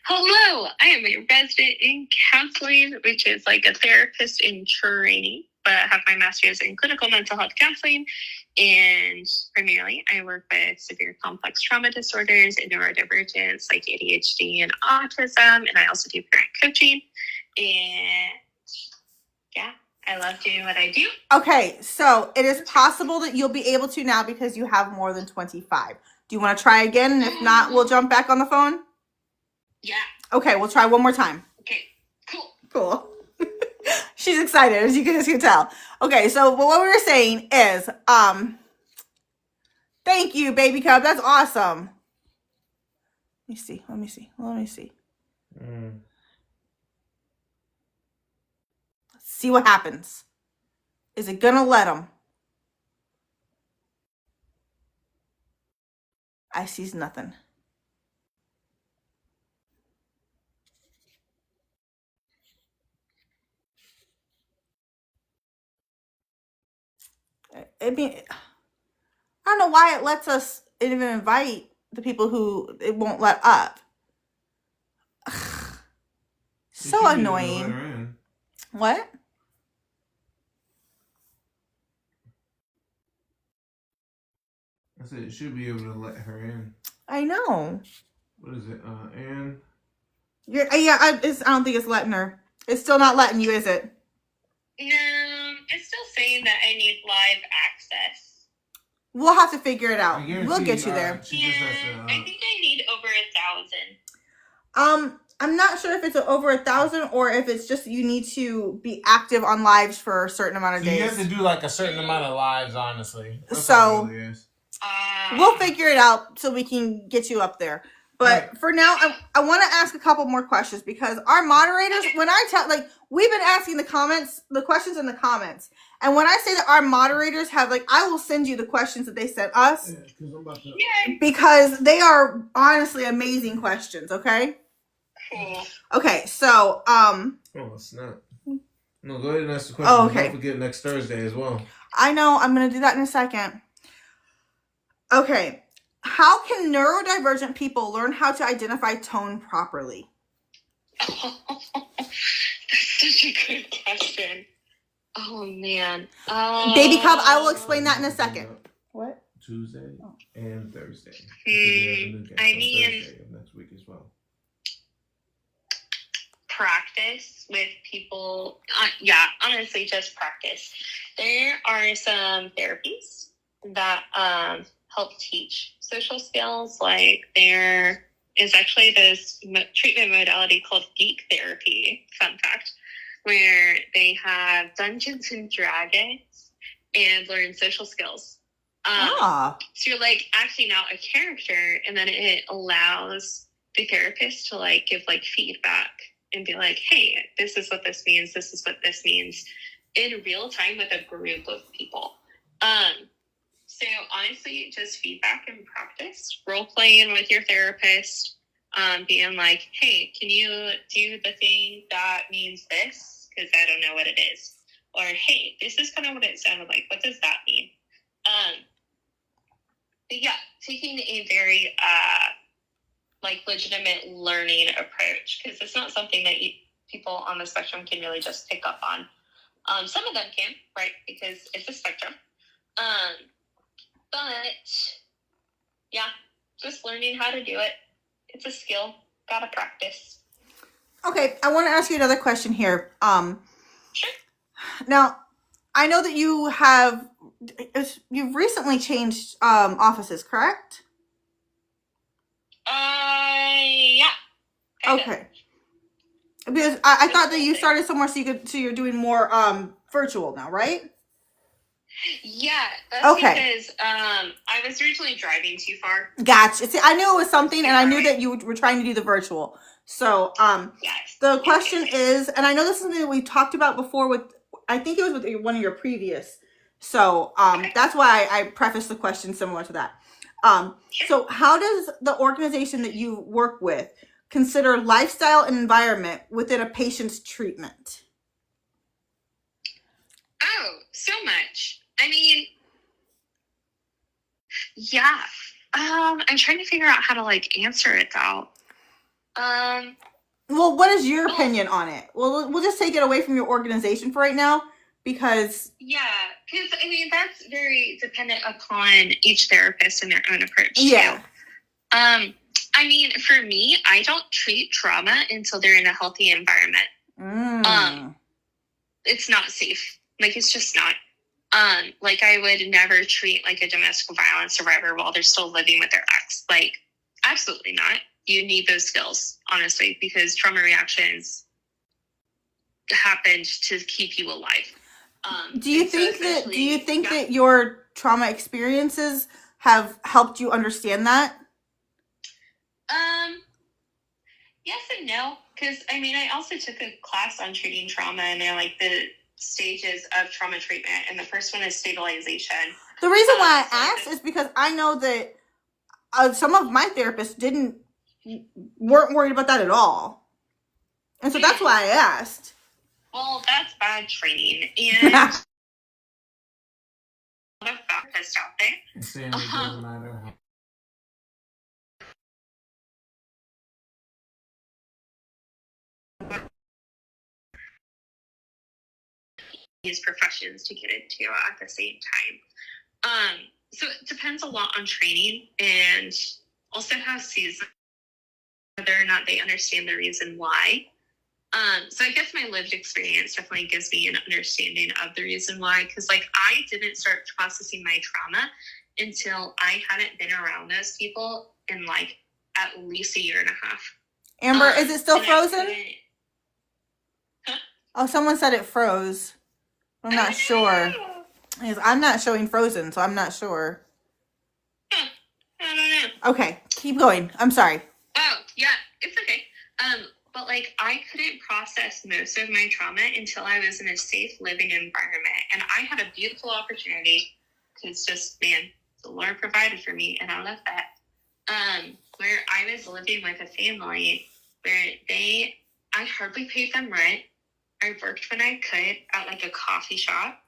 Hello, I am a resident in counseling, which is like a therapist in training, but I have my master's in clinical mental health counseling. And primarily, I work with severe complex trauma disorders and neurodivergence like ADHD and autism. And I also do parent coaching. And yeah, I love doing what I do. Okay, so it is possible that you'll be able to now because you have more than 25. Do you want to try again? And if not, we'll jump back on the phone? Yeah. Okay, we'll try one more time. Okay, cool. Cool. She's excited, as you can tell. Okay, so what we were saying is, thank you, baby cub. That's awesome. Let me see. Let's see what happens. Is it gonna let him? I sees nothing. I mean, I don't know why it lets us even invite the people who it won't let up. So annoying. What? I said it should be able to let her in. I know. What is it? Ann? I don't think it's letting her. It's still not letting you, is it? No, it's still saying that I need live access. We'll have to figure it out. We'll get you there. Yeah, I think I need over 1,000. I'm not sure if it's over 1,000 or if it's just you need to be active on lives for a certain amount of days. You have to do like a certain amount of lives, honestly. That's so all it really is. We'll figure it out so we can get you up there. But for now, I want to ask a couple more questions because our moderators, when I tell, like, we've been asking the questions in the comments. And when I say that our moderators have, like, I will send you the questions that they sent us. Yeah. Because they are honestly amazing questions, okay? Cool. Okay, so, Oh, snap. No, go ahead and ask the question. Oh, okay. Don't forget next Thursday as well. I know, I'm going to do that in a second. Okay. How can neurodivergent people learn how to identify tone properly? That's such a good question. Oh, man. Baby Cub, I will explain that in a second. What? Tuesday and Thursday. I mean, Thursday of next week as well. Practice with people. Yeah, honestly, just practice. There are some therapies that help teach social skills. Like there is actually this treatment modality called geek therapy, fun fact, where they have Dungeons and Dragons and learn social skills. So you're like acting out a character, and then it allows the therapist to like give like feedback and be like, hey, this is what this means. This is what this means in real time with a group of people. So honestly, just feedback and practice, role playing with your therapist. being like, hey, can you do the thing that means this? Because I don't know what it is. Or, hey, this is kind of what it sounded like. What does that mean? But yeah, taking a very, legitimate learning approach, because it's not something that people on the spectrum can really just pick up on. Some of them can, right, because it's a spectrum. But, yeah, just learning how to do it. It's a skill. Gotta practice. Okay, I want to ask you another question here. Sure. Now, I know that you've recently changed offices, correct? Yeah. Okay. Because I thought that you started somewhere so you're doing more virtual now, right? Yeah, that's because I was originally driving too far. Gotcha. See, I knew it was something, and I knew that you were trying to do the virtual. So, yes. The question is, and I know this is something that we talked about before with, I think it was with one of your previous. So, that's why I prefaced the question similar to that. So how does the organization that you work with consider lifestyle and environment within a patient's treatment? Oh, so much. I mean, yeah. I'm trying to figure out how to answer it though. Well, what is your opinion on it? Well, we'll just take it away from your organization for right now, because I mean that's very dependent upon each therapist and their own approach. Yeah. Too. I mean, for me, I don't treat trauma until they're in a healthy environment. It's not safe. It's just not. I would never treat a domestic violence survivor while they're still living with their ex. Absolutely not. You need those skills, honestly, because trauma reactions happened to keep you alive. Do you think that your trauma experiences have helped you understand that? Yes and no, because I also took a class on treating trauma, and they're the stages of trauma treatment, and the first one is stabilization. The reason why I asked is because I know that some of my therapists weren't worried about that at all, and so that's why I asked. Well, that's bad training, and a lot of therapists out there. Saying it doesn't matter. These professions to get into at the same time. So it depends a lot on training, and also how seasoned, whether or not they understand the reason why. So I guess my lived experience definitely gives me an understanding of the reason why, because I didn't start processing my trauma until I hadn't been around those people in at least a year and a half. Amber, is it still frozen? Oh, someone said it froze. I'm not sure. I'm not showing frozen, so I'm not sure. I don't know. Okay, keep going. I'm sorry. Oh, yeah, it's okay. But I couldn't process most of my trauma until I was in a safe living environment. And I had a beautiful opportunity, because the Lord provided for me, and I love that. Where I was living with a family where I hardly paid them rent. I worked when I could at a coffee shop.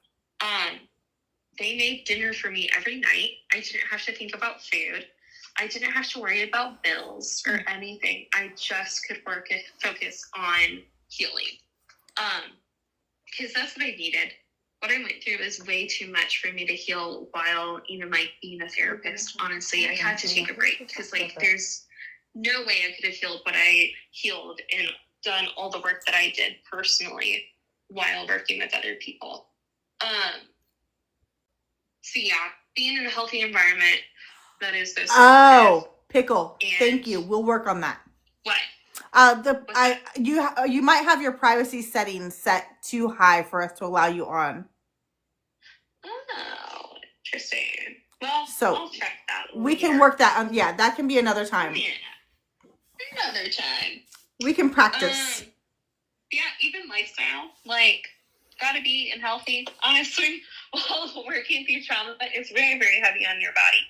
They made dinner for me every night. I didn't have to think about food. I didn't have to worry about bills or anything. I just could focus on healing. Because that's what I needed. What I went through was way too much for me to heal while even being a therapist. Honestly, I had to take a break, because there's no way I could have healed what I healed and done all the work that I did personally while working with other people. So yeah, being in a healthy environment that is so supportive. Oh, pickle. Thank you. We'll work on that. What? You might have your privacy settings set too high for us to allow you on. Oh, interesting. Well, so I'll check that. We can work that on. Yeah, that can be another time. Yeah, another time. We can practice. Yeah, even lifestyle, gotta be and healthy. Honestly, while working through trauma, it's very, very heavy on your body.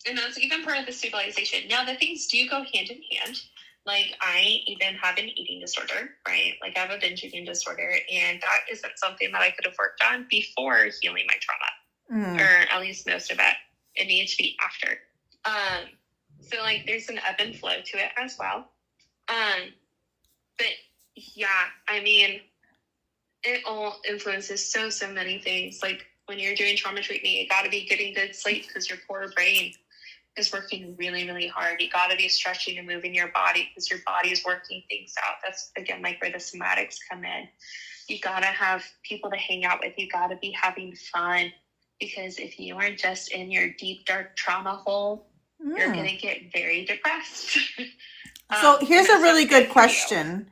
And that's even part of the stabilization. Now, the things do go hand in hand. Like, I even have an eating disorder, right? Like, I have a binge eating disorder, and that isn't something that I could have worked on before healing my trauma, or at least most of it. It needs to be after. So, like, there's an ebb and flow to it as well. But, yeah, I mean, it all influences so many things. Like, when you're doing trauma treatment, you got to be getting good sleep because your poor brain is working really, really hard. You got to be stretching and moving your body because your body is working things out. That's, again, like where the somatics come in. You got to have people to hang out with. You got to be having fun, because if you are just in your deep, dark trauma hole, you're going to get very depressed. So here's a really good question.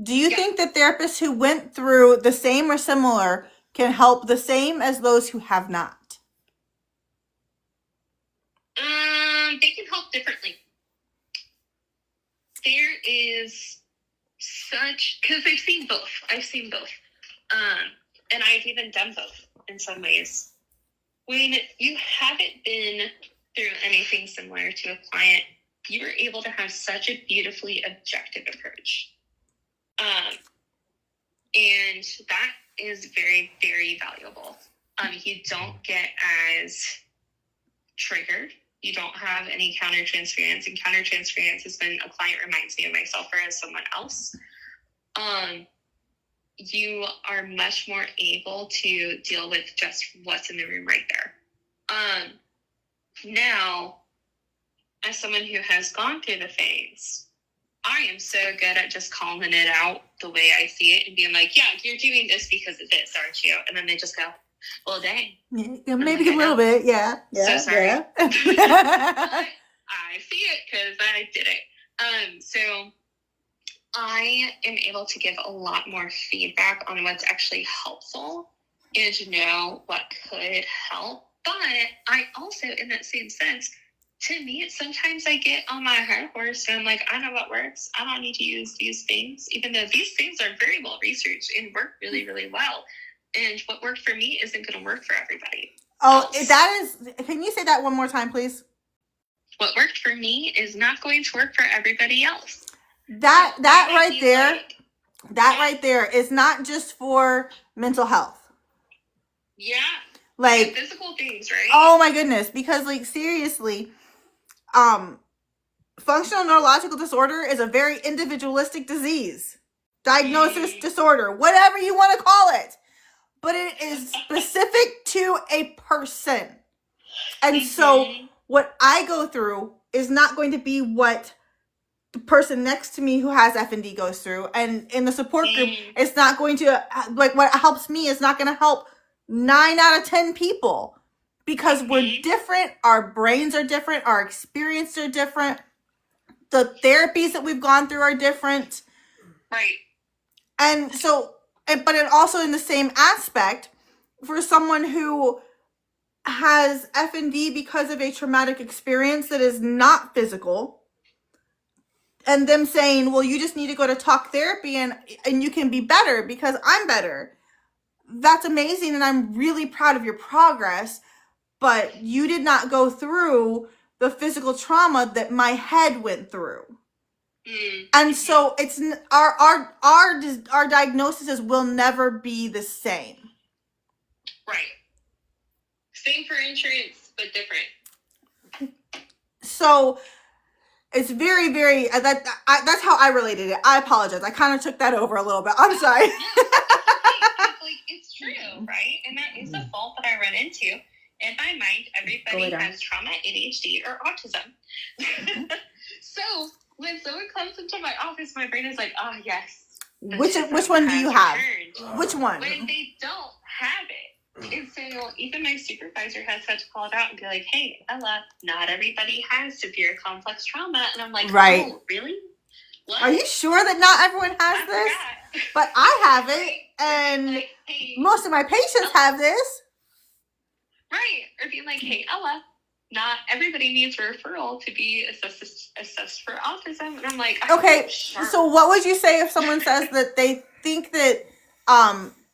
Do you think that therapists who went through the same or similar can help the same as those who have not? They can help differently. There is such, because I've seen both. And I've even done both in some ways. When you haven't been through anything similar to a client, you are able to have such a beautifully objective approach. And that is very, very valuable. You don't get as triggered. You don't have any countertransference, and countertransference has been a client reminds me of myself or as someone else. You are much more able to deal with just what's in the room right there. Now, as someone who has gone through the things, I am so good at just calling it out the way I see it and being like, yeah, you're doing this because of this, aren't you? And then they just go, well, dang. Yeah, maybe a little bit, yeah. So sorry. Yeah. I see it because I did it. So I am able to give a lot more feedback on what's actually helpful and to know what could help. But I also, in that same sense, to me, sometimes I get on my high horse and I'm like, I know what works. I don't need to use these things, even though these things are very well researched and work really, really well. And what worked for me isn't going to work for everybody. Oh, that is, can you say that one more time, please? What worked for me is not going to work for everybody else. That right there is not just for mental health. Yeah. Like physical things, right? Oh my goodness. Because like seriously, functional neurological disorder is a very individualistic disease. Diagnosis disorder, whatever you want to call it. But it is specific to a person. And so what I go through is not going to be what the person next to me who has FND goes through. And in the support group, it's not going to, like what helps me is not going to help 9 out of 10 people. Because we're different, our brains are different, our experiences are different. The therapies that we've gone through are different. Right. And so, but it also in the same aspect, for someone who has FND because of a traumatic experience that is not physical, and them saying, well, you just need to go to talk therapy and you can be better because I'm better. That's amazing. And I'm really proud of your progress, but you did not go through the physical trauma that my head went through. And so it's our diagnoses will never be the same. Right. Same for insurance, but different. So it's very, very, that's how I related it. I apologize. I kind of took that over a little bit. I'm sorry. Like, it's true, right? And that is a fault that I run into. In my mind, everybody has trauma, ADHD, or autism. So when someone comes into my office, my brain is like, oh, yes. Which one do you have? Which one? When they don't have it. And so even my supervisor has had to call it out and be like, hey, Ella, not everybody has severe complex trauma. And I'm like, oh, really? What? Are you sure that not everyone has this? But I have it, and like, hey, most of my patients have this. Right. Or being like, hey, Ella, not everybody needs a referral to be assessed for autism. And I'm like, okay, sure. So what would you say if someone says that they think that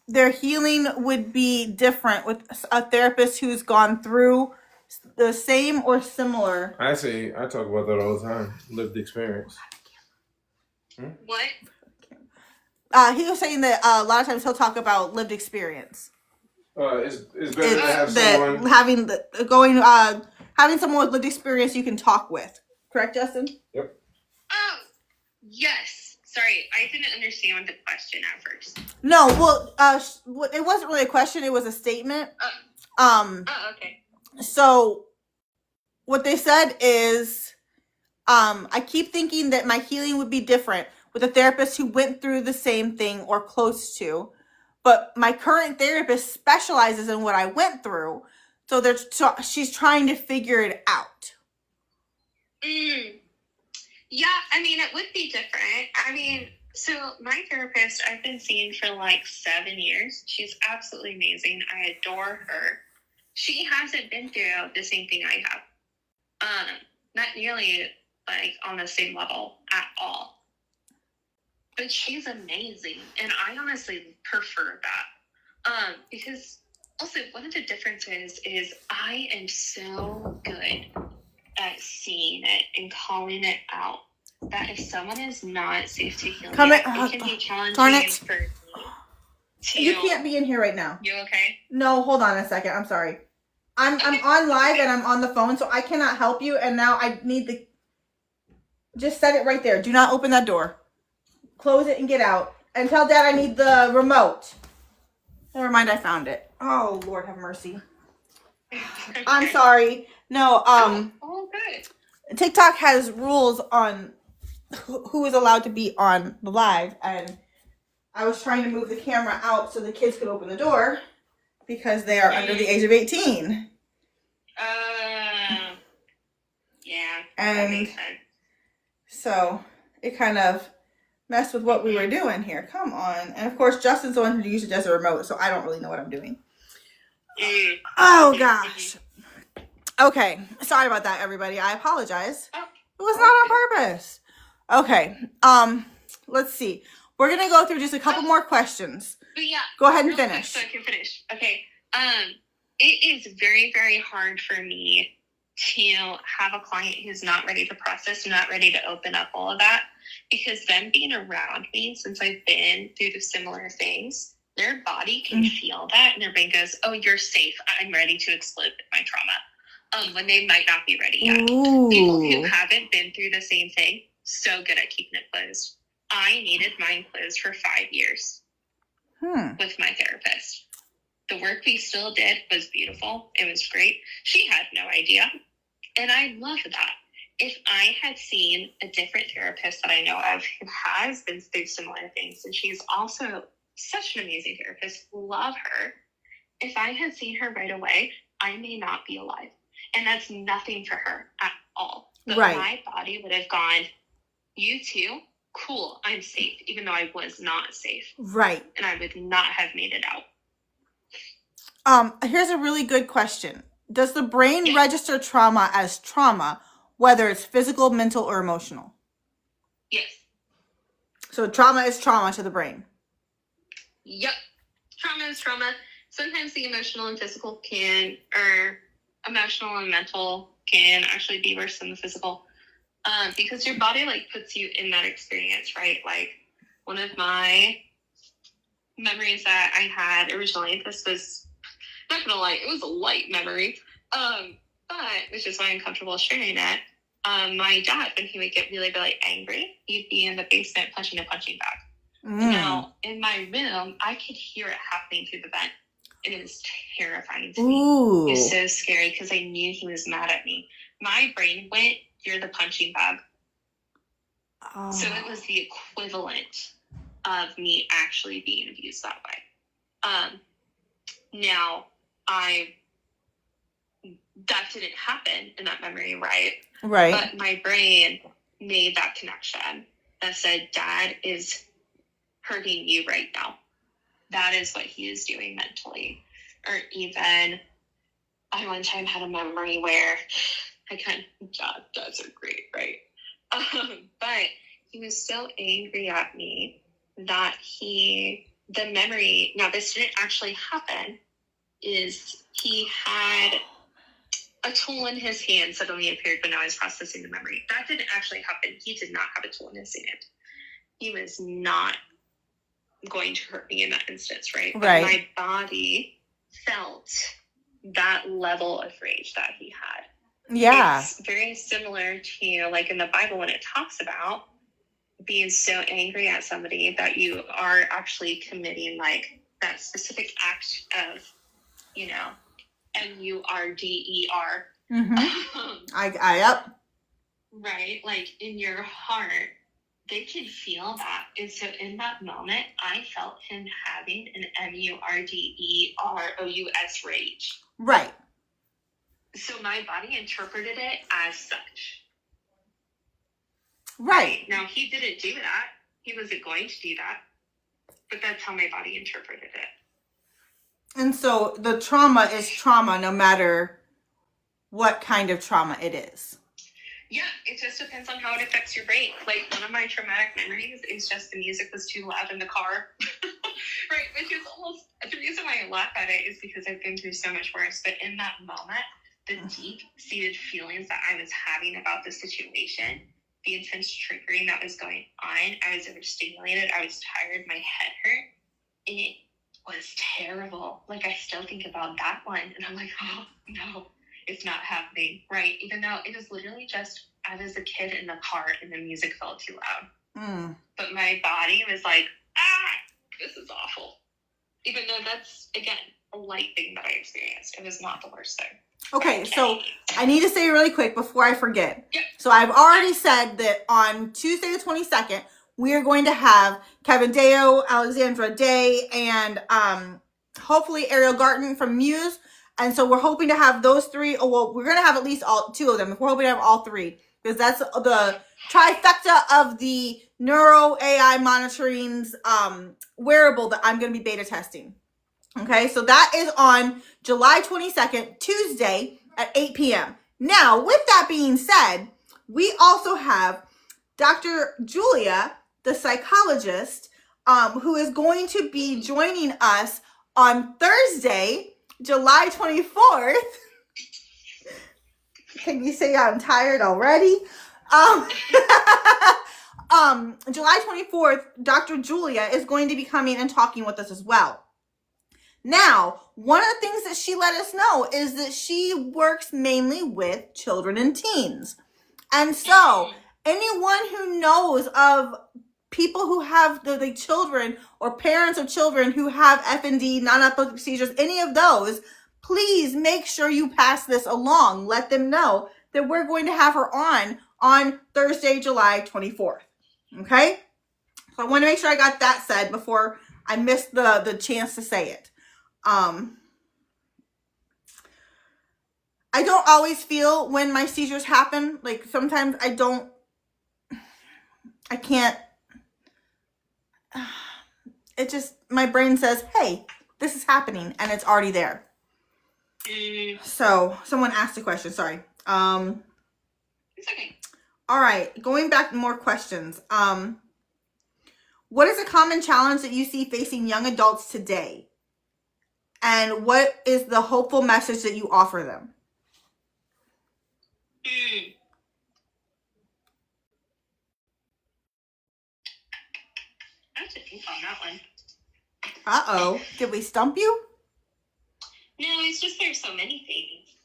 their healing would be different with a therapist who's gone through the same or similar. I talk about that all the time. Lived experience. What? He was saying that a lot of times he'll talk about lived experience. It's better to have someone having someone with lived experience you can talk with. Correct, Justin? Yep. Oh, yes. Sorry, I didn't understand the question at first. No, well, it wasn't really a question. It was a statement. Oh, okay. So, what they said is, I keep thinking that my healing would be different with a therapist who went through the same thing or close to, but my current therapist specializes in what I went through, so she's trying to figure it out. Yeah, I mean, it would be different. I mean, so my therapist, I've been seeing for like 7 years. She's absolutely amazing. I adore her. She hasn't been through the same thing I have. Not nearly like on the same level at all. But she's amazing, and I honestly prefer that. Because also one of the differences is I am so good at seeing it and calling it out that if someone is not safe to heal, it can be challenging for me to. You can't be in here right now. You okay? No, hold on a second. I'm sorry. I'm on live and I'm on the phone, so I cannot help you. And now I need just set it right there. Do not open that door. Close it and get out. And tell Dad I need the remote. Never mind, I found it. Oh, Lord have mercy. I'm sorry. No, Oh, good. TikTok has rules on who is allowed to be on the live, and I was trying to move the camera out so the kids could open the door because they are under the age of 18. Yeah. And that makes sense. So it kind of messed with what we were doing here. Come on. And of course, Justin's the one who usually does the remote, so I don't really know what I'm doing. Oh, gosh. Okay. Sorry about that, everybody. I apologize. It was not on purpose. Okay. Let's see. We're going to go through just a couple more questions. But yeah. Go ahead and finish. So I can finish. Okay. It is very, very hard for me to have a client who's not ready to process, not ready to open up all of that, because them being around me since I've been through the similar things, their body can feel that, and their brain goes, "Oh, you're safe. I'm ready to explode with my trauma." When they might not be ready yet. Ooh. People who haven't been through the same thing, so good at keeping it closed. I needed mine closed for 5 years with my therapist. The work we still did was beautiful. It was great. She had no idea. And I love that. If I had seen a different therapist that I know of who has been through similar things, and she's also such an amazing therapist, love her. If I had seen her right away, I may not be alive. And that's nothing for her at all. But my body would have gone, "You too? Cool, I'm safe," even though I was not safe. Right. And I would not have made it out. Here's a really good question. Does the brain register trauma as trauma, whether it's physical, mental, or emotional? Yes. So trauma is trauma to the brain. Yep. Trauma is trauma. Sometimes the emotional and physical or emotional and mental can actually be worse than the physical. Because your body puts you in that experience, right? Like one of my memories that I had originally, this was not gonna lie, it was a light memory. But which is why I'm comfortable sharing it. My dad, when he would get really, really angry, he'd be in the basement punching a punching bag. Now, in my room, I could hear it happening through the vent. And it was terrifying to me. It was so scary because I knew he was mad at me. My brain went, "You're the punching bag." So it was the equivalent of me actually being abused that way. Now, that didn't happen in that memory, right? Right. But my brain made that connection that said, "Dad is hurting you right now. That is what he is doing mentally." Or even, I one time had a memory where dads are great, right? But he was so angry at me that the memory, now this didn't actually happen, is he had a tool in his hand suddenly appeared when I was processing the memory. That didn't actually happen. He did not have a tool in his hand. He was not going to hurt me in that instance, right? But my body felt that level of rage that he had. Yeah. It's very similar to, like, in the Bible when it talks about being so angry at somebody that you are actually committing, like, that specific act of, you know, MURDER. Mm-hmm. Yep. Right? Like, in your heart, they can feel that. And so in that moment, I felt him having an MURDEROUS rage. Right. So my body interpreted it as such. Right. Now, he didn't do that. He wasn't going to do that. But that's how my body interpreted it. And so the trauma is trauma no matter what kind of trauma it is. Yeah, it just depends on how it affects your brain. Like, one of my traumatic memories is just the music was too loud in the car. Right, which is almost, the reason why I laugh at it is because I've been through so much worse. But in that moment, the deep-seated feelings that I was having about the situation, the intense triggering that was going on, I was overstimulated, I was tired, my head hurt. It was terrible. Like, I still think about that one, and I'm like, oh, no. It's not happening, right? Even though it was literally just, I was a kid in the car and the music felt too loud. But my body was like, this is awful. Even though that's, again, a light thing that I experienced. It was not the worst thing. Okay, so I need to say really quick before I forget. Yep. So I've already said that on Tuesday the 22nd, we are going to have Kevin Deo, Alexandra Day, and hopefully Ariel Garten from Muse. And so we're hoping to have those three. Oh, well, we're going to have at least two of them. We're hoping to have all three. Because that's the trifecta of the Neuro AI Monitoring's wearable that I'm going to be beta testing. Okay, so that is on July 22nd, Tuesday at 8 p.m. Now, with that being said, we also have Dr. Julia, the psychologist, who is going to be joining us on Thursday, July 24th. Can you say I'm tired already? July 24th, Dr. Julia is going to be coming and talking with us as well. Now, one of the things that she let us know is that she works mainly with children and teens. And so, anyone who knows of people who have the children or parents of children who have FND, non-epileptic seizures, any of those, please make sure you pass this along. Let them know that we're going to have her on Thursday, July 24th. Okay? So I want to make sure I got that said before I missed the chance to say it. I don't always feel when my seizures happen. Like, sometimes I can't. It just, my brain says, hey, this is happening, and it's already there. So, someone asked a question, sorry. It's okay. All right, going back to more questions. What is a common challenge that you see facing young adults today? And what is the hopeful message that you offer them? I have to think on that one. Uh-oh. Did we stump you? No, it's just there's so many things.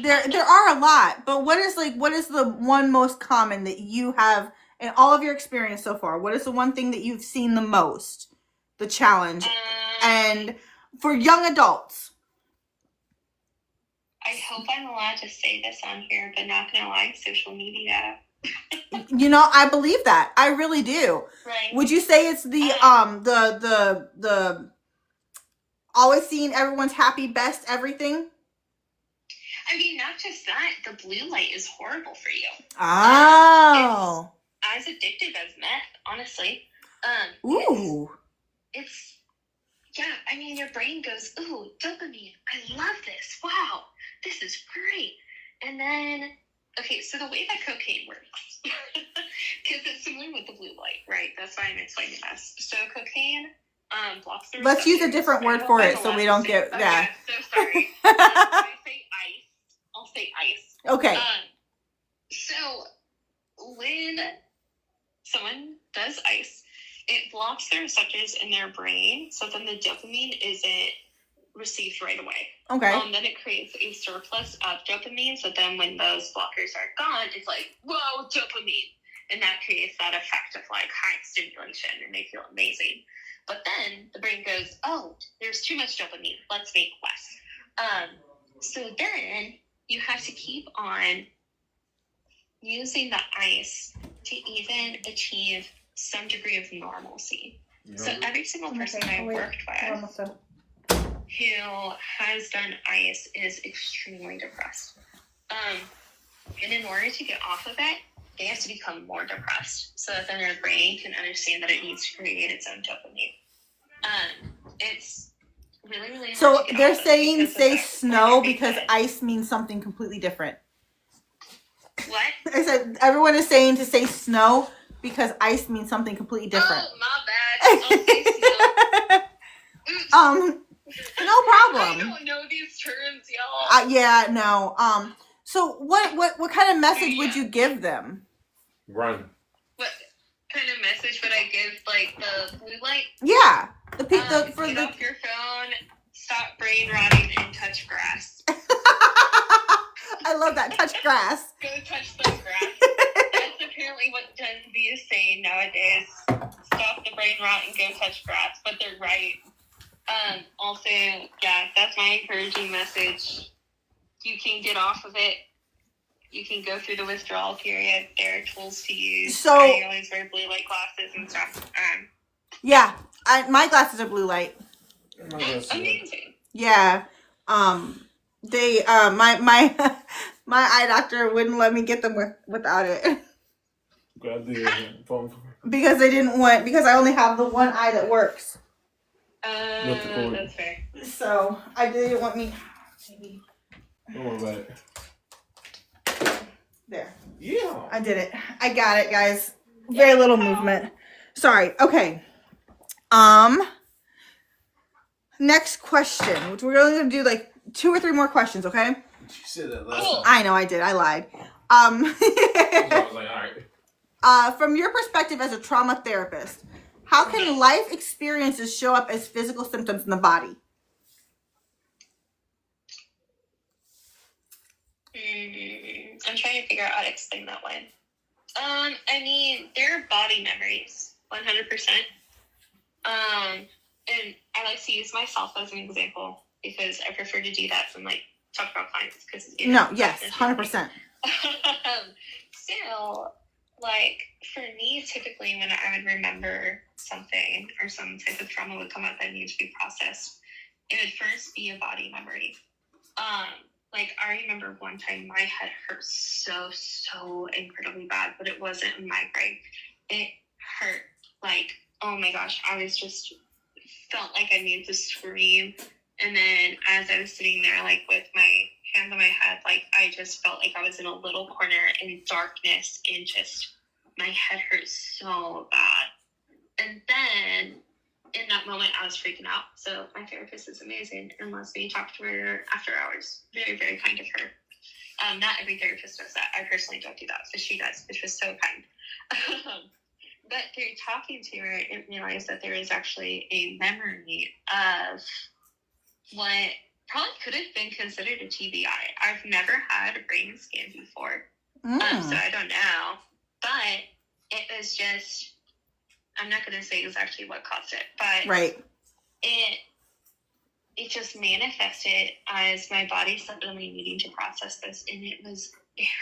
There are a lot, but what is the one most common that you have in all of your experience so far? What is the one thing that you've seen the most? The challenge. And for young adults. I hope I'm allowed to say this on here, but not gonna lie, social media. You know, I believe that. I really do. Right. Would you say it's the always seeing everyone's happy, best everything? I mean, not just that, the blue light is horrible for you. Oh. It's as addictive as meth, honestly. Ooh. It's yeah, I mean, your brain goes, ooh, dopamine, I love this, wow, this is great. And then, okay, so the way that cocaine works, because it's similar with the blue light, right? That's why I'm explaining this. So cocaine blocks the Let's use a different word for it so we don't get, yeah. So sorry. I say ice I'll say ice. Okay. So when someone does ice, it blocks the receptors in their brain, so then the dopamine isn't received right away. Okay. Then it creates a surplus of dopamine, so then when those blockers are gone, it's like, whoa, dopamine. And that creates that effect of like high stimulation, and they feel amazing. But then the brain goes, oh, there's too much dopamine. Let's make less. So then you have to keep on using the ice to even achieve some degree of normalcy. So every single person I've worked with who has done ice is extremely depressed. And in order to get off of it, they have to become more depressed so that then their brain can understand that it needs to create its own dopamine. It's really, really hard So to get they're off of saying because of say that snow chronic because effect. ice means something completely different. What? I said everyone is saying to say snow because ice means something completely different. Oh, my bad. I'll say snow. Oops. No problem. I don't know these terms, y'all. Yeah, no. So what kind of message would you give them? Run. What kind of message would I give, like, the blue light? Yeah, the Get off your phone, stop brain rotting, and touch grass. I love that. Touch grass. Go touch some grass. That's apparently what Gen Z is saying nowadays. Stop the brain rot and go touch grass. But they're right. Also, yeah, that's my encouraging message. You can get off of it. You can go through the withdrawal period. There are tools to use. So I always wear blue light glasses and stuff. Yeah, my glasses are blue light. Amazing. Yeah. They my my eye doctor wouldn't let me get them without it. Grab the phone. Because I only have the one eye that works. That's fair. So I didn't want me. Maybe. Don't worry about it. There. Yeah. I did it. I got it, guys. Very little movement. Sorry. Okay. Next question, which we're only gonna do like 2 or 3 more questions, okay? You said that last Cool. I know I did. I lied. I was like, all right. From your perspective as a trauma therapist, how can life experiences show up as physical symptoms in the body? I'm trying to figure out how to explain that one. I mean, they're body memories, 100%. And I like to use myself as an example because I prefer to do that than like talk about clients because Yes, 100%. So, like for me, typically when I would remember something or some type of trauma would come up that needed to be processed, it would first be a body memory. Like I remember one time my head hurt so incredibly bad, but it wasn't a migraine. It hurt like, oh my gosh, I was just felt like I needed to scream. And then as I was sitting there, like with my hand on my head, like I just felt like I was in a little corner in darkness and just my head hurt so bad. And then in that moment, I was freaking out. So my therapist is amazing and lets me talk to her after hours. Very, very kind of her. Not every therapist does that. I personally don't do that, but she does, which was so kind. But through talking to her, I realized that there is actually a memory of what probably could have been considered a TBI. I've never had a brain scan before, so I don't know. But it was just, I'm not going to say exactly what caused it, but Right. It just manifested as my body suddenly needing to process this, and it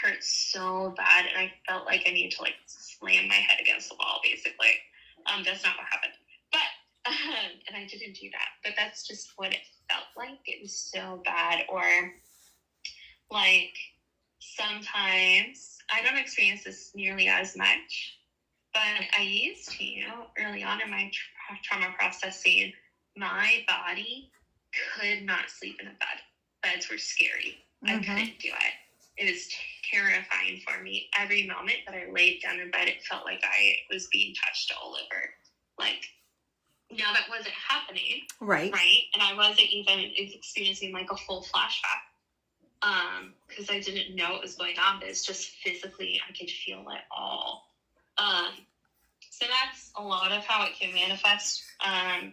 hurt so bad, and I felt like I needed to like slam my head against the wall, basically. That's not what happened, but and I didn't do that, but that's just what it felt like. It was so bad. Or like sometimes I don't experience this nearly as much, but I used to early on in my trauma processing. My body could not sleep in a bed. Beds were scary. I couldn't do it. It was terrifying for me. Every moment that I laid down in bed, it felt like I was being touched all over. Like, now that wasn't happening. Right. Right? And I wasn't even experiencing like a full flashback. because I didn't know what was going on, but it's just physically I could feel it all. So that's a lot of how it can manifest.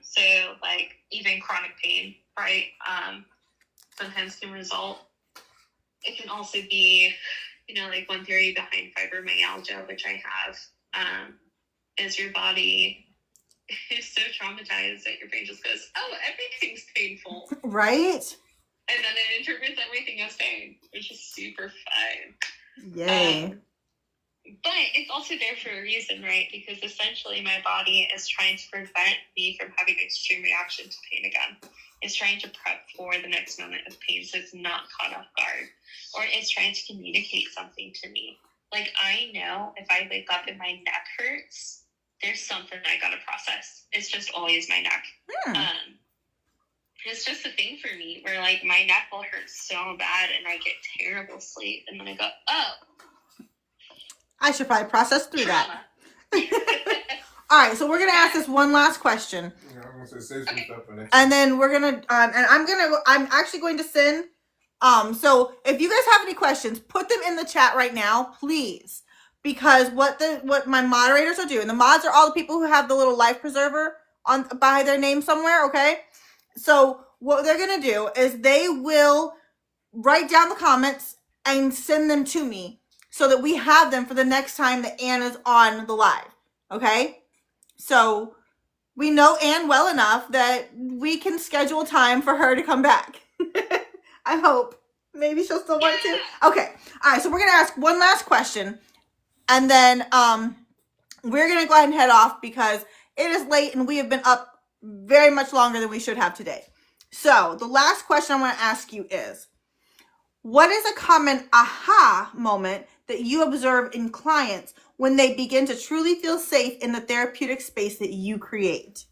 So like even chronic pain, right? Sometimes can result. It can also be, like one theory behind fibromyalgia, which I have, is your body is so traumatized that your brain just goes, oh, everything's painful. Right? And then it interprets everything as pain, which is super fun. Yay. But it's also there for a reason, right? Because essentially my body is trying to prevent me from having an extreme reaction to pain again. It's trying to prep for the next moment of pain so it's not caught off guard. Or it's trying to communicate something to me. Like, I know if I wake up and my neck hurts, there's something I gotta process. It's just always my neck. It's just a thing for me where, like, my neck will hurt so bad and I get terrible sleep. And then I go, oh. I should probably process through Trauma. that. All right, so we're going to ask this one last question. Yeah, I'm gonna say save some stuff for next. And then we're going to, I'm actually going to send, so if you guys have any questions, put them in the chat right now, please. Because what my moderators are doing, the mods are all the people who have the little life preserver by their name somewhere, okay? So what they're going to do is they will write down the comments and send them to me so that we have them for the next time that Anna's on the live, okay? So we know Anne well enough that we can schedule time for her to come back. I hope. Maybe she'll still want to. Okay. All right. So we're going to ask one last question. And then we're going to go ahead and head off because it is late and we have been up very much longer than we should have today. So the last question I want to ask you is, what is a common aha moment that you observe in clients when they begin to truly feel safe in the therapeutic space that you create?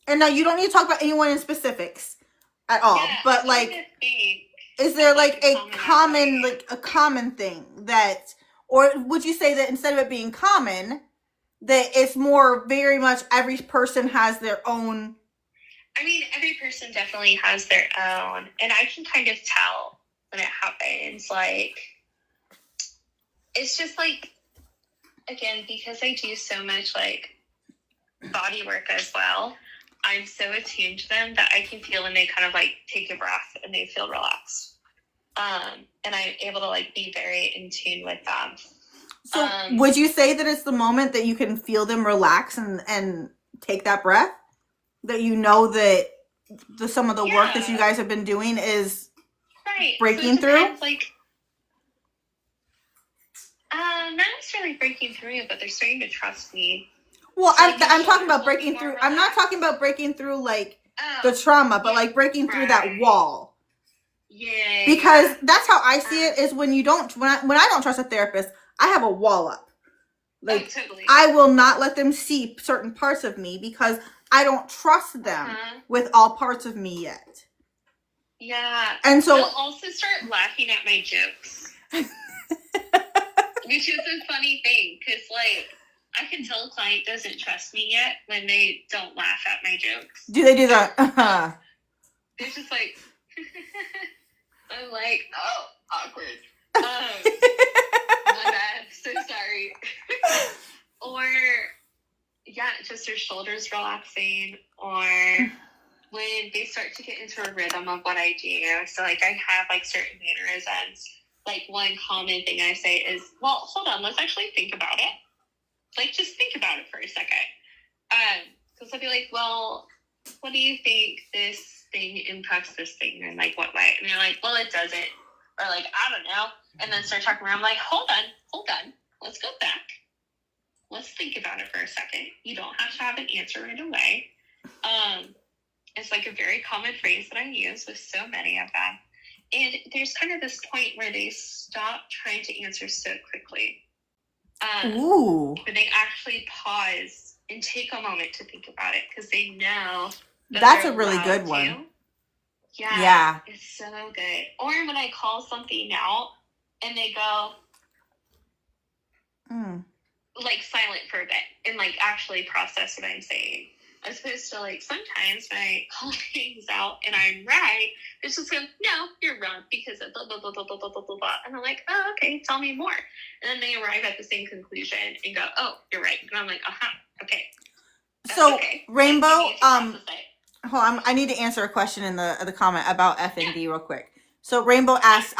And now you don't need to talk about anyone in specifics at all, but like, is there like a common thing that, or would you say that instead of it being common, that it's more very much every person has their own? I mean, every person definitely has their own, and I can kind of tell when it happens. Like, it's just like, again, because I do so much like body work as well, I'm so attuned to them that I can feel when they kind of like take a breath and they feel relaxed. And I'm able to like be very in tune with them. So would you say that it's the moment that you can feel them relax and take that breath? That you know that some of the work that you guys have been doing is breaking through? Like, not necessarily breaking through, but they're starting to trust me. Well, I'm talking about breaking through. I'm not talking about breaking through like the trauma, but like breaking through that wall. Yeah. Because that's how I see it, is when you don't, when I don't trust a therapist, I have a wall up. Like, totally. I will not let them see certain parts of me because I don't trust them with all parts of me yet. Yeah. And so they'll also start laughing at my jokes. Which is a funny thing, because like, I can tell a client doesn't trust me yet when they don't laugh at my jokes. Do they do that? They're just like, I'm like, oh, awkward. My bad, so sorry. Or, yeah, just their shoulders relaxing, or when they start to get into a rhythm of what I do. So, like, I have, like, certain mannerisms. Like, one common thing I say is, well, hold on, let's actually think about it. Like, just think about it for a second. Because I'll be like, well, what do you think this thing impacts this thing? And, like, what way? And they're like, well, it doesn't. Or, like, I don't know. And then start talking around. I'm like, hold on. Let's go back. Let's think about it for a second. You don't have to have an answer right away. It's, like, a very common phrase that I use with so many of them. And there's kind of this point where they stop trying to answer so quickly. Ooh. But they actually pause and take a moment to think about it because they know that's a really good one. Yeah. It's so good. Or when I call something out and they go, like silent for a bit and like actually process what I'm saying. As opposed to like sometimes when I call things out and I'm right, it's just go, no, you're wrong because of blah blah blah blah blah blah blah blah blah. And I'm like, oh, okay, tell me more. And then they arrive at the same conclusion and go, oh, you're right. And I'm like, okay. That's So okay. Rainbow, Hold on, I need to answer a question in the comment about FND real quick. So Rainbow asks,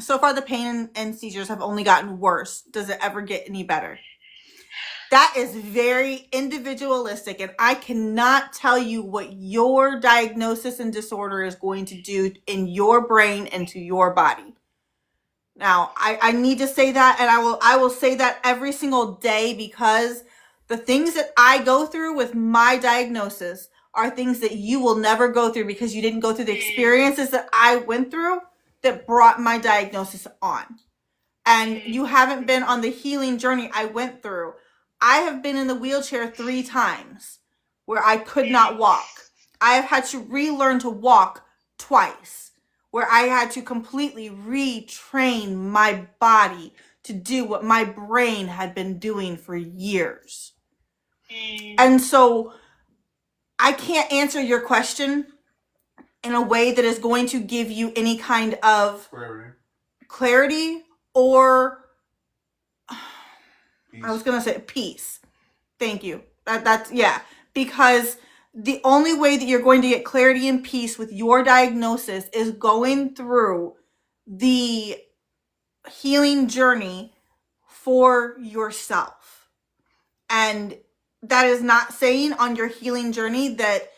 so far the pain and seizures have only gotten worse. Does it ever get any better? That is very individualistic, and I cannot tell you what your diagnosis and disorder is going to do in your brain and to your body. Now, I need to say that, and I will say that every single day, because the things that I go through with my diagnosis are things that you will never go through because you didn't go through the experiences that I went through that brought my diagnosis on. And you haven't been on the healing journey I went through. I have been in the wheelchair 3 times where I could not walk. I have had to relearn to walk twice, where I had to completely retrain my body to do what my brain had been doing for years. And so I can't answer your question in a way that is going to give you any kind of clarity or I was going to say peace. Thank you. That's yeah, because the only way that you're going to get clarity and peace with your diagnosis is going through the healing journey for yourself. And that is not saying on your healing journey that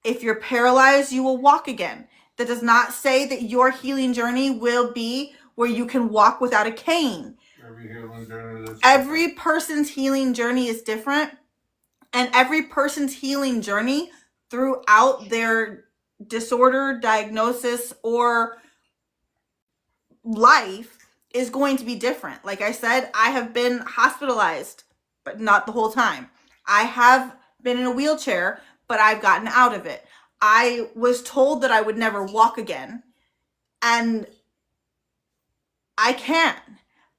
if you're paralyzed, you will walk again. That does not say that your healing journey will be where you can walk without a cane. Every person's healing journey is different, and every person's healing journey throughout their disorder, diagnosis, or life is going to be different. Like I said, I have been hospitalized, but not the whole time. I have been in a wheelchair, but I've gotten out of it. I was told that I would never walk again, and I can.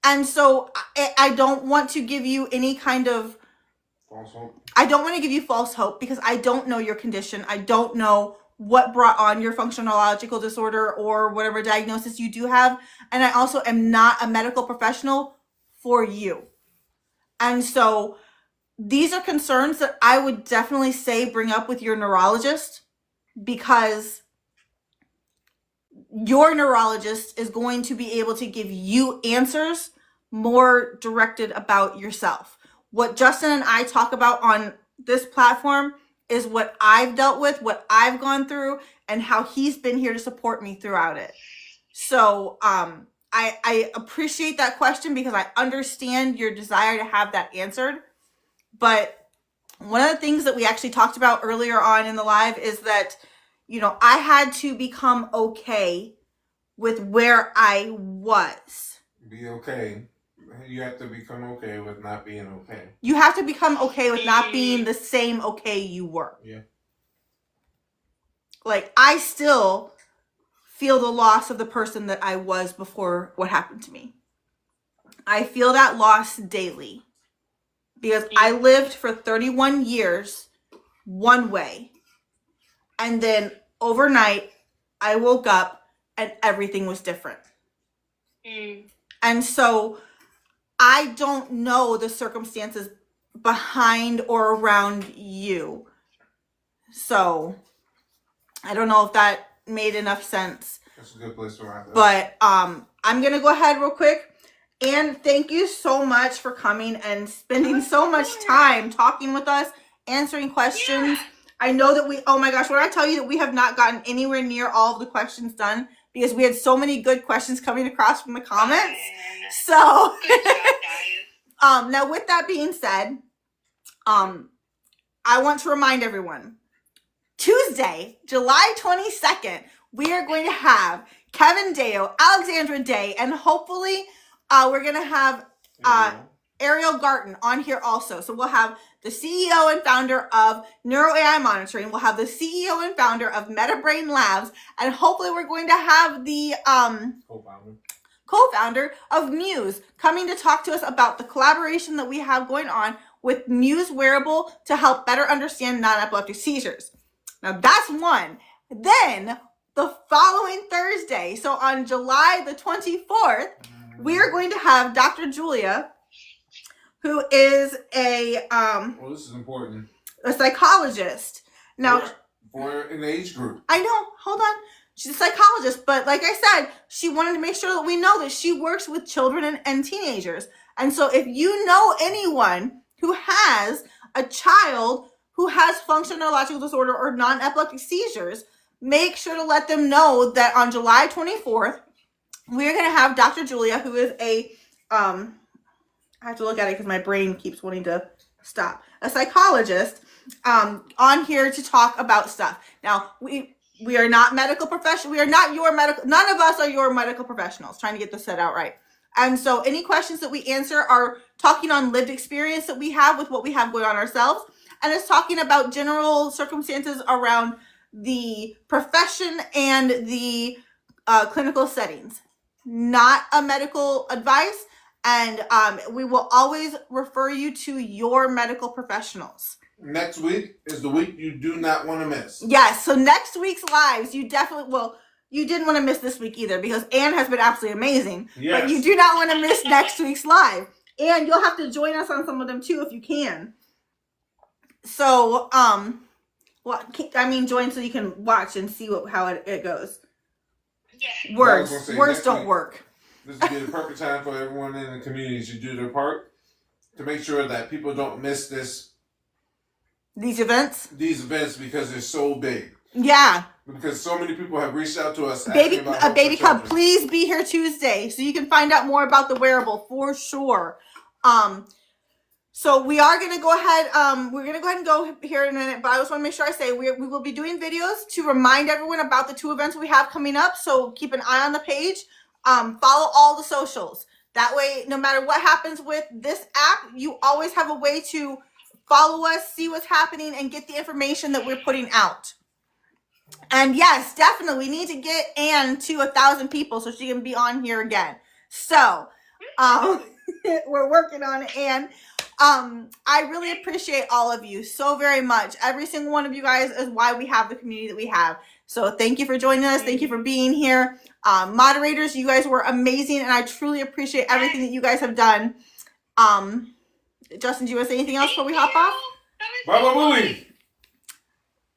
And so I don't want to give you any kind of false hope. I don't want to give you false hope because I don't know your condition. I don't know what brought on your functional neurological disorder or whatever diagnosis you do have. And I also am not a medical professional for you. And so these are concerns that I would definitely say bring up with your neurologist, because your neurologist is going to be able to give you answers more directed about yourself. What Justin and I talk about on this platform is what I've dealt with, what I've gone through, and how he's been here to support me throughout it. So I appreciate that question because I understand your desire to have that answered. But one of the things that we actually talked about earlier on in the live is that, you know, I had to become okay with where I was. Be okay. You have to become okay with not being okay. You have to become okay with not being the same okay you were. Yeah. Like, I still feel the loss of the person that I was before what happened to me. I feel that loss daily because I lived for 31 years one way. And then overnight, I woke up and everything was different. And so I don't know the circumstances behind or around you. So I don't know if that made enough sense. That's a good place to wrap it up. But I'm going to go ahead real quick. And thank you so much for coming and spending so much time talking with us, answering questions. Yeah. I know that oh my gosh, when I tell you that we have not gotten anywhere near all of the questions done because we had so many good questions coming across from the comments. So, now with that being said, I want to remind everyone, Tuesday, July 22nd, we are going to have Kevin Deo, Alexandra Day, and hopefully we're going to have Ariel Garten on here also. So we'll have the CEO and founder of Neuro AI Monitoring. We'll have the CEO and founder of MetaBrain Labs. And hopefully we're going to have the co-founder of Muse, coming to talk to us about the collaboration that we have going on with Muse Wearable to help better understand non-epileptic seizures. Now that's one. Then the following Thursday, so on July the 24th, we are going to have Dr. Julia, who is well, this is important. a psychologist. Now, for an age group. I know, hold on. She's a psychologist, but like I said, she wanted to make sure that we know that she works with children and teenagers. And so if you know anyone who has a child who has functional neurological disorder or non-epileptic seizures, make sure to let them know that on July 24th, we're going to have Dr. Julia, who is I have to look at it because my brain keeps wanting to stop, a psychologist, on here to talk about stuff. Now, we are not medical professionals. We are not your medical, none of us are your medical professionals, trying to get this set out right. And so any questions that we answer are talking on lived experience that we have with what we have going on ourselves. And it's talking about general circumstances around the profession and the clinical settings, not a medical advice. And we will always refer you to your medical professionals. Next week is the week you do not want to miss. Yes. So next week's lives, you definitely will. You didn't want to miss this week either because Anne has been absolutely amazing. Yes. But you do not want to miss next week's live. And you'll have to join us on some of them too if you can. So, well, I mean, join so you can watch and see how it goes. Yeah. Words next don't week, work. This would be the perfect time for everyone in the community to do their part to make sure that people don't miss These events. these events because they're so big. Yeah. Because so many people have reached out to us. Baby asking about Hope for Cub, Children. please be here Tuesday so you can find out more about the wearable for sure. So we are going to go ahead, we're going to go ahead and go here in a minute, but I just want to make sure I say we will be doing videos to remind everyone about the 2 events we have coming up. So keep an eye on the page, follow all the socials. That way, no matter what happens with this app, you always have a way to follow us, see what's happening, and get the information that we're putting out. And yes, definitely, we need to get Anne to 1,000 people so she can be on here again. So, we're working on it, Anne. I really appreciate all of you so very much. Every single one of you guys is why we have the community that we have. So thank you for joining us. Thank you for being here. Moderators, you guys were amazing, and I truly appreciate everything that you guys have done. Justin, do you want to say anything else before we hop off? Baba Booey.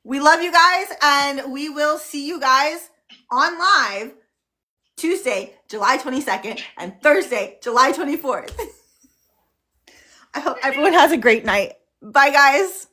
We love you guys, and we will see you guys on live Tuesday, July 22nd, and Thursday, July 24th. I hope everyone has a great night. Bye, guys.